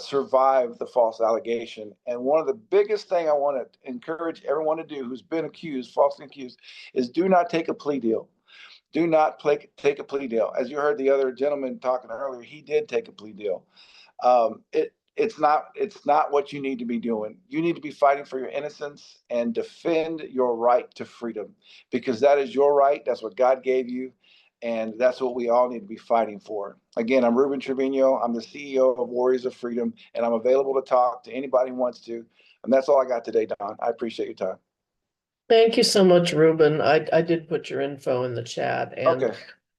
survive the false allegation. And one of the biggest thing I want to encourage everyone to do who's been accused, falsely accused, is do not take a plea deal. Do not take a plea deal. As you heard the other gentleman talking earlier, he did take a plea deal. It's not what you need to be doing. You need to be fighting for your innocence and defend your right to freedom, because that is your right. That's what God gave you. And that's what we all need to be fighting for. Again, I'm Ruben Trevino. I'm the CEO of Warriors of Freedom, and I'm available to talk to anybody who wants to. And that's all I got today, Don. I appreciate your time. Thank you so much, Ruben. I did put your info in the chat, and Okay.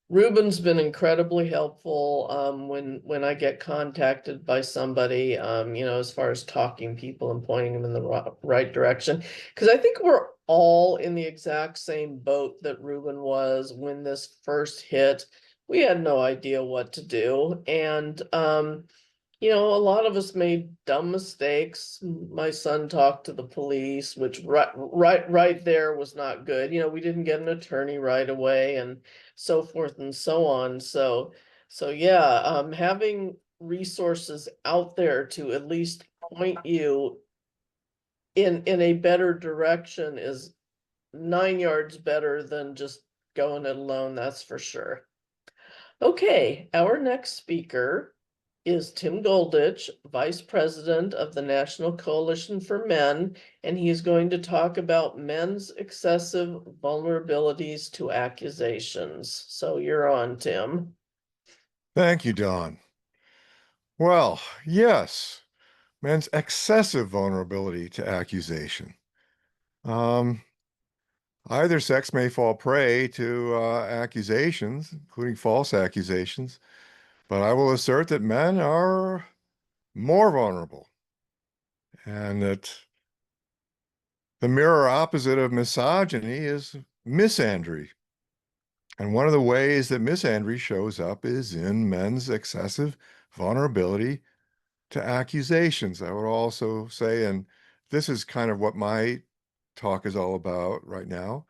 Ruben's been incredibly helpful when I get contacted by somebody, as far as talking people and pointing them in the right direction. Because I think we're all in the exact same boat that Ruben was when this first hit. We had no idea what to do. And a lot of us made dumb mistakes. My son talked to the police, which right there was not good. We didn't get an attorney right away and so forth and so on. So yeah, having resources out there to at least point you in a better direction is 9 yards better than just going it alone, that's for sure. Okay, our next speaker is Tim Goldich, Vice President of the National Coalition for Men, and he is going to talk about men's excessive vulnerabilities to accusations. So you're on, Tim. Thank you, Don. Well, yes, men's excessive vulnerability to accusation. Either sex may fall prey to accusations, including false accusations, but I will assert that men are more vulnerable, and that the mirror opposite of misogyny is misandry. And one of the ways that misandry shows up is in men's excessive vulnerability to accusations. I would also say, and this is kind of what my talk is all about right now,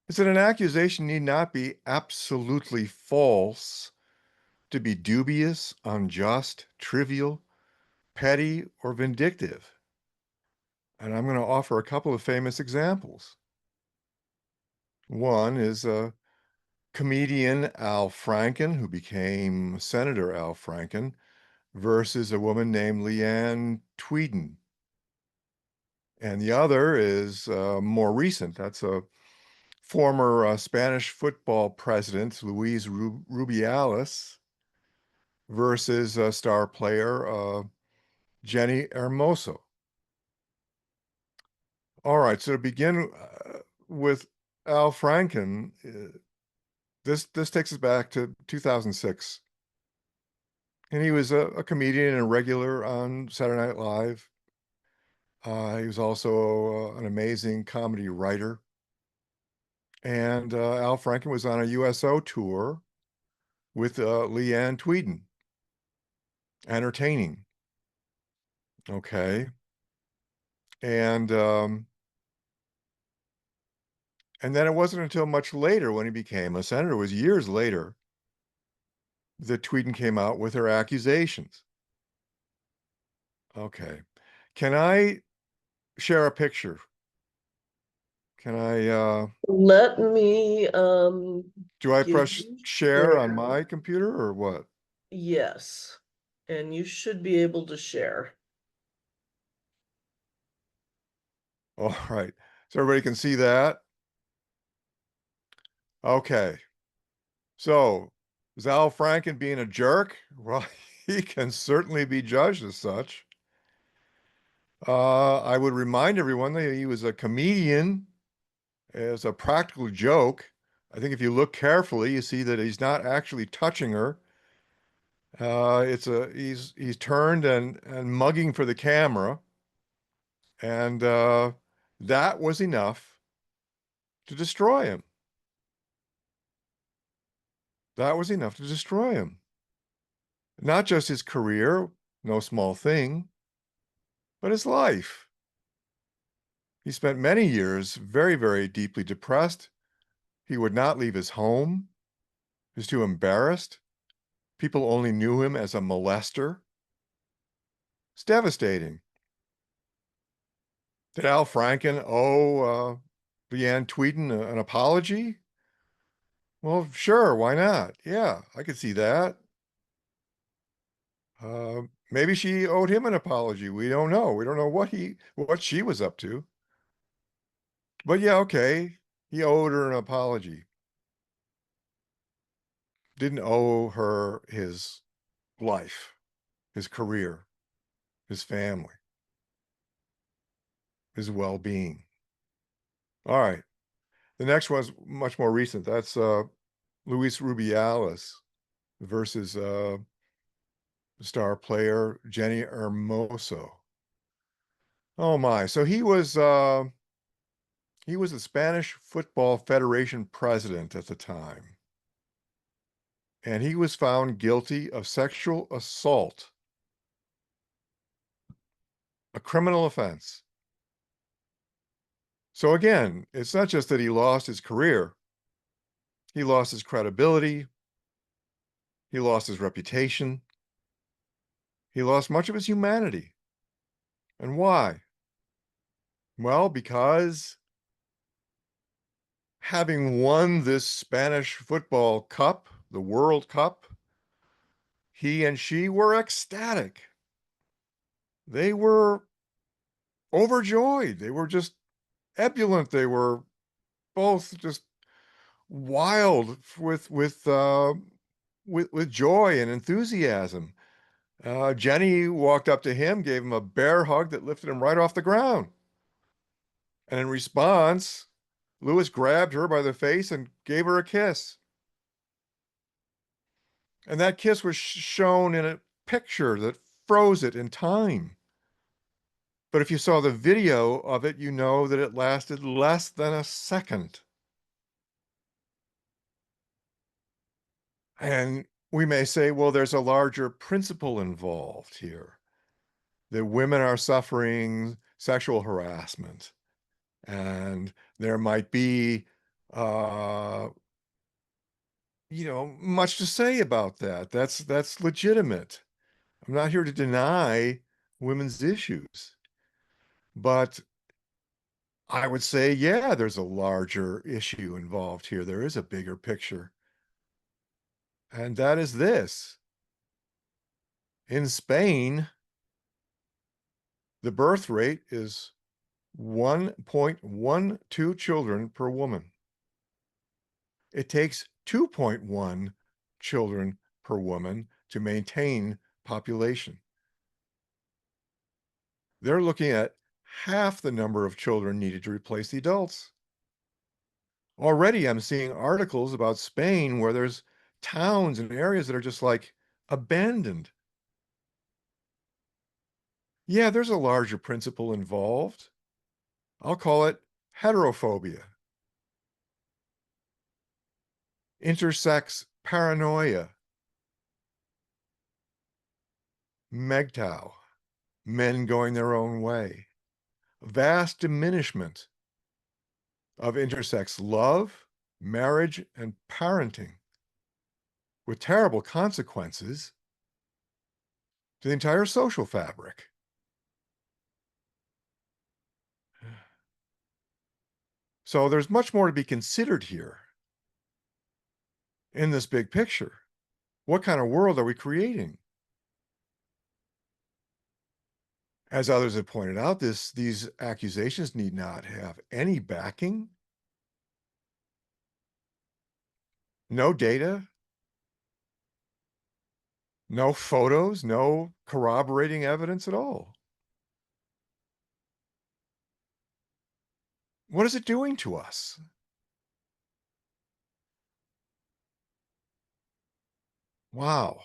is that an accusation need not be absolutely false to be dubious, unjust, trivial, petty, or vindictive. And I'm going to offer a couple of famous examples. One is comedian Al Franken, who became Senator Al Franken, versus a woman named Leanne Tweeden. And the other is more recent. That's a former Spanish football president, Luis Rubiales, versus star player Jenny Hermoso. All right, so to begin with Al Franken, this takes us back to 2006. And he was a comedian and a regular on Saturday Night Live. He was also an amazing comedy writer. And Al Franken was on a USO tour with Leanne Tweeden, entertaining. Okay. And then it wasn't until much later when he became a senator, it was years later, that Tweeden came out with her accusations. Okay. Can I share a picture? Can I Let me do I give press you share on my computer or what? Yes, and you should be able to share. All right. So everybody can see that? Okay. So, is Al Franken being a jerk? Well, he can certainly be judged as such. I would remind everyone that he was a comedian as a practical joke. I think if you look carefully, you see that he's not actually touching her. He's turned and mugging for the camera, and that was enough to destroy him. That was enough to destroy him. Not just his career, no small thing, but his life. He spent many years very, very deeply depressed. He would not leave his home. He was too embarrassed. People only knew him as a molester. It's devastating. Did Al Franken owe Leanne Tweeden an apology? Well, sure, why not? Yeah, I could see that. Maybe she owed him an apology. We don't know. We don't know what she was up to. But yeah, okay, he owed her an apology. Didn't owe her his life, his career, his family, his well-being. All right. The next one's much more recent. That's Luis Rubiales versus star player Jenny Hermoso. Oh my. So he was the Spanish Football Federation president at the time. And he was found guilty of sexual assault, a criminal offense. So again, it's not just that he lost his career. He lost his credibility. He lost his reputation. He lost much of his humanity. And why? Well, because having won this Spanish football cup, the World Cup, he and she were ecstatic. They were overjoyed. They were just ebullient. They were both just wild with joy and enthusiasm. Jenny walked up to him, gave him a bear hug that lifted him right off the ground. And in response, Lewis grabbed her by the face and gave her a kiss. And that kiss was shown in a picture that froze it in time. But if you saw the video of it, you know that it lasted less than a second. And we may say, well, there's a larger principle involved here, that women are suffering sexual harassment. And there might be, much to say about that. That's legitimate. I'm not here to deny women's issues. But I would say, yeah, there's a larger issue involved here. There is a bigger picture. And that is this. In Spain, the birth rate is 1.12 children per woman. It takes 2.1 children per woman to maintain population. They're looking at half the number of children needed to replace the adults. Already I'm seeing articles about Spain where there's towns and areas that are just like abandoned. Yeah, there's a larger principle involved. I'll call it heterophobia. Intersex paranoia. MGTOW, men going their own way. Vast diminishment of intersex love, marriage, and parenting, with terrible consequences to the entire social fabric. So there's much more to be considered here in this big picture. What kind of world are we creating? As others have pointed out, these accusations need not have any backing, no data, No photos, no corroborating evidence at all. What is it doing to us? Wow.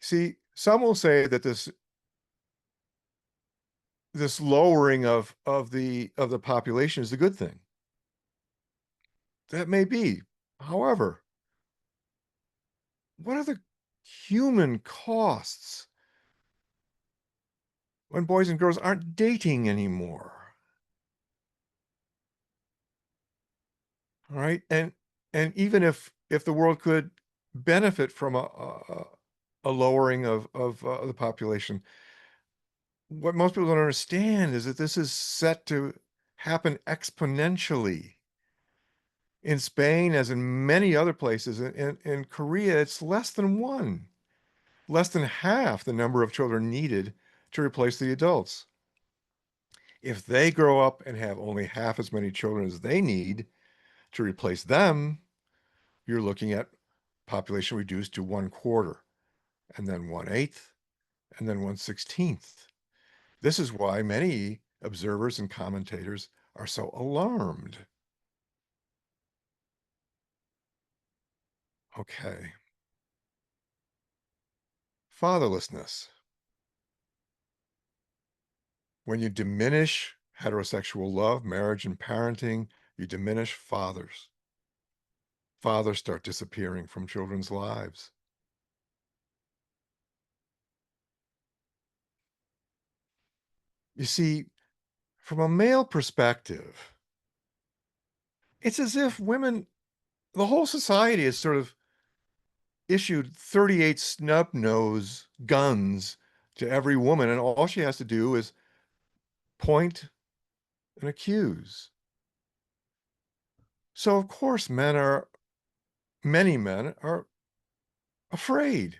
See, some will say that this lowering of the population is a good thing. That may be. However, what are the human costs when boys and girls aren't dating anymore? All right, and even if the world could benefit from a lowering of the population, what most people don't understand is that this is set to happen exponentially. In Spain, as in many other places, in Korea, it's less than one, less than half the number of children needed to replace the adults. If they grow up and have only half as many children as they need to replace them, you're looking at population reduced to 1/4, and then 1/8, and then 1/16. This is why many observers and commentators are so alarmed. Okay. Fatherlessness. When you diminish heterosexual love, marriage, and parenting, you diminish fathers. Fathers start disappearing from children's lives. You see, from a male perspective, it's as if women, the whole society has sort of issued 38 snub-nose guns to every woman, and all she has to do is point and accuse. So, of course, many men are afraid.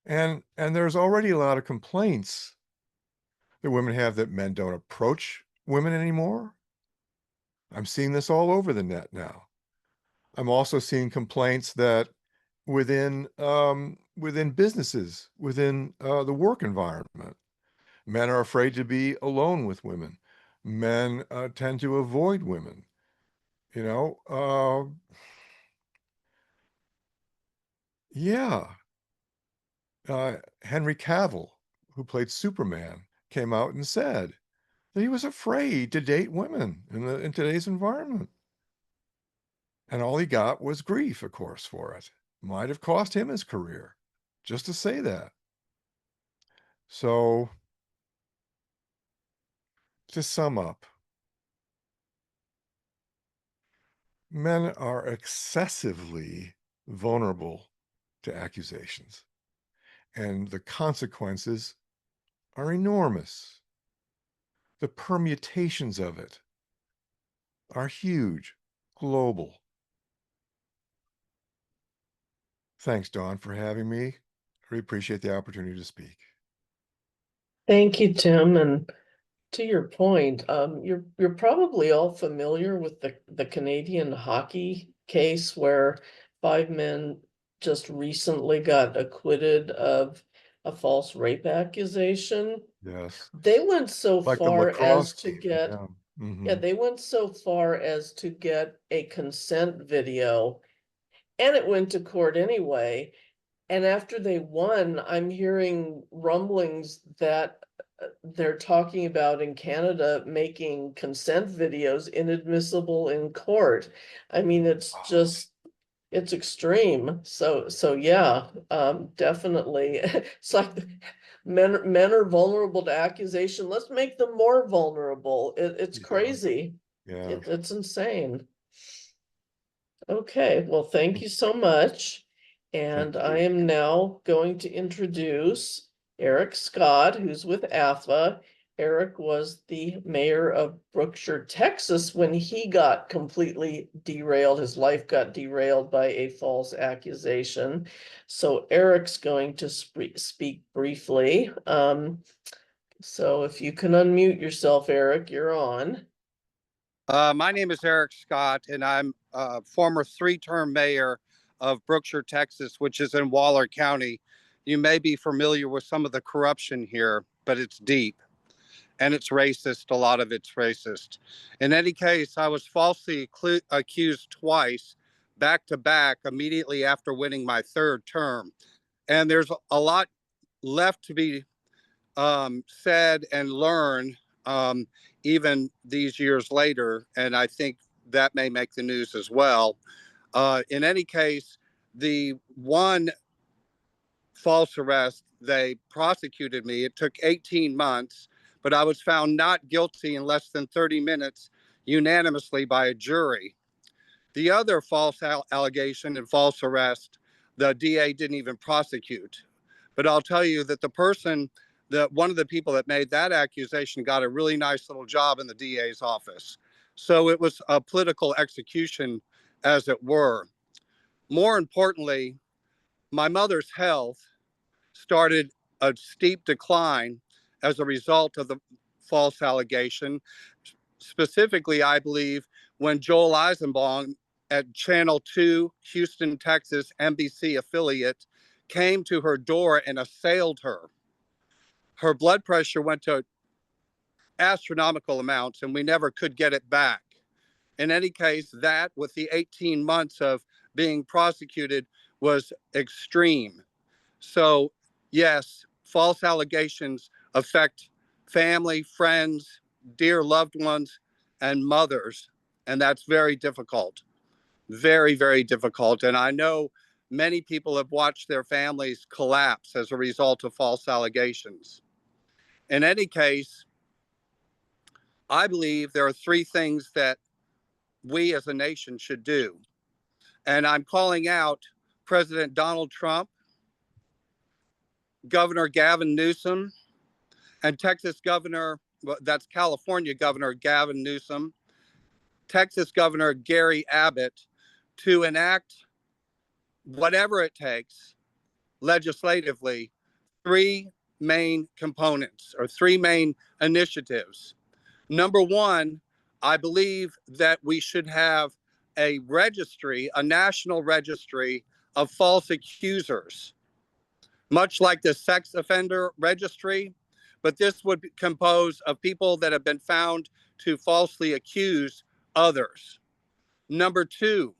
And there's already a lot of complaints that women have that men don't approach women anymore. I'm seeing this all over the net now. I'm also seeing complaints that within businesses, within the work environment, men are afraid to be alone with women. Men tend to avoid women. You know, yeah. Henry Cavill, who played Superman, came out and said that he was afraid to date women in today's environment. And all he got was grief, of course, for it. Might have cost him his career just to say that. So, to sum up, men are excessively vulnerable to accusations, and the consequences are enormous. The permutations of it are huge, global. Thanks, Dawn, for having me. I really appreciate the opportunity to speak. Thank you, Tim. And to your point, you're probably all familiar with the Canadian hockey case where 5 men just recently got acquitted of a false rape accusation. Yes. They went so Like the far lacrosse as to game, get, yeah. yeah, Mhm. they went so far as to get a consent video, and it went to court anyway. And after they won, I'm hearing rumblings that they're talking about in Canada making consent videos inadmissible in court. I mean, it's just, it's extreme. So yeah, definitely. It's like men are vulnerable to accusation. Let's make them more vulnerable. It's Yeah. crazy. Yeah. It's insane. Okay, well, thank you so much. And Thank I you. am now going to introduce Eric Scott, who's with AFA. Eric was the mayor of Brookshire, Texas, when he got completely derailed. His life got derailed by a false accusation. So Eric's going to speak briefly. So if you can unmute yourself, Eric, you're on. My name is Eric Scott, and I'm a former 3-term mayor of Brookshire, Texas, which is in Waller County. You may be familiar with some of the corruption here, but it's deep and it's racist. A lot of it's racist. In any case, I was falsely accused twice, back to back, immediately after winning my third term. And there's a lot left to be said and learned even these years later. And I think that may make the news as well. In any case, the one false arrest, they prosecuted me. It took 18 months, but I was found not guilty in less than 30 minutes unanimously by a jury. The other false allegation and false arrest, the DA didn't even prosecute. But I'll tell you that one of the people that made that accusation got a really nice little job in the DA's office. So it was a political execution, as it were. More importantly, my mother's health started a steep decline as a result of the false allegation. Specifically, I believe, when Joel Eisenbaum at Channel 2, Houston, Texas, NBC affiliate, came to her door and assailed her. Her blood pressure went to astronomical amounts, and we never could get it back. In any case, that, with the 18 months of being prosecuted, was extreme. So, yes, false allegations affect family, friends, dear loved ones, and mothers. And that's very difficult. Very, very difficult. And I know many people have watched their families collapse as a result of false allegations. In any case, I believe there are three things that we as a nation should do. And I'm calling out President Donald Trump, Governor Gavin Newsom, and Texas Governor, that's California Governor Gavin Newsom, Texas Governor Gary Abbott, to enact whatever it takes legislatively, three main components or three main initiatives. Number one, I believe that we should have a registry, a national registry of false accusers, much like the sex offender registry, but this would be composed of people that have been found to falsely accuse others. Number two,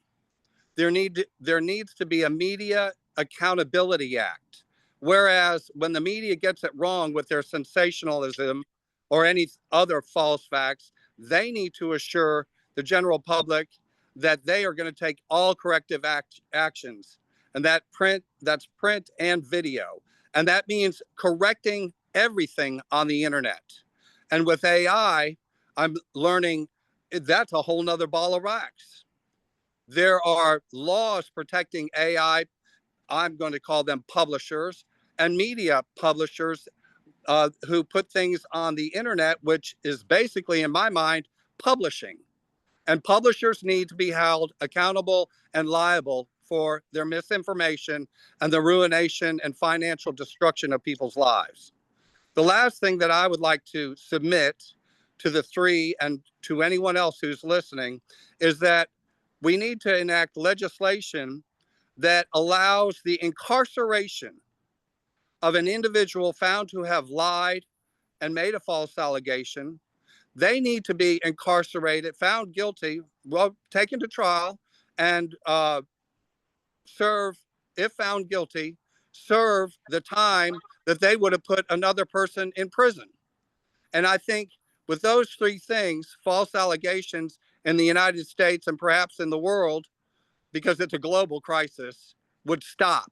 there needs to be a Media Accountability Act. Whereas when the media gets it wrong with their sensationalism or any other false facts, they need to assure the general public that they are going to take all corrective actions. And that's print and video. And that means correcting everything on the internet. And with AI, I'm learning that's a whole nother ball of wax. There are laws protecting AI. I'm going to call them publishers and media publishers who put things on the internet, which is basically, in my mind, publishing. And publishers need to be held accountable and liable for their misinformation and the ruination and financial destruction of people's lives. The last thing that I would like to submit to the three and to anyone else who's listening is that we need to enact legislation that allows the incarceration of an individual found to have lied and made a false allegation. They need to be incarcerated, found guilty, well, taken to trial, and serve, if found guilty, serve the time that they would have put another person in prison. And I think with those three things, false allegations in the United States and perhaps in the world, because it's a global crisis, would stop.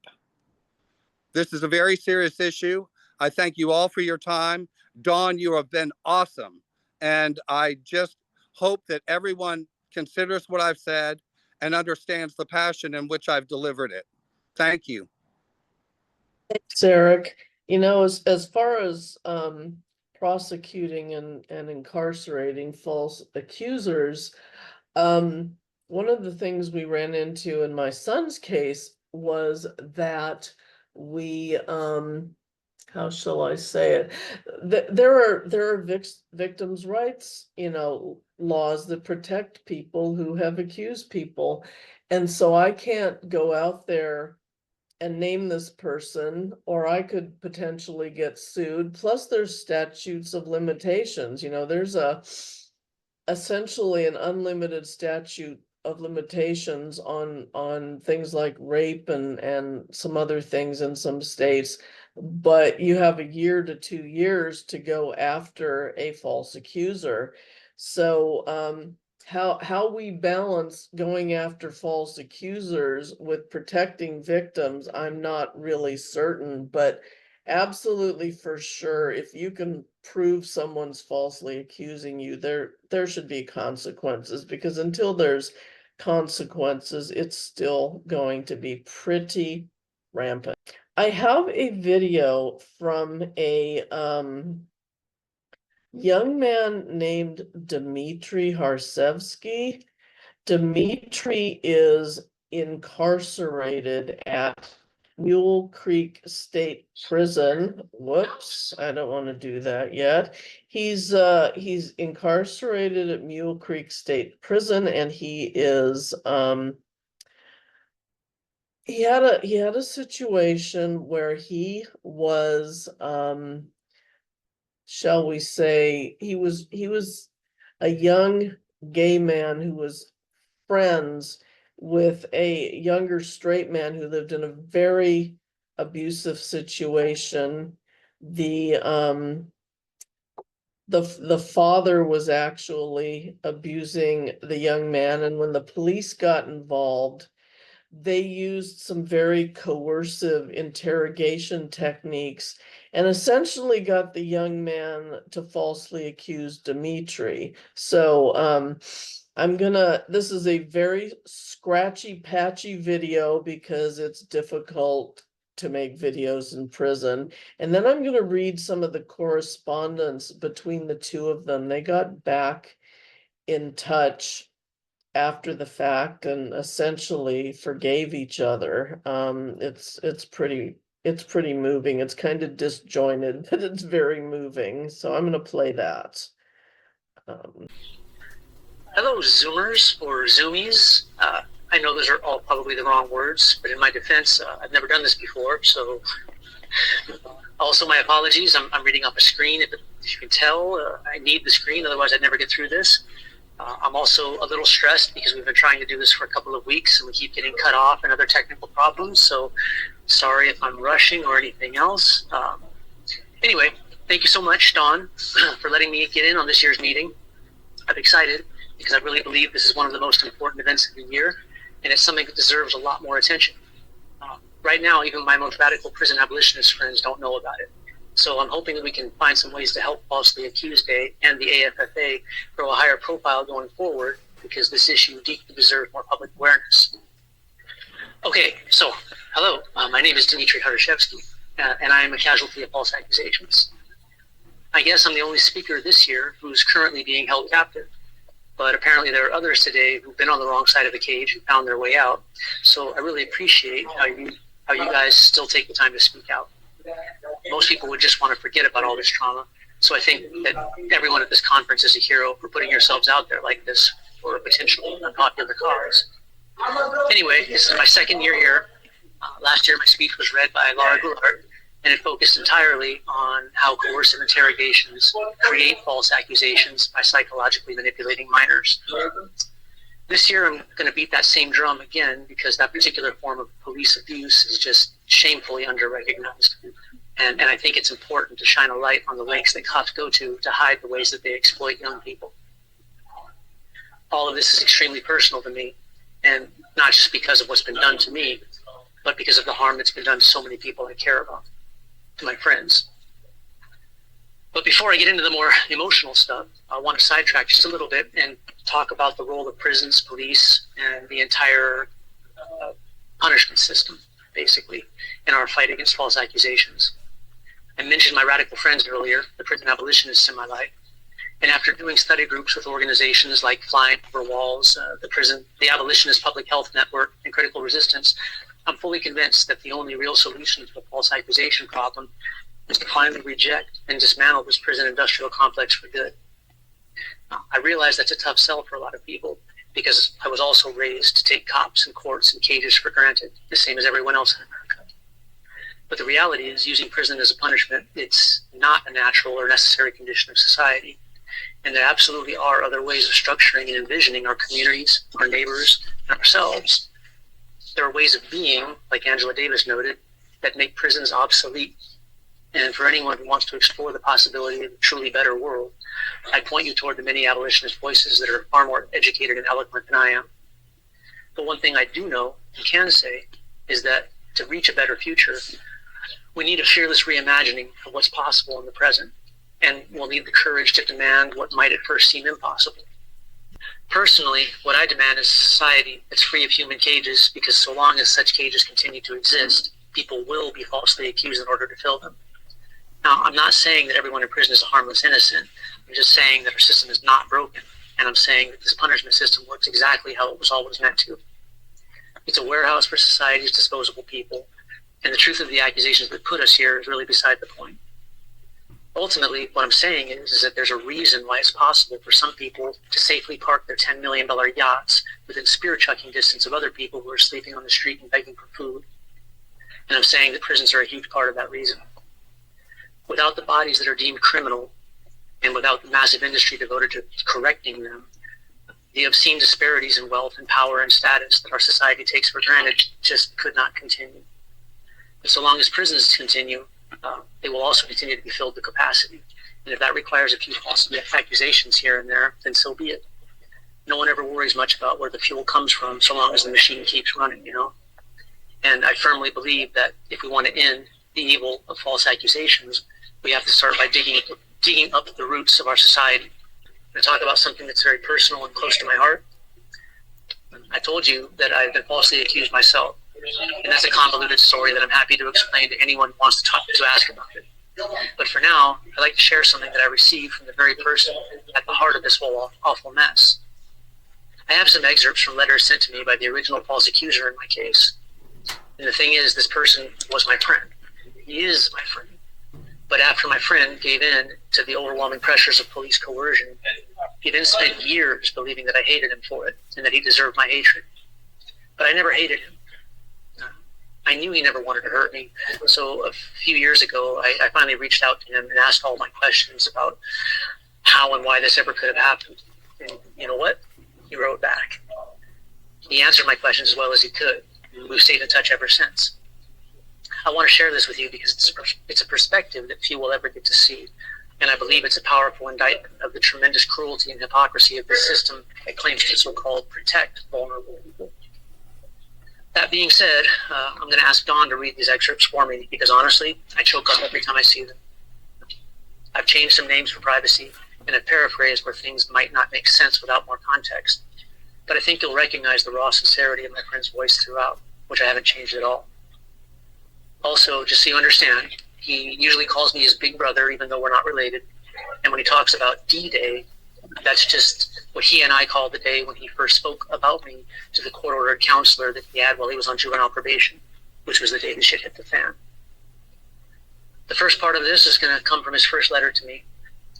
This is a very serious issue. I thank you all for your time. Dawn, you have been awesome. And I just hope that everyone considers what I've said and understands the passion in which I've delivered it. Thank you. Thanks, Eric. You know, as far as prosecuting and incarcerating false accusers, one of the things we ran into in my son's case was that we how shall I say it? There are victims' rights, laws that protect people who have accused people. And so I can't go out there and name this person, or I could potentially get sued. Plus there's statutes of limitations. There's essentially an unlimited statute of limitations on things like rape and some other things in some states, but you have a year to 2 years to go after a false accuser. So how we balance going after false accusers with protecting victims, I'm not really certain, but absolutely for sure, if you can prove someone's falsely accusing you, there should be consequences, because until there's consequences, it's still going to be pretty rampant. I have a video from a young man named Dymitri Haraszewski. Dymitri is incarcerated at Mule Creek State Prison. Whoops, I don't want to do that yet. He's incarcerated at Mule Creek State Prison, and he had a situation where he was shall we say, he was a young gay man who was friends with a younger straight man who lived in a very abusive situation. The father was actually abusing the young man, and when the police got involved, they used some very coercive interrogation techniques and essentially got the young man to falsely accuse Dymitri. So this is a very scratchy, patchy video because it's difficult to make videos in prison. And then I'm gonna read some of the correspondence between the two of them. They got back in touch after the fact and essentially forgave each other. It's pretty moving. It's kind of disjointed, but it's very moving. So I'm gonna play that. Hello, Zoomers or Zoomies. I know those are all probably the wrong words, but in my defense, I've never done this before. So also my apologies. I'm reading off a screen. If you can tell, I need the screen, otherwise I'd never get through this. I'm also a little stressed because we've been trying to do this for a couple of weeks and we keep getting cut off and other technical problems. So sorry if I'm rushing or anything else. Anyway, thank you so much, Dawn, for letting me get in on this year's meeting. I'm excited because I really believe this is one of the most important events of the year, and it's something that deserves a lot more attention. Right now, even my most radical prison abolitionist friends don't know about it. So I'm hoping that we can find some ways to help falsely accused Day and the AFFA grow a higher profile going forward, because this issue deeply deserves more public awareness. Okay, so hello, my name is Dymitri Haraszewski, and I am a casualty of false accusations. I guess I'm the only speaker this year who's currently being held captive, but apparently there are others today who've been on the wrong side of the cage and found their way out. So I really appreciate how you guys still take the time to speak out. Most people would just want to forget about all this trauma. So I think that everyone at this conference is a hero for putting yourselves out there like this for a potentially unpopular cause. Anyway, this is my second year here. Last year my speech was read by Laura Goulart, and it focused entirely on how coercive interrogations create false accusations by psychologically manipulating minors. This year I'm going to beat that same drum again, because that particular form of police abuse is just shamefully under-recognized. And I think it's important to shine a light on the lengths that cops go to hide the ways that they exploit young people. All of this is extremely personal to me, and not just because of what's been done to me, but because of the harm that's been done to so many people I care about, to my friends. But before I get into the more emotional stuff, I want to sidetrack just a little bit and talk about the role of prisons, police, and the entire punishment system, basically, in our fight against false accusations. I mentioned my radical friends earlier, the prison abolitionists in my life. And after doing study groups with organizations like Flying Over Walls, the Abolitionist Public Health Network, and Critical Resistance, I'm fully convinced that the only real solution to the false accusation problem is to finally reject and dismantle this prison industrial complex for good. I realize that's a tough sell for a lot of people because I was also raised to take cops and courts and cages for granted, the same as everyone else in America. But the reality is, using prison as a punishment, it's not a natural or necessary condition of society. And there absolutely are other ways of structuring and envisioning our communities, our neighbors, and ourselves. There are ways of being, like Angela Davis noted, that make prisons obsolete. And for anyone who wants to explore the possibility of a truly better world, I point you toward the many abolitionist voices that are far more educated and eloquent than I am. But one thing I do know and can say is that to reach a better future, we need a fearless reimagining of what's possible in the present, and we'll need the courage to demand what might at first seem impossible. Personally, what I demand is a society that's free of human cages, because so long as such cages continue to exist, people will be falsely accused in order to fill them. Now, I'm not saying that everyone in prison is a harmless innocent. I'm just saying that our system is not broken, and I'm saying that this punishment system works exactly how it was always meant to. It's a warehouse for society's disposable people, and the truth of the accusations that put us here is really beside the point. Ultimately, what I'm saying is that there's a reason why it's possible for some people to safely park their $10 million yachts within spear-chucking distance of other people who are sleeping on the street and begging for food. And I'm saying that prisons are a huge part of that reason. Without the bodies that are deemed criminal, and without the massive industry devoted to correcting them, the obscene disparities in wealth and power and status that our society takes for granted just could not continue. But so long as prisons continue, they will also continue to be filled to capacity. And if that requires a few false accusations here and there, then so be it. No one ever worries much about where the fuel comes from, so long as the machine keeps running, you know? And I firmly believe that if we want to end the evil of false accusations, we have to start by digging up the roots of our society. I'm going to talk about something that's very personal and close to my heart. I told you that I've been falsely accused myself, and that's a convoluted story that I'm happy to explain to anyone who wants to ask about it. But for now, I'd like to share something that I received from the very person at the heart of this whole awful mess. I have some excerpts from letters sent to me by the original false accuser in my case. And the thing is, this person was my friend. He is my friend. But after my friend gave in to the overwhelming pressures of police coercion, he then spent years believing that I hated him for it and that he deserved my hatred. But I never hated him. I knew he never wanted to hurt me. So a few years ago, I finally reached out to him and asked all my questions about how and why this ever could have happened. And you know what? He wrote back. He answered my questions as well as he could. We've stayed in touch ever since. I want to share this with you because it's a perspective that few will ever get to see. And I believe it's a powerful indictment of the tremendous cruelty and hypocrisy of the system that claims to so-called protect vulnerable people. That being said, I'm going to ask Dawn to read these excerpts for me because honestly, I choke up every time I see them. I've changed some names for privacy and I've paraphrased where things might not make sense without more context. But I think you'll recognize the raw sincerity of my friend's voice throughout, which I haven't changed at all. Also, just so you understand, he usually calls me his big brother, even though we're not related. And when he talks about D-Day, that's just what he and I call the day when he first spoke about me to the court-ordered counselor that he had while he was on juvenile probation, which was the day the shit hit the fan. The first part of this is going to come from his first letter to me,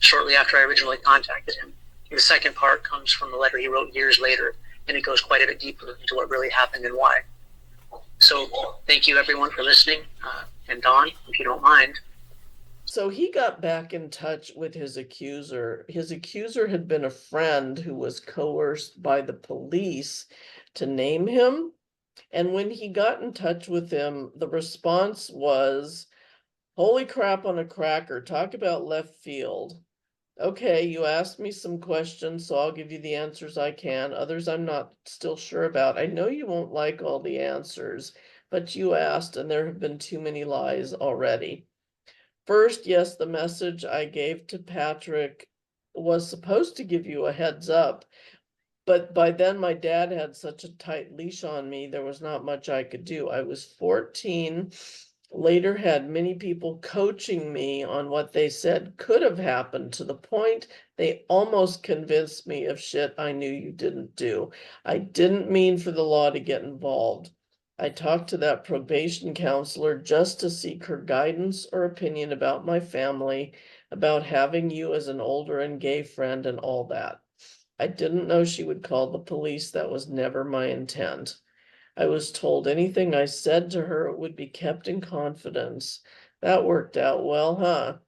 shortly after I originally contacted him. The second part comes from the letter he wrote years later, and it goes quite a bit deeper into what really happened and why. So thank you everyone for listening, and Dawn, if you don't mind. So he got back in touch with his accuser. His accuser had been a friend who was coerced by the police to name him. And when he got in touch with him, the response was, "Holy crap on a cracker, talk about left field. Okay, you asked me some questions, so I'll give you the answers I can. Others I'm not still sure about. I know you won't like all the answers, but you asked, and there have been too many lies already. First, yes, the message I gave to Patrick was supposed to give you a heads up, but by then my dad had such a tight leash on me, there was not much I could do. I was 14. Later had many people coaching me on what they said could have happened, to the point they almost convinced me of shit I knew you didn't do. I didn't mean for the law to get involved. I talked to that probation counselor just to seek her guidance or opinion about my family, about having you as an older and gay friend and all that. I didn't know she would call the police. That was never my intent. I was told anything I said to her would be kept in confidence. That worked out well, huh?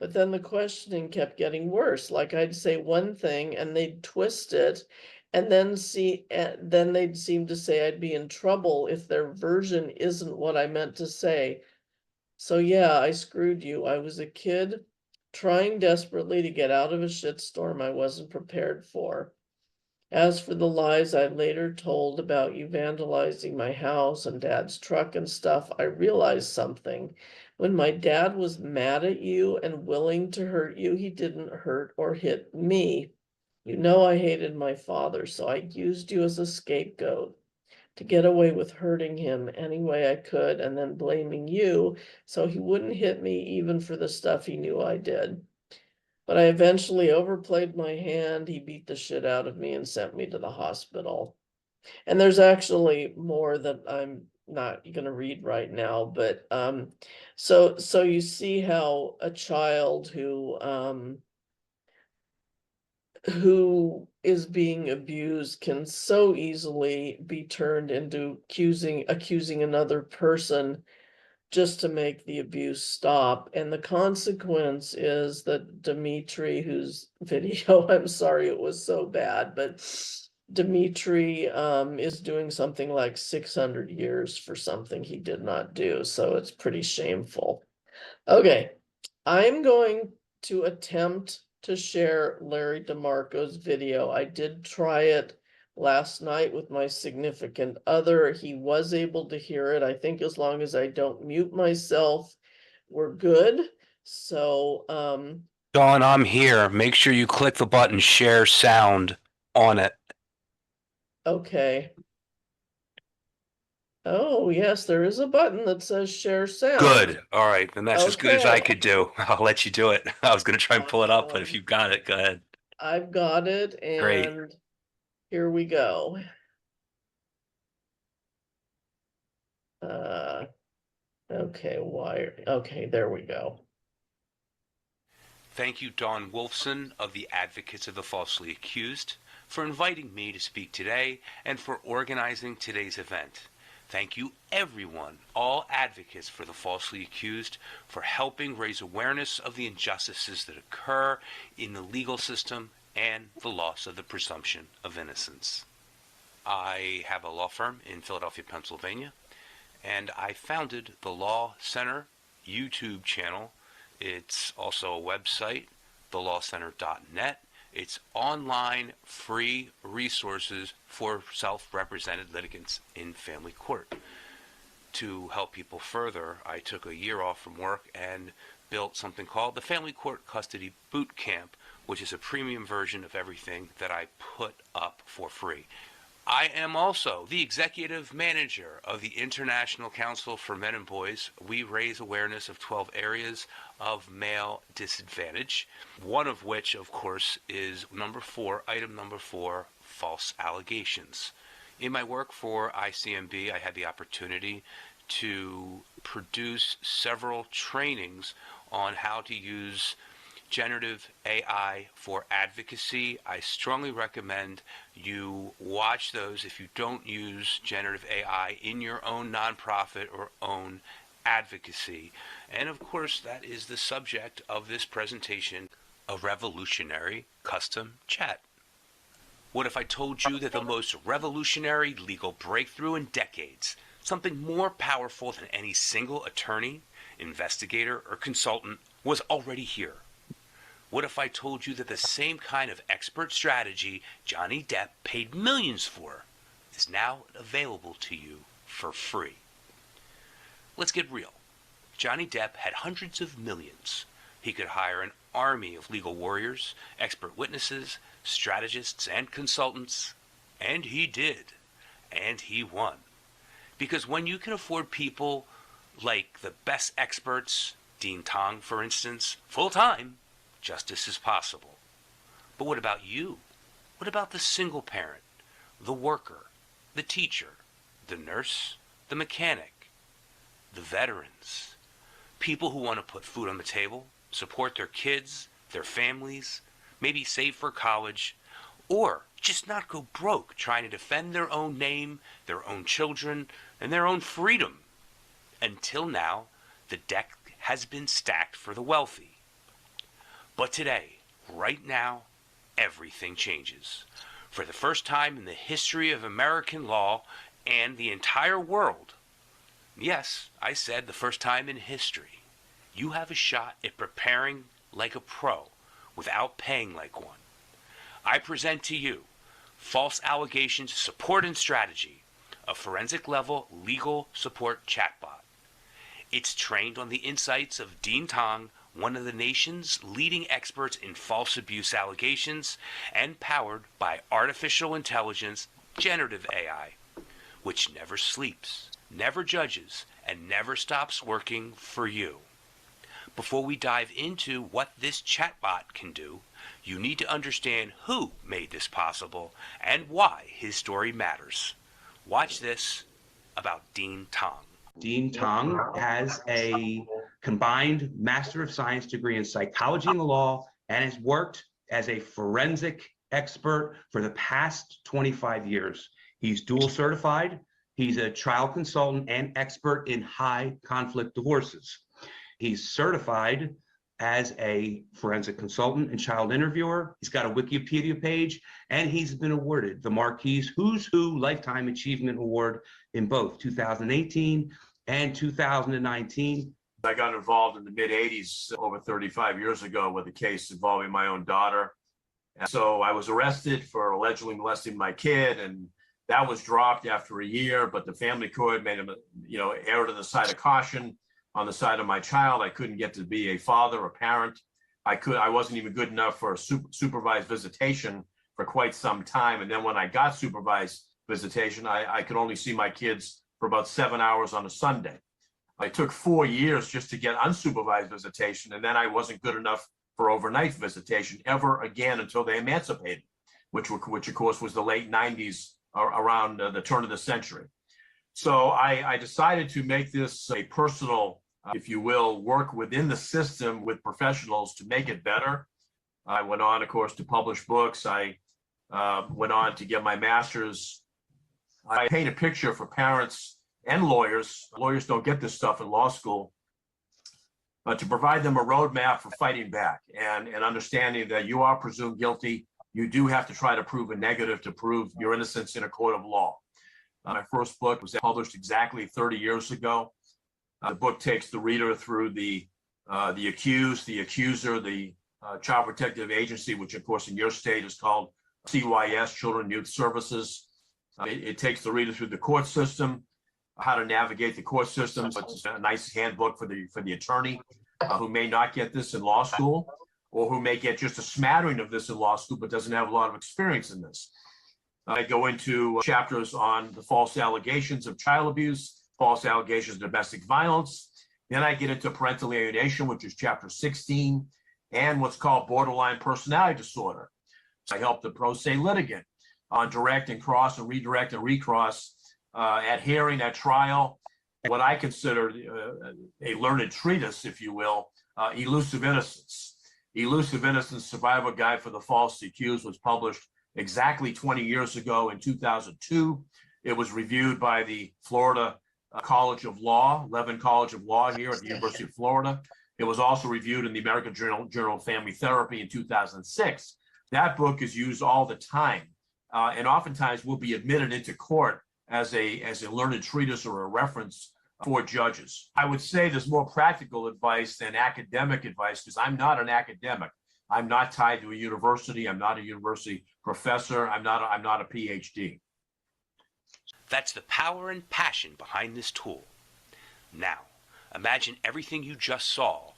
But then the questioning kept getting worse. Like I'd say one thing and they'd twist it, and then they'd seem to say I'd be in trouble if their version isn't what I meant to say. So yeah, I screwed you. I was a kid trying desperately to get out of a shitstorm I wasn't prepared for. As for the lies I later told about you vandalizing my house and Dad's truck and stuff, I realized something. When my dad was mad at you and willing to hurt you, he didn't hurt or hit me. You know I hated my father, so I used you as a scapegoat to get away with hurting him any way I could and then blaming you so he wouldn't hit me even for the stuff he knew I did. But I eventually overplayed my hand. He beat the shit out of me and sent me to the hospital. And there's actually more that I'm not going to read right now, but so you see how a child who is being abused can so easily be turned into accusing another person just to make the abuse stop. And the consequence is that Dymitri, whose video, I'm sorry it was so bad, but Dymitri is doing something like 600 years for something he did not do. So it's pretty shameful. Okay, I'm going to attempt to share Larry DeMarco's video. I did try it last night with my significant other. He was able to hear it. I think as long as I don't mute myself, we're good. So, Dawn, I'm here. Make sure you click the button share sound on it. okay. Oh, yes, there is a button that says share sound. Good. All right. Then that's as good as I Okay. could do. I'll let you do it. I was going to try and pull it up, but if you've got it, go ahead. I've got it, Great. and here we go. Okay, okay, there we go. Thank you, Dawn Wolfson of the Advocates of the Falsely Accused, for inviting me to speak today and for organizing today's event. Thank you, everyone, all advocates for the falsely accused, for helping raise awareness of the injustices that occur in the legal system and the loss of the presumption of innocence. I have a law firm in Philadelphia, Pennsylvania, and I founded the Law Center YouTube channel. It's also a website, thelawcenter.net. It's online free resources for self-represented litigants in family court. To help people further, I took a year off from work and built something called the Family Court Custody Boot Camp, which is a premium version of everything that I put up for free. I am also the executive manager of the International Council for Men and Boys. We raise awareness of 12 areas of male disadvantage, one of which, of course, is item number 4, false allegations. In my work for ICMB, I had the opportunity to produce several trainings on how to use generative AI for advocacy. I strongly recommend you watch those if you don't use generative AI in your own nonprofit or own advocacy. And of course, that is the subject of this presentation, a revolutionary custom chat. What if I told you that the most revolutionary legal breakthrough in decades, something more powerful than any single attorney, investigator, or consultant, was already here? What if I told you that the same kind of expert strategy Johnny Depp paid millions for is now available to you for free? Let's get real. Johnny Depp had hundreds of millions. He could hire an army of legal warriors, expert witnesses, strategists, and consultants. And he did. And he won. Because when you can afford people like the best experts, Dean Tong, for instance, full-time, justice is possible. But what about you? What about the single parent, the worker, the teacher, the nurse, the the mechanic, the veterans, people who want to put food on the table, support their kids, their families, maybe save for college, or just not go broke trying to defend their own name, their own children, and their own freedom. Until now, the deck has been stacked for the wealthy. But today, right now, everything changes. For the first time in the history of American law and the entire world, yes, I said the first time in history, you have a shot at preparing like a pro without paying like one. I present to you False Allegations Support and Strategy, a forensic-level legal support chatbot. It's trained on the insights of Dean Tong, one of the nation's leading experts in false abuse allegations, and powered by artificial intelligence, generative AI, which never sleeps, never judges, and never stops working for you. Before we dive into what this chatbot can do, you need to understand who made this possible and why his story matters. Watch this about Dean Tong. Dean Tong has a combined Master of Science degree in psychology and the law and has worked as a forensic expert for the past 25 years. He's dual certified. He's a trial consultant and expert in high conflict divorces. He's certified as a forensic consultant and child interviewer. He's got a Wikipedia page, and he's been awarded the Marquis Who's Who Lifetime Achievement Award in both 2018 and 2019. I got involved in the mid-'80s, over 35 years ago, with a case involving my own daughter. And so I was arrested for allegedly molesting my kid, and that was dropped after a year, but the family court made him, err to the side of caution. On the side of my child, I couldn't get to be a father, a parent. I wasn't even good enough for supervised visitation for quite some time. And then when I got supervised visitation, I could only see my kids for about 7 hours on a Sunday. I took 4 years just to get unsupervised visitation, and then I wasn't good enough for overnight visitation ever again until they emancipated, which of course was the late 90s, around the turn of the century. So I decided to make this a personal, if you will, work within the system with professionals to make it better. I went on, of course, to publish books. I went on to get my master's. I paint a picture for parents and lawyers. Lawyers don't get this stuff in law school, to provide them a roadmap for fighting back and understanding that you are presumed guilty. You do have to try to prove a negative to prove your innocence in a court of law. My first book was published exactly 30 years ago. The book takes the reader through the accused, the accuser, the Child Protective Agency, which of course in your state is called CYS, Children and Youth Services. It takes the reader through the court system, how to navigate the court system. So it's a nice handbook for the attorney who may not get this in law school, or who may get just a smattering of this in law school but doesn't have a lot of experience in this. I go into chapters on the false allegations of child abuse, false allegations of domestic violence. Then I get into parental alienation, which is chapter 16, and what's called borderline personality disorder. So I help the pro se litigant on direct and cross and redirect and recross at hearing, at trial, what I consider a learned treatise, if you will, Elusive Innocence. Elusive Innocence Survival Guide for the Falsely Accused was published exactly 20 years ago in 2002. It was reviewed by the Florida College of Law, Levin College of Law here at the University of Florida. It was also reviewed in the American Journal of Family Therapy in 2006. That book is used all the time, and oftentimes will be admitted into court as a learned treatise or a reference for judges. I would say there's more practical advice than academic advice, because I'm not an academic. I'm not tied to a university. I'm not a university professor. I'm not a PhD. That's the power and passion behind this tool. Now, imagine everything you just saw,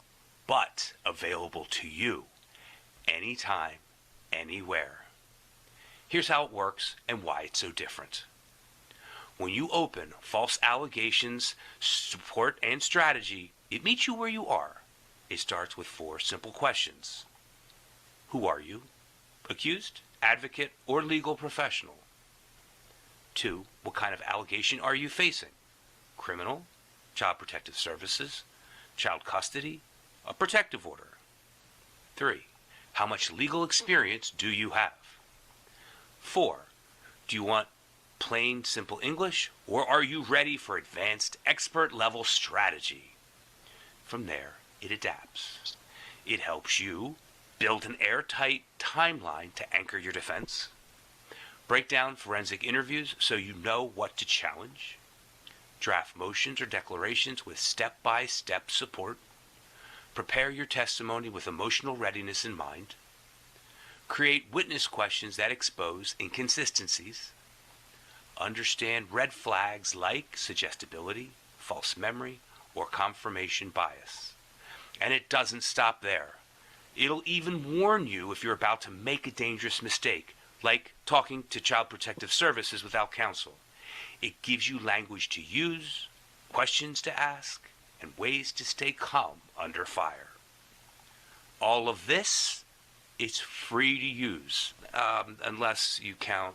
but available to you, anytime, anywhere. Here's how it works and why it's so different. When you open False Allegations, Support and Strategy, it meets you where you are. It starts with 4 simple questions. Who are you? Accused, advocate, or legal professional? 2, what kind of allegation are you facing? criminal, child protective services, child custody, a protective order. 3. How much legal experience do you have? 4. Do you want plain, simple English, or are you ready for advanced, expert-level strategy? From there, it adapts. It helps you build an airtight timeline to anchor your defense, break down forensic interviews so you know what to challenge, draft motions or declarations with step-by-step support, prepare your testimony with emotional readiness in mind, create witness questions that expose inconsistencies, understand red flags like suggestibility, false memory, or confirmation bias. And it doesn't stop there. It'll even warn you if you're about to make a dangerous mistake, like talking to Child Protective Services without counsel. It gives you language to use, questions to ask, and ways to stay calm under fire. All of this is free to use, unless you count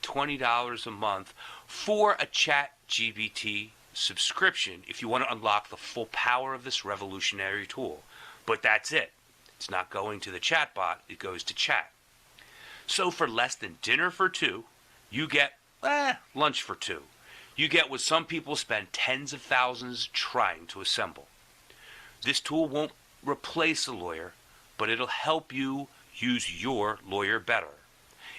$20 a month for a ChatGPT subscription if you want to unlock the full power of this revolutionary tool. But that's it. It's not going to the chatbot, it goes to chat. So for less than dinner for two, you get lunch for two. You get what some people spend tens of thousands trying to assemble. This tool won't replace a lawyer, but it'll help you use your lawyer better.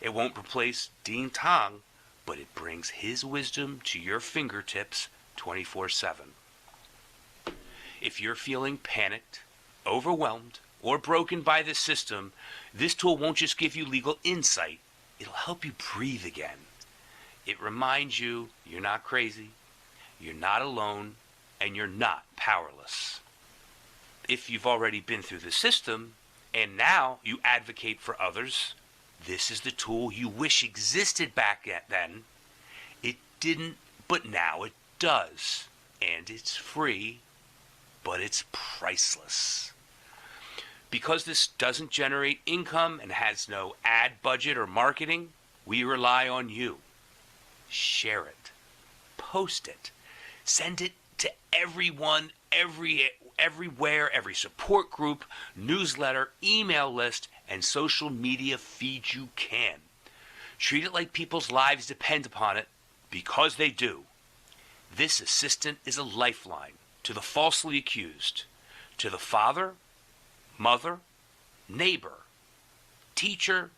It won't replace Dean Tong, but it brings his wisdom to your fingertips 24/7. If you're feeling panicked, overwhelmed, or broken by the system, this tool won't just give you legal insight, it'll help you breathe again. It reminds you you're not crazy, you're not alone, and you're not powerless. If you've already been through the system, and now you advocate for others, this is the tool you wish existed back then. It didn't, but now it does. And it's free, but it's priceless. Because this doesn't generate income and has no ad budget or marketing, we rely on you. Share it. Post it. Send it to everyone, everywhere, every support group, newsletter, email list, and social media feed you can. Treat it like people's lives depend upon it, because they do. This assistant is a lifeline to the falsely accused, to the father, mother, neighbor, teacher,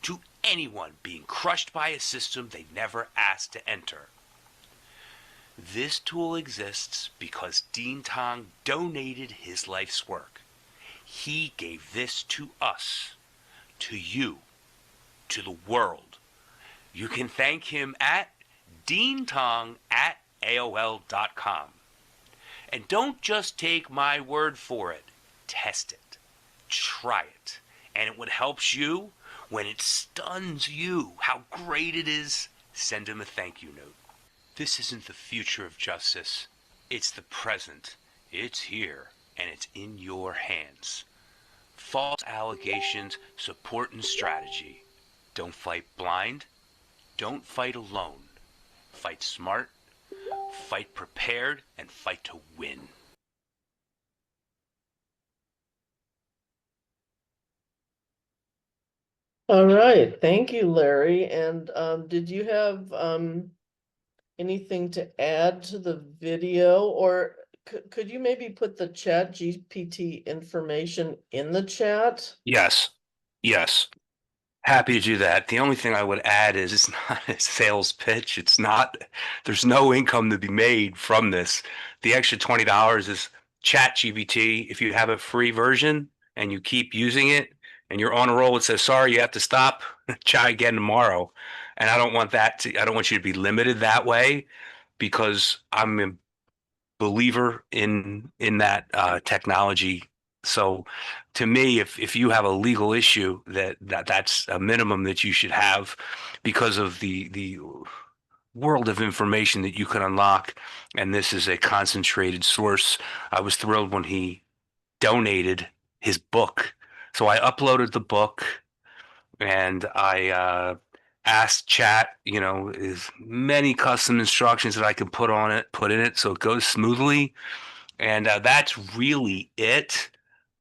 to anyone being crushed by a system they never asked to enter. This tool exists because Dean Tong donated his life's work. He gave this to us, to you, to the world. You can thank him at deantong@aol.com. And don't just take my word for it. Test it. Try it. And it would help you when it stuns you how great it is. Send him a thank you note. This isn't the future of justice. It's the present. It's here, and it's in your hands. False allegations, support, and strategy. Don't fight blind. Don't fight alone. Fight smart. Fight prepared, and fight to win. All right, thank you, Larry. And did you have anything to add to the video, or could you maybe put the chat GPT information in the chat? Yes. Happy to do that. The only thing I would add is it's not a sales pitch. It's not, there's no income to be made from this. The extra $20 is ChatGPT. If you have a free version and you keep using it and you're on a roll, it says, sorry, you have to stop, try again tomorrow. And I don't want I don't want you to be limited that way, because I'm a believer in that technology. So to me, if you have a legal issue, that's a minimum that you should have, because of the world of information that you can unlock. And this is a concentrated source. I was thrilled when he donated his book. So I uploaded the book, and I Ask Chat, is many custom instructions that I can put in it so it goes smoothly. And that's really it.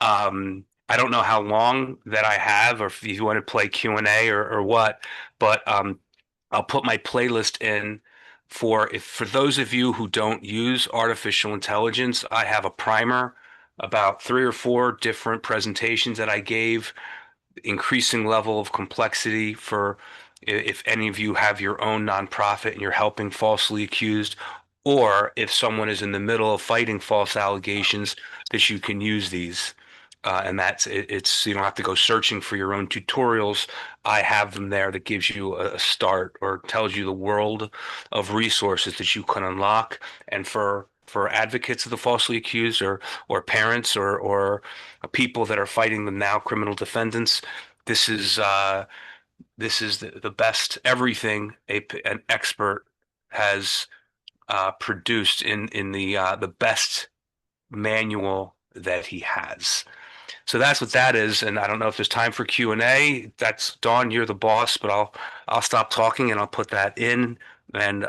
I don't know how long that I have, or if you want to play Q&A or what, but I'll put my playlist in for those of you who don't use artificial intelligence. I have a primer, about 3 or 4 different presentations that I gave, increasing level of complexity for if any of you have your own nonprofit and you're helping falsely accused, or if someone is in the middle of fighting false allegations, that you can use these. And it's you don't have to go searching for your own tutorials. I have them there that gives you a start, or tells you the world of resources that you can unlock. And for advocates of the falsely accused, or parents, or people that are fighting them now, criminal defendants, this is the best everything an expert has produced in the best manual that he has. So that's what that is. And I don't know if there's time for Q&A. That's Dawn, you're the boss, but I'll stop talking and I'll put that in. And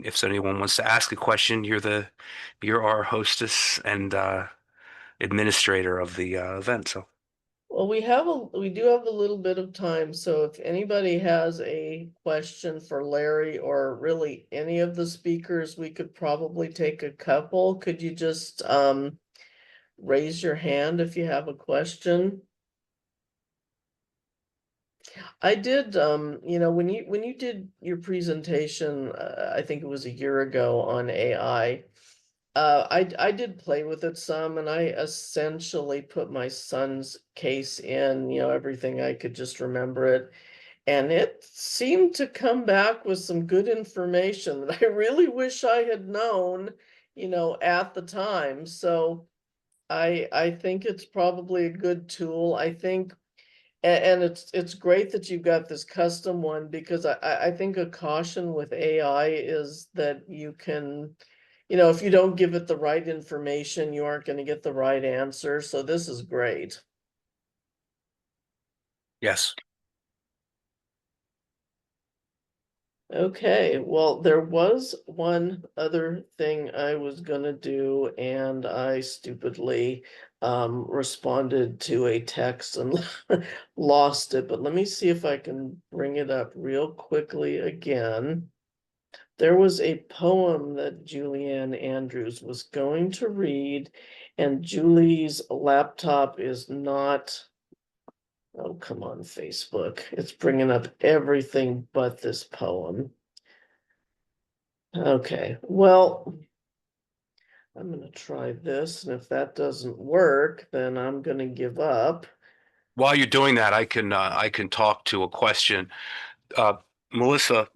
if anyone wants to ask a question, you're our hostess and administrator of the event. So. Well, we do have a little bit of time, so if anybody has a question for Larry or really any of the speakers, we could probably take a couple. Could you just raise your hand if you have a question? I did, when you did your presentation, I think it was a year ago on AI, I did play with it some, and I essentially put my son's case in, everything I could just remember it. And it seemed to come back with some good information that I really wish I had known, at the time. So I think it's probably a good tool. I think, and it's great that you've got this custom one, because I think a caution with AI is that you can, if you don't give it the right information, you aren't going to get the right answer. So this is great. Yes. Okay, well, there was one other thing I was gonna do, and I stupidly responded to a text and lost it, but let me see if I can bring it up real quickly again. There was a poem that Julianne Andrews was going to read, and Julie's laptop is not. Oh, come on, Facebook. It's bringing up everything but this poem. Okay, well, I'm gonna try this, and if that doesn't work, then I'm gonna give up. While you're doing that, I can talk to a question. Melissa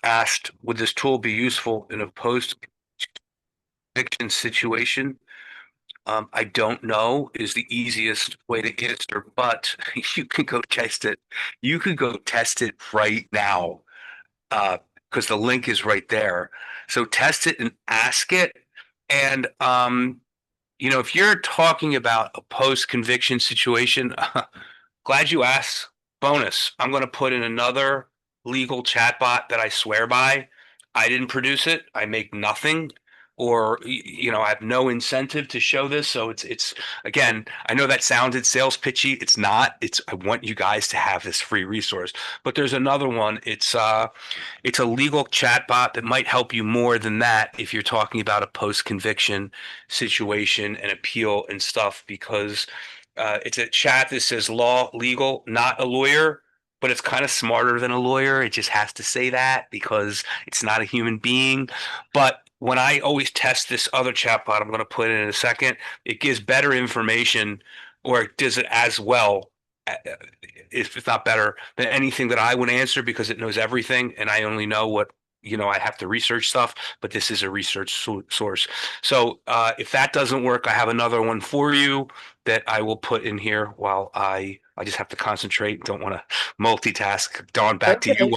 asked, would this tool be useful in a post-conviction situation? I don't know is the easiest way to answer, but you can go test it. You could go test it right now, because the link is right there. So test it and ask it. And if you're talking about a post-conviction situation, glad you asked. Bonus, I'm going to put in another legal chatbot that I swear by. I didn't produce it. I make nothing, or I have no incentive to show this. So it's again, I know that sounded sales pitchy. It's not. I want you guys to have this free resource. But there's another one. It's a legal chatbot that might help you more than that if you're talking about a post-conviction situation and appeal and stuff, because it's a chat that says law, legal, not a lawyer, but it's kind of smarter than a lawyer. It just has to say that because it's not a human being. But when I always test this other chatbot, I'm going to put it in a second, it gives better information, or it does it as well, if it's not better, than anything that I would answer, because it knows everything and I only know what I have to research stuff, but this is a research source. So if that doesn't work, I have another one for you that I will put in here while I just have to concentrate. Don't want to multitask. Dawn, back to you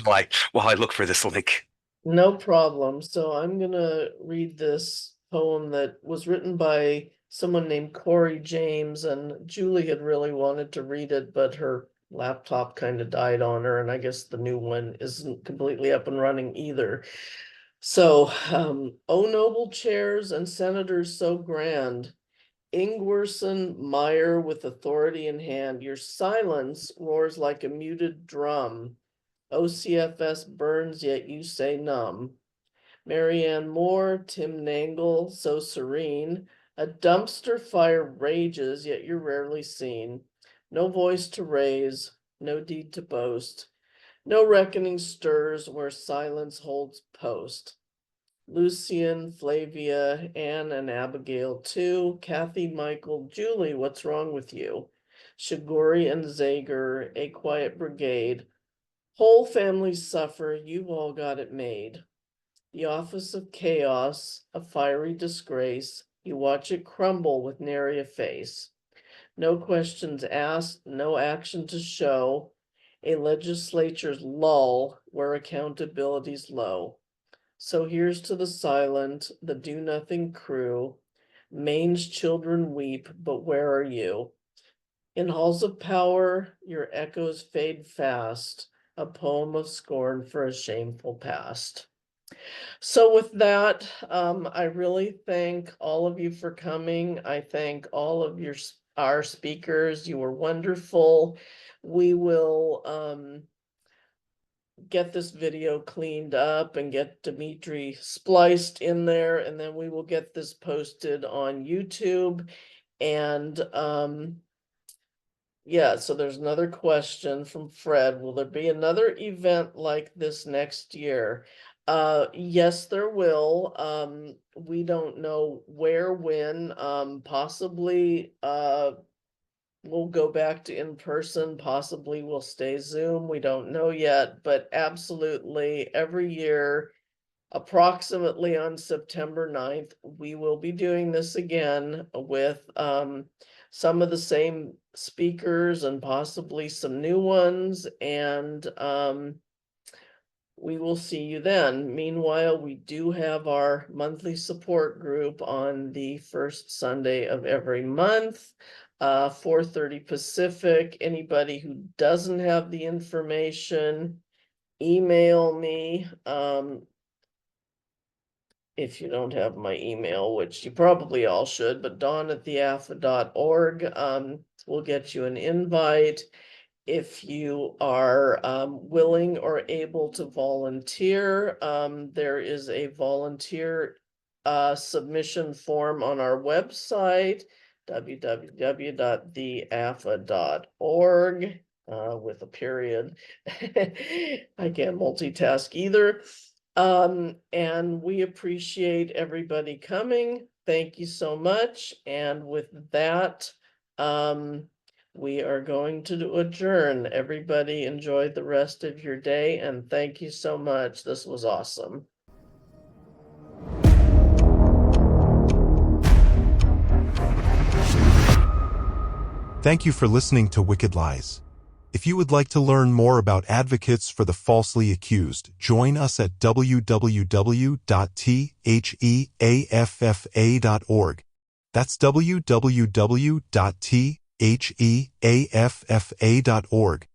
while I look for this link. No problem. So I'm gonna read this poem that was written by someone named Cory James, and Julie had really wanted to read it, but her laptop kind of died on her, and I guess the new one isn't completely up and running either. So, oh noble chairs and senators so grand, Ingwerson, Meyer with authority in hand, your silence roars like a muted drum. OCFS burns, yet you say numb. Marianne Moore, Tim Nangle, so serene, a dumpster fire rages, yet you're rarely seen. No voice to raise, no deed to boast. No reckoning stirs where silence holds post. Lucian, Flavia, Anne, and Abigail too. Kathy, Michael, Julie, what's wrong with you? Shiguri and Zager, a quiet brigade. Whole families suffer, you've all got it made. The office of chaos, a fiery disgrace. You watch it crumble with nary a face. No questions asked, no action to show. A legislature's lull where accountability's low. So here's to the silent, the do-nothing crew. Maine's children weep, but where are you? In halls of power, your echoes fade fast, a poem of scorn for a shameful past. So with that, I really thank all of you for coming. I thank all of our speakers. You were wonderful. We will get this video cleaned up and get Dymitri spliced in there, and then we will get this posted on YouTube. And yeah, so there's another question from Fred. Will there be another event like this next year? Yes, there will. We don't know where, when, possibly we'll go back to in person, possibly we'll stay Zoom. We don't know yet, but absolutely every year, approximately on September 9th, we will be doing this again with some of the same speakers and possibly some new ones. And we will see you then. Meanwhile, we do have our monthly support group on the first Sunday of every month, 4:30 Pacific. Anybody who doesn't have the information, email me. If you don't have my email, which you probably all should, but dawn@theafa.org will get you an invite. If you are willing or able to volunteer, there is a volunteer submission form on our website, www.theafa.org, with a period. I can't multitask either. And we appreciate everybody coming. Thank you so much. And with that, we are going to adjourn. Everybody enjoy the rest of your day, and thank you so much. This was awesome. Thank you for listening to Wicked Lies. If you would like to learn more about advocates for the falsely accused, join us at www.theaffa.org. That's www.theaffa.org.